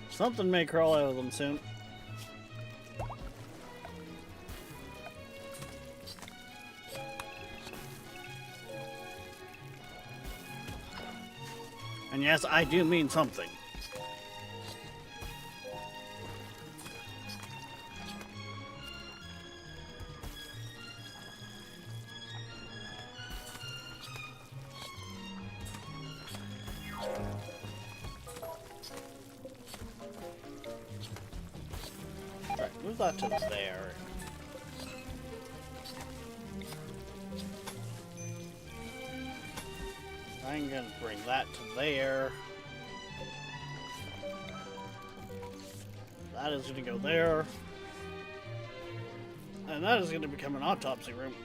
Something may crawl out of them soon. And yes, I do mean something. Alright, move that to there. I'm gonna bring that to there. That is gonna go there. And that is gonna become an autopsy room.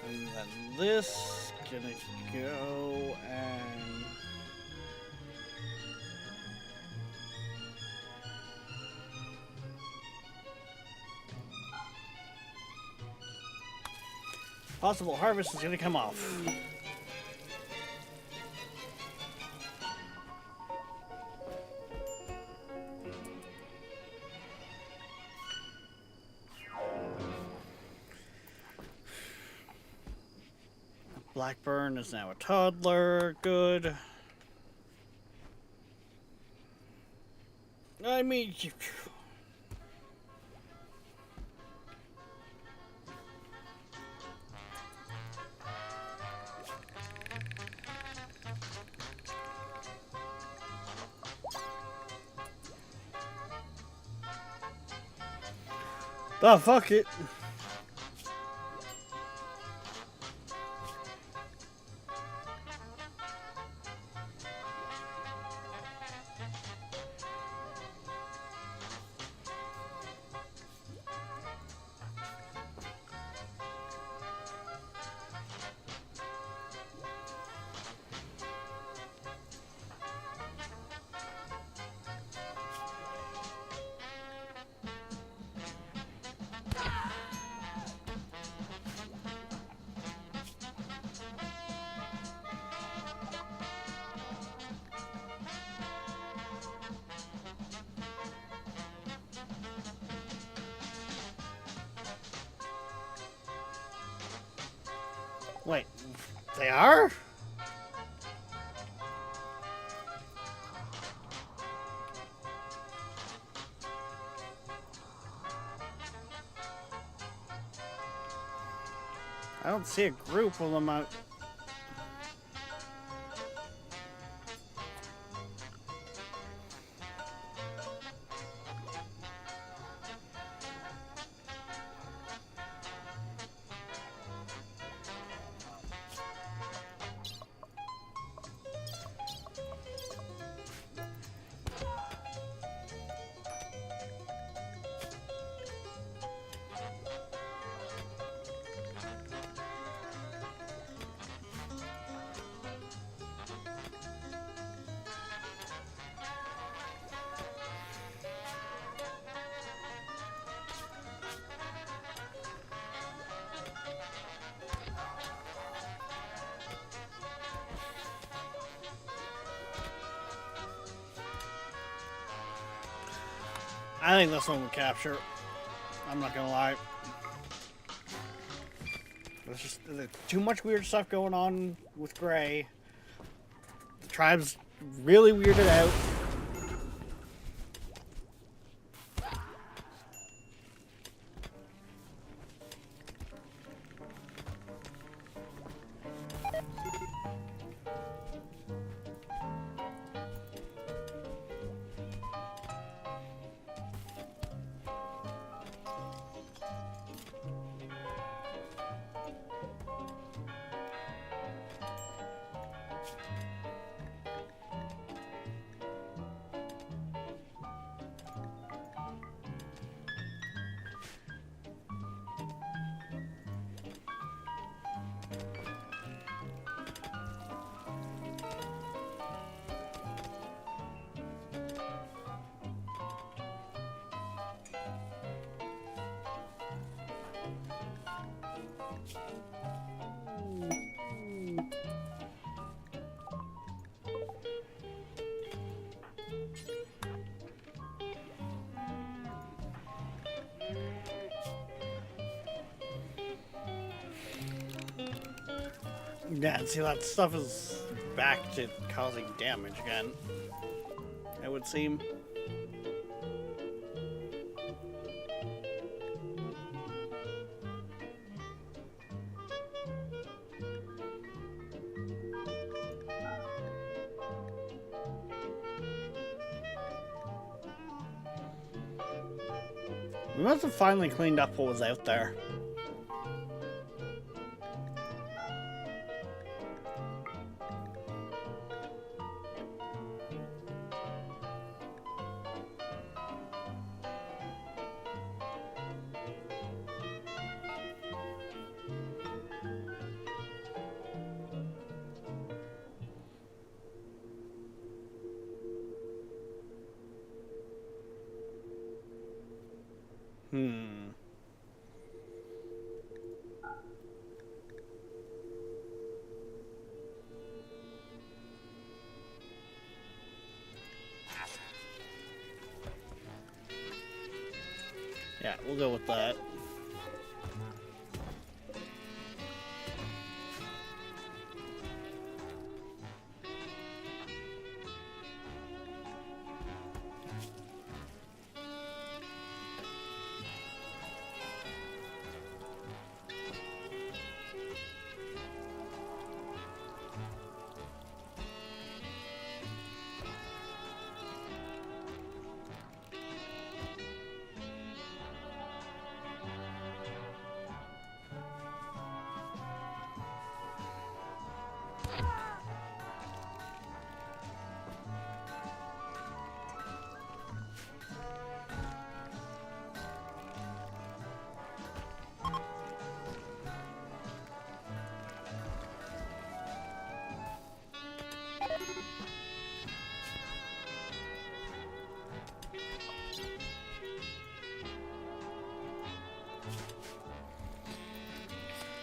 And then this gonna go and possible harvest is gonna come off. Blackburn is now a toddler. Good. I mean, oh, fuck it. Wait, they are? I don't see a group of them out. I think this one would capture. I'm not gonna lie. There's just too much weird stuff going on with Gray. The tribe's really weirded out. Yeah, and see, that stuff is back to causing damage again, it would seem. We must have finally cleaned up what was out there. Yeah, we'll go with that.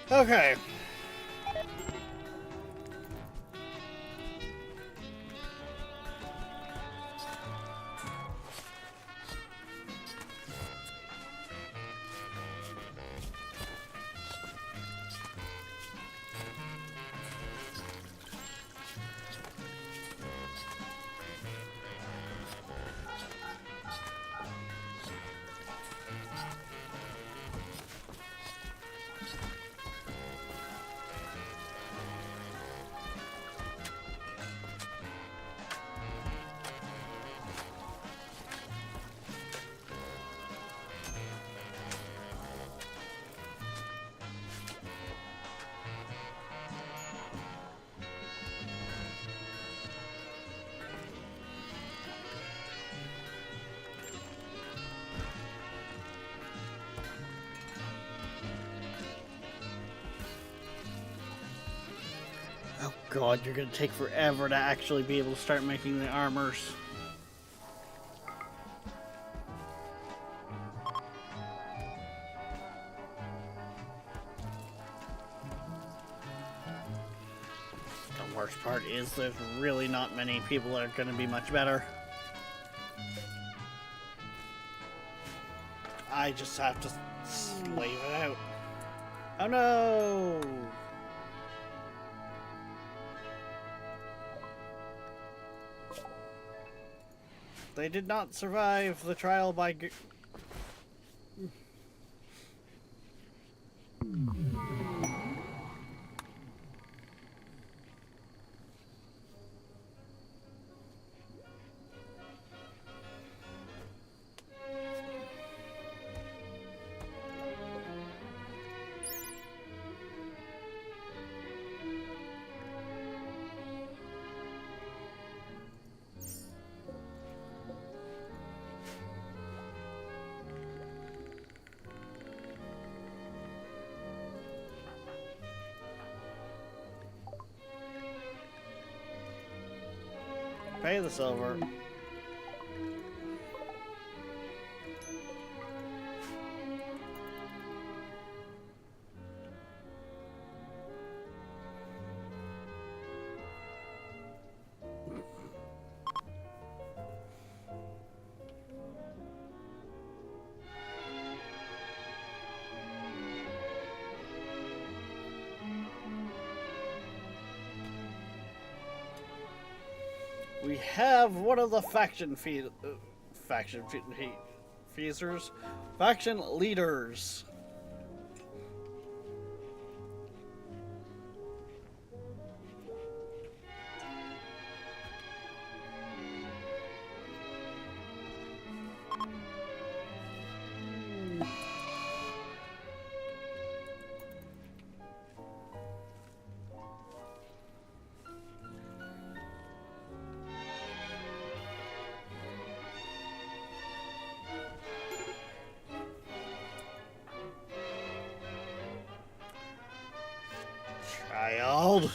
Okay. Oh god, you're gonna take forever to actually be able to start making the armors. The worst part is there's really not many people that are gonna be much better. I just have to slave it out. Oh no! They did not survive the trial by... Pay the silver. We have one of the faction leaders. Child.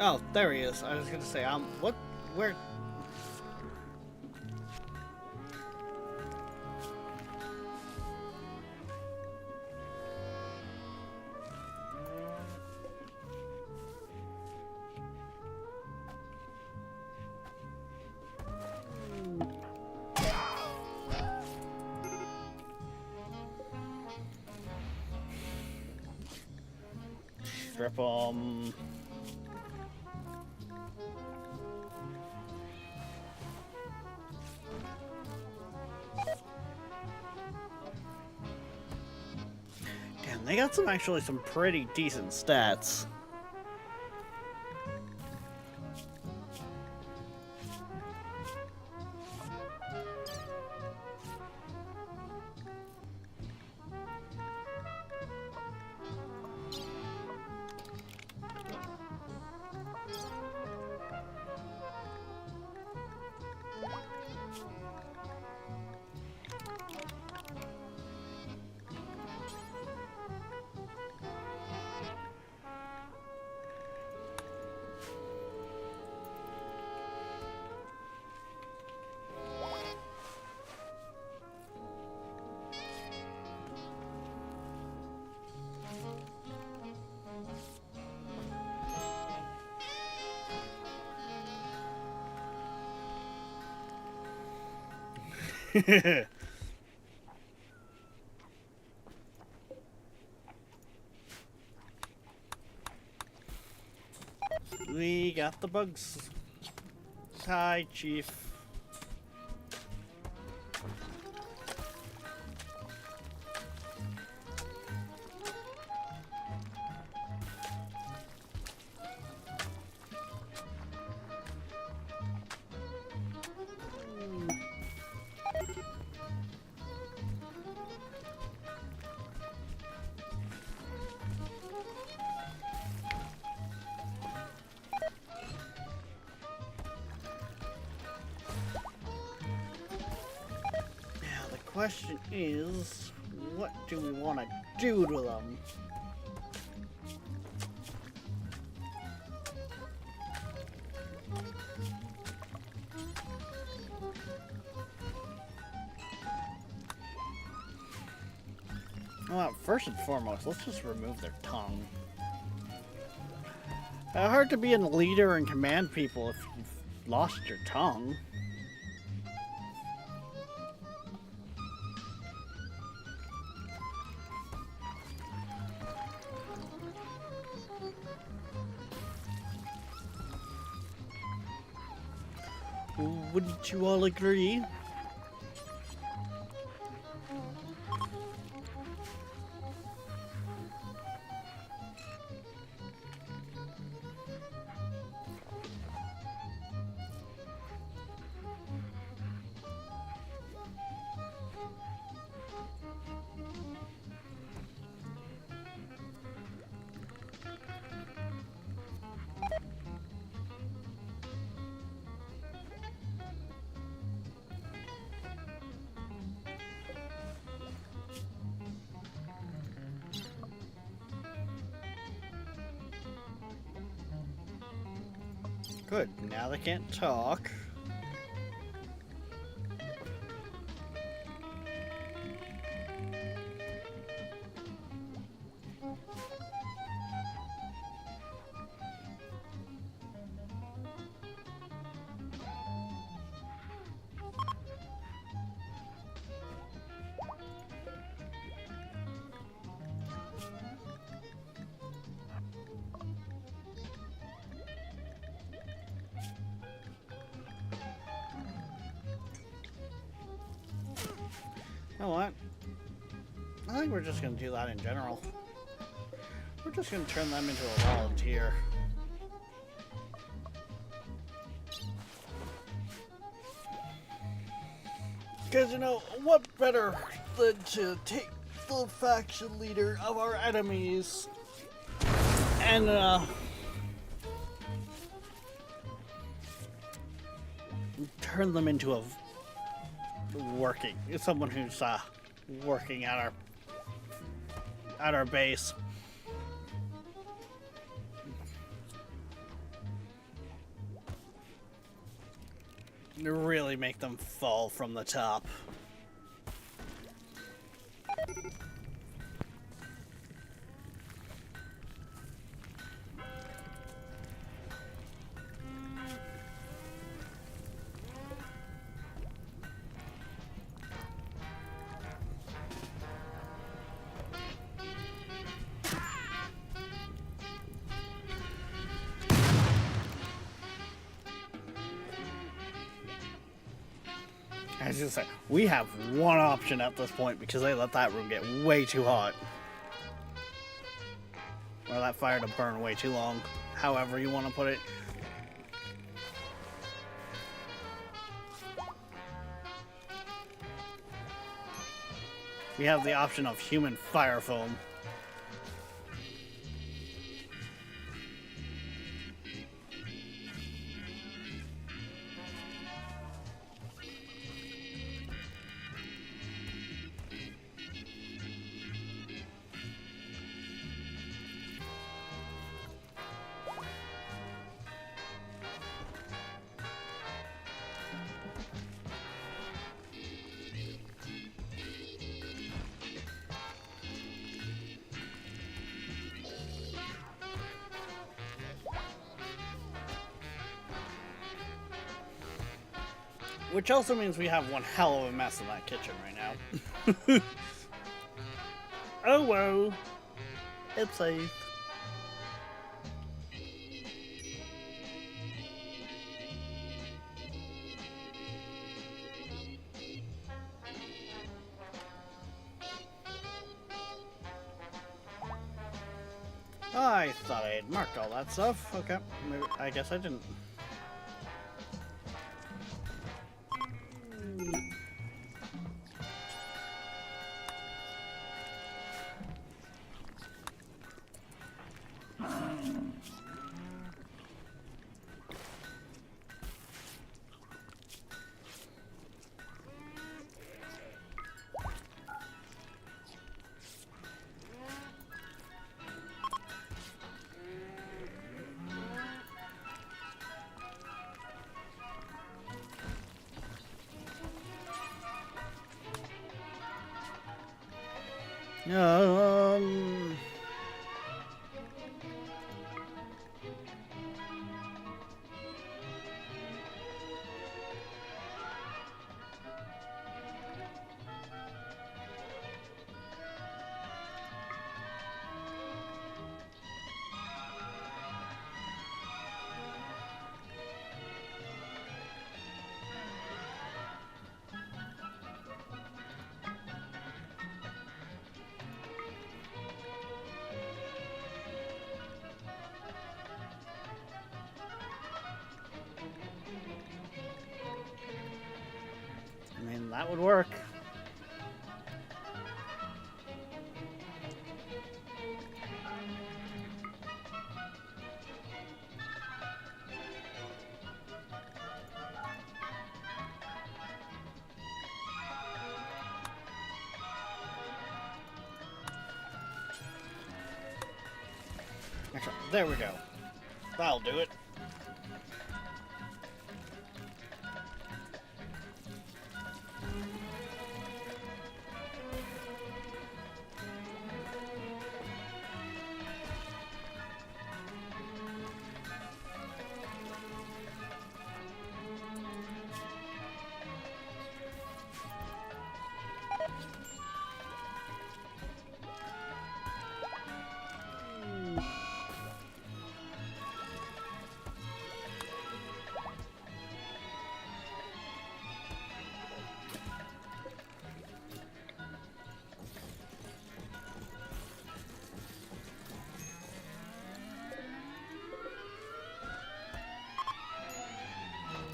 Oh, there he is. I was gonna say, what? Where? Strip 'em. Damn, they got some pretty decent stats. We got the bugs. Hi, Chief. Now the question is, what do we want to do to them? Well, first and foremost, let's just remove their tongue. Hard to be a leader and command people if you've lost your tongue. Wouldn't you all agree? Good, now they can't talk. You know what? I think we're just gonna do that in general. We're just gonna turn them into a volunteer. Because, you know, what better than to take the faction leader of our enemies and, turn them into a someone who's, working at our base. To really make them fall from the top. I was just saying, we have one option at this point because they let that room get way too hot. Or that fire to burn way too long. However you want to put it. We have the option of human fire foam. Which also means we have one hell of a mess in that kitchen right now. Oh whoa. It's safe. I thought I had marked all that stuff. Okay, maybe, I guess I didn't. Um. I mean, that would work. Actually, there we go. That'll do it.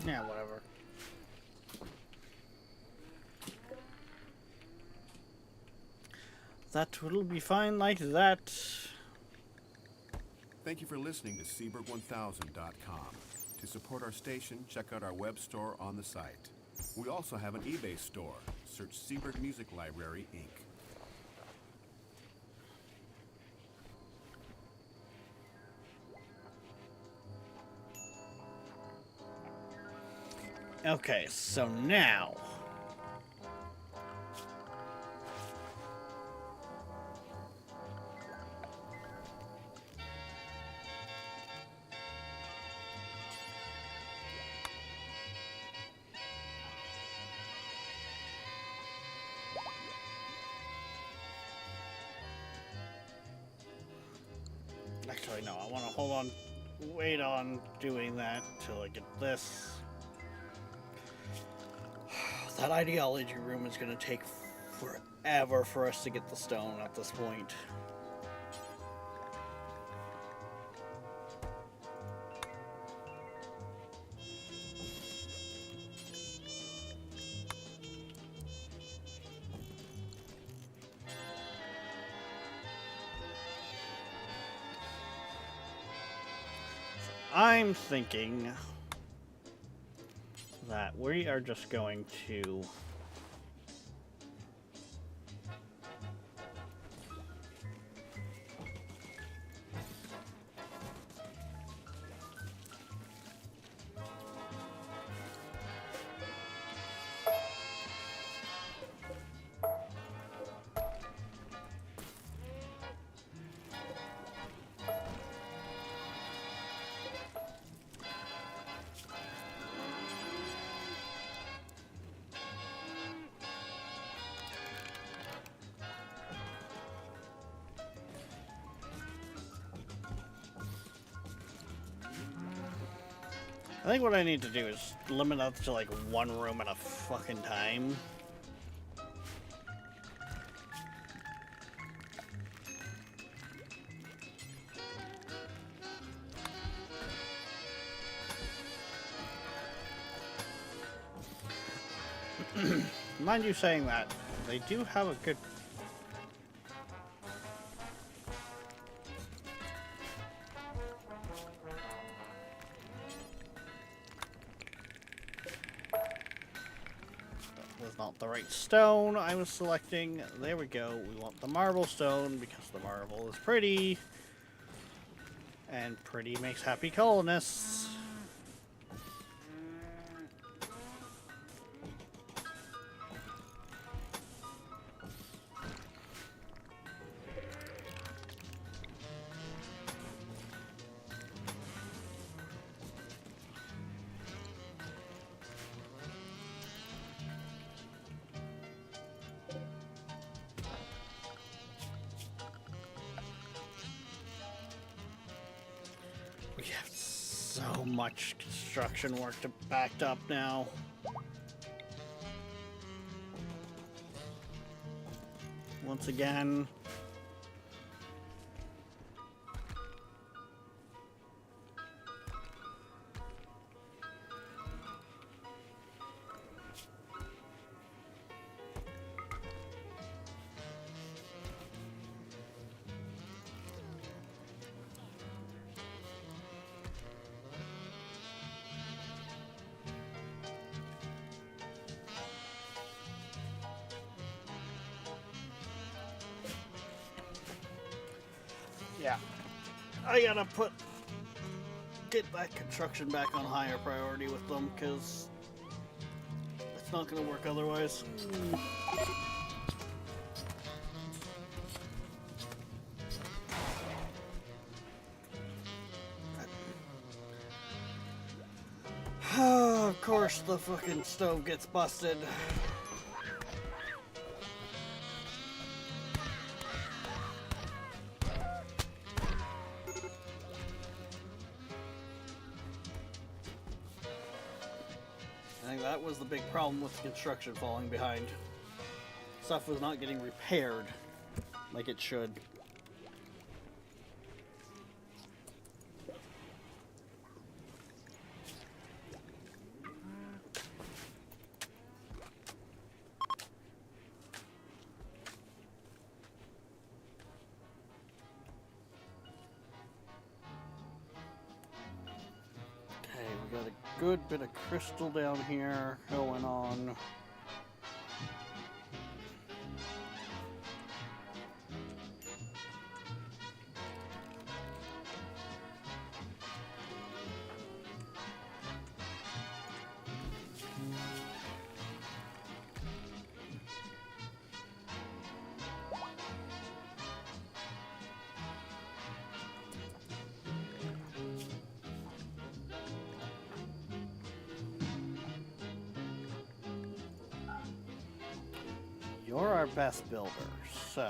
Yeah, whatever. That will be fine like that. Thank you for listening to Seaberg1000.com. To support our station, check out our web store on the site. We also have an eBay store. Search Seaberg Music Library, Inc. Okay, so now. Actually, no, I want to hold on, wait on doing that till I get this. That ideology room is going to take forever for us to get the stone at this point. I'm thinking that we are just going to think what I need to do is limit that to like one room at a fucking time. Mind you saying that, they do have a good... That was not the right stone I was selecting. There we go. We want the marble stone because the marble is pretty. And pretty makes happy colonists. We have so much construction work to backed up now. Once again. Yeah, I gotta get that construction back on higher priority with them, because it's not gonna work otherwise. Of course the fucking stove gets busted. I think that was the big problem with the construction falling behind. Stuff was not getting repaired like it should. Okay, we got a good bit of crystal down here going on. You're our best builder, so...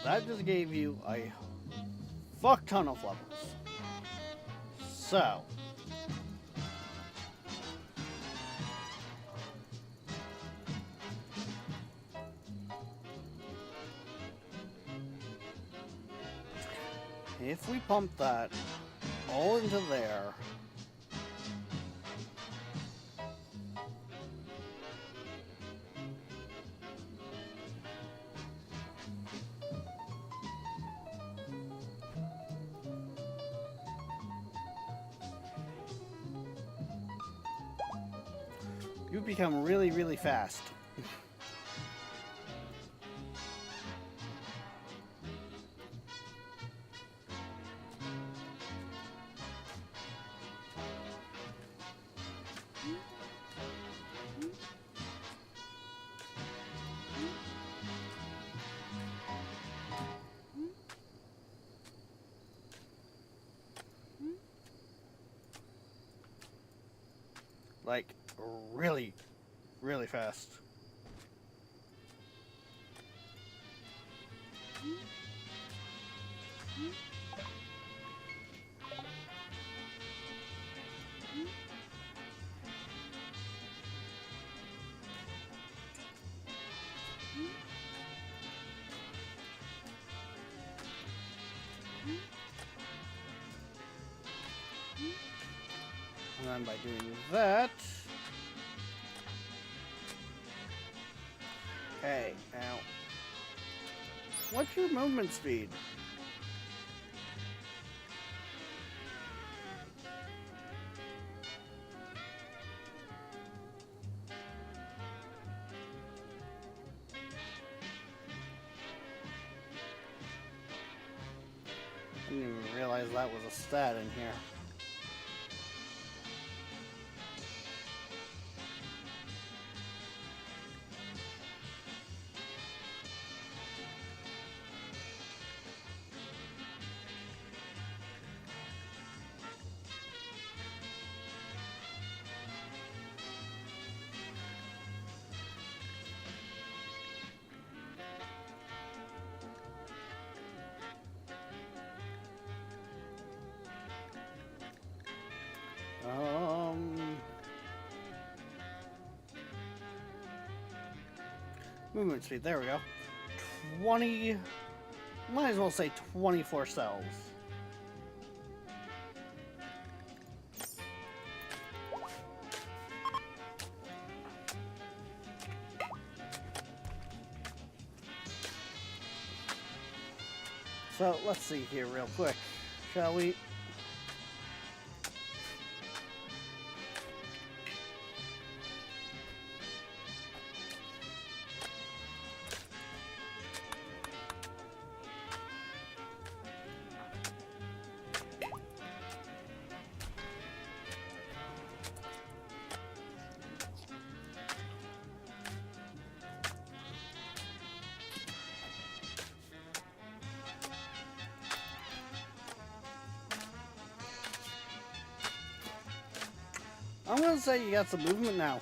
That just gave you a fuck ton of levels. So... if we pump that all into there... You become really, really fast. Like, really, really fast. And then by doing that... Okay, now... What's your movement speed? I didn't even realize that was a stat in here. Movement speed, there we go. 20, might as well say 24 cells. So let's see here real quick, shall we? I'm gonna say you got some movement now.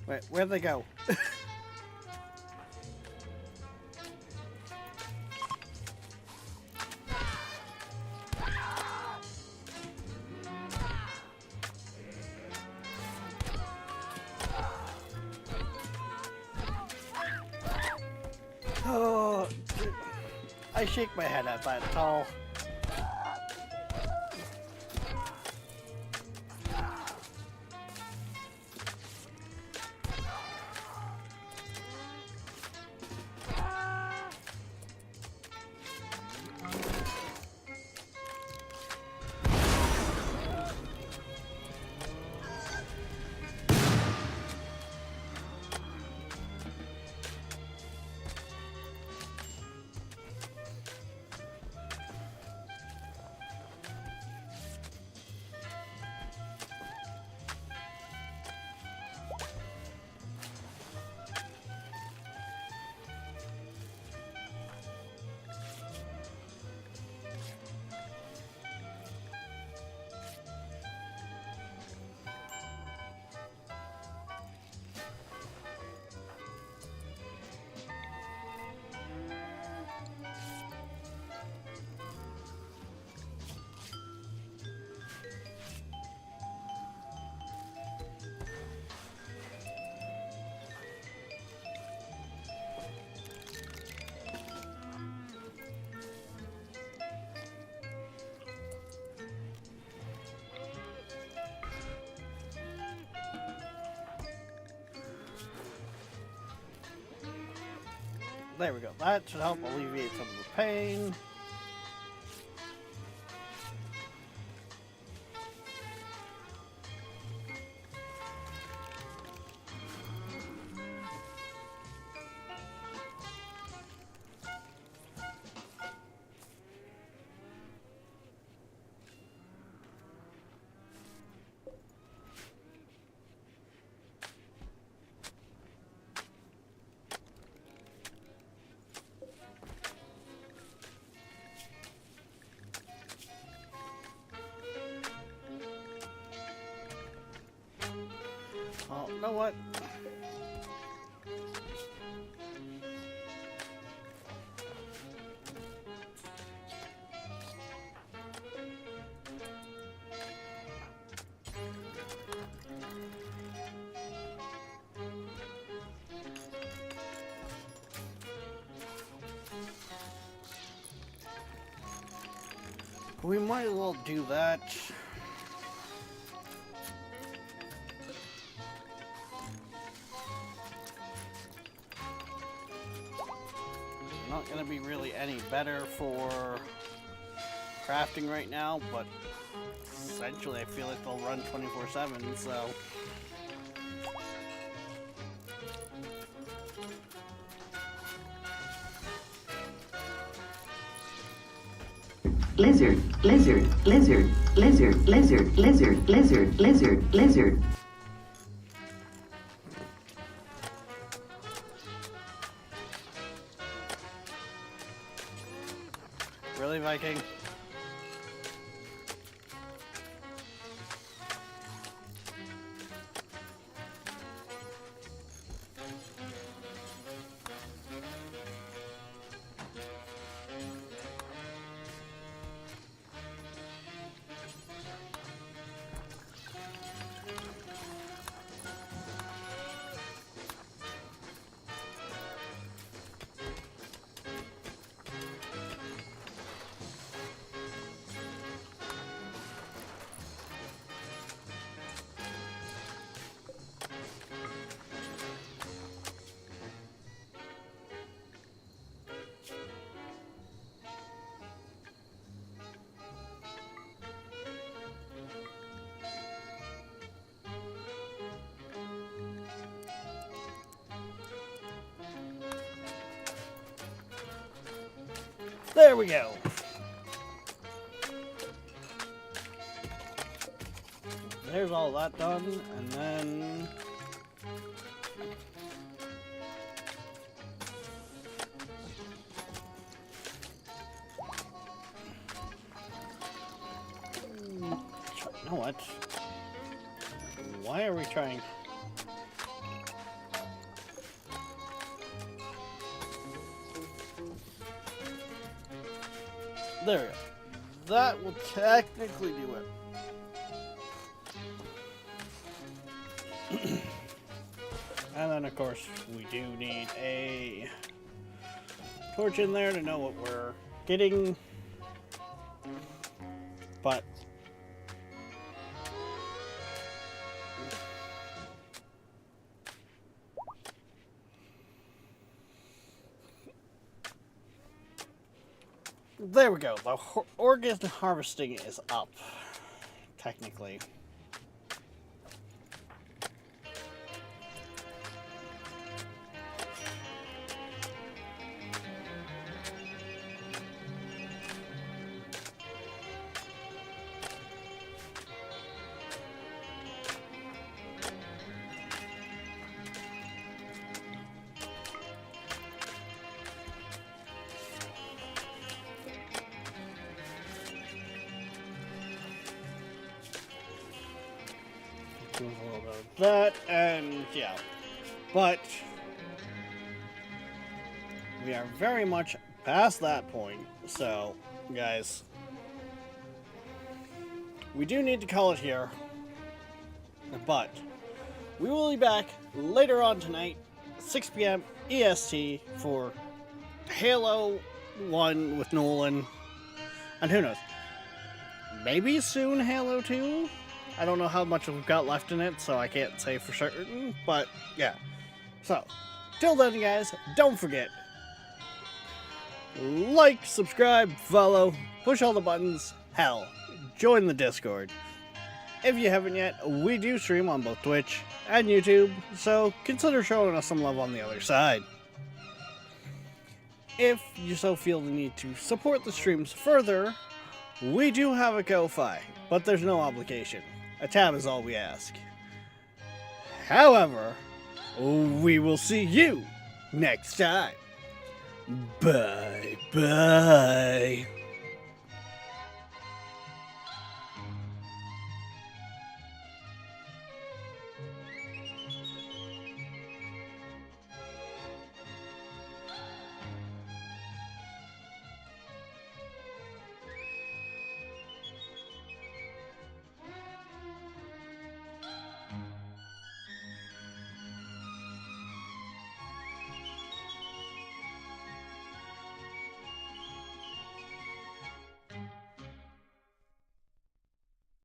Wait, where'd they go? Oh, I shake my head at that tall. There we go. That should help alleviate some of the pain. Oh, you know what? We might as well do that. Not going to be really any better for crafting right now, but essentially I feel like they'll run 24/7, so... Lizard, lizard, lizard, lizard, lizard, lizard, lizard, lizard, lizard. Really, Viking? There we go. There's all that done, and then... You know what? Why are we trying... There we go. That will technically do it. And then, of course, we do need a torch in there to know what we're getting. But... there we go. The organ harvesting is up, technically. Do a little bit of that, and yeah. But we are very much past that point, so guys, we do need to call it here. But we will be back later on tonight, 6 p.m. EST, for Halo 1 with Nolan. And who knows, maybe soon Halo 2? I don't know how much we've got left in it, so I can't say for certain, but yeah. So, till then, guys, don't forget, Like, subscribe, follow, push all the buttons, hell, join the Discord. If you haven't yet, we do stream on both Twitch and YouTube, so consider showing us some love on the other side. If you so feel the need to support the streams further, we do have a Ko-Fi, but there's no obligation. A tab is all we ask. However, we will see you next time. Bye bye.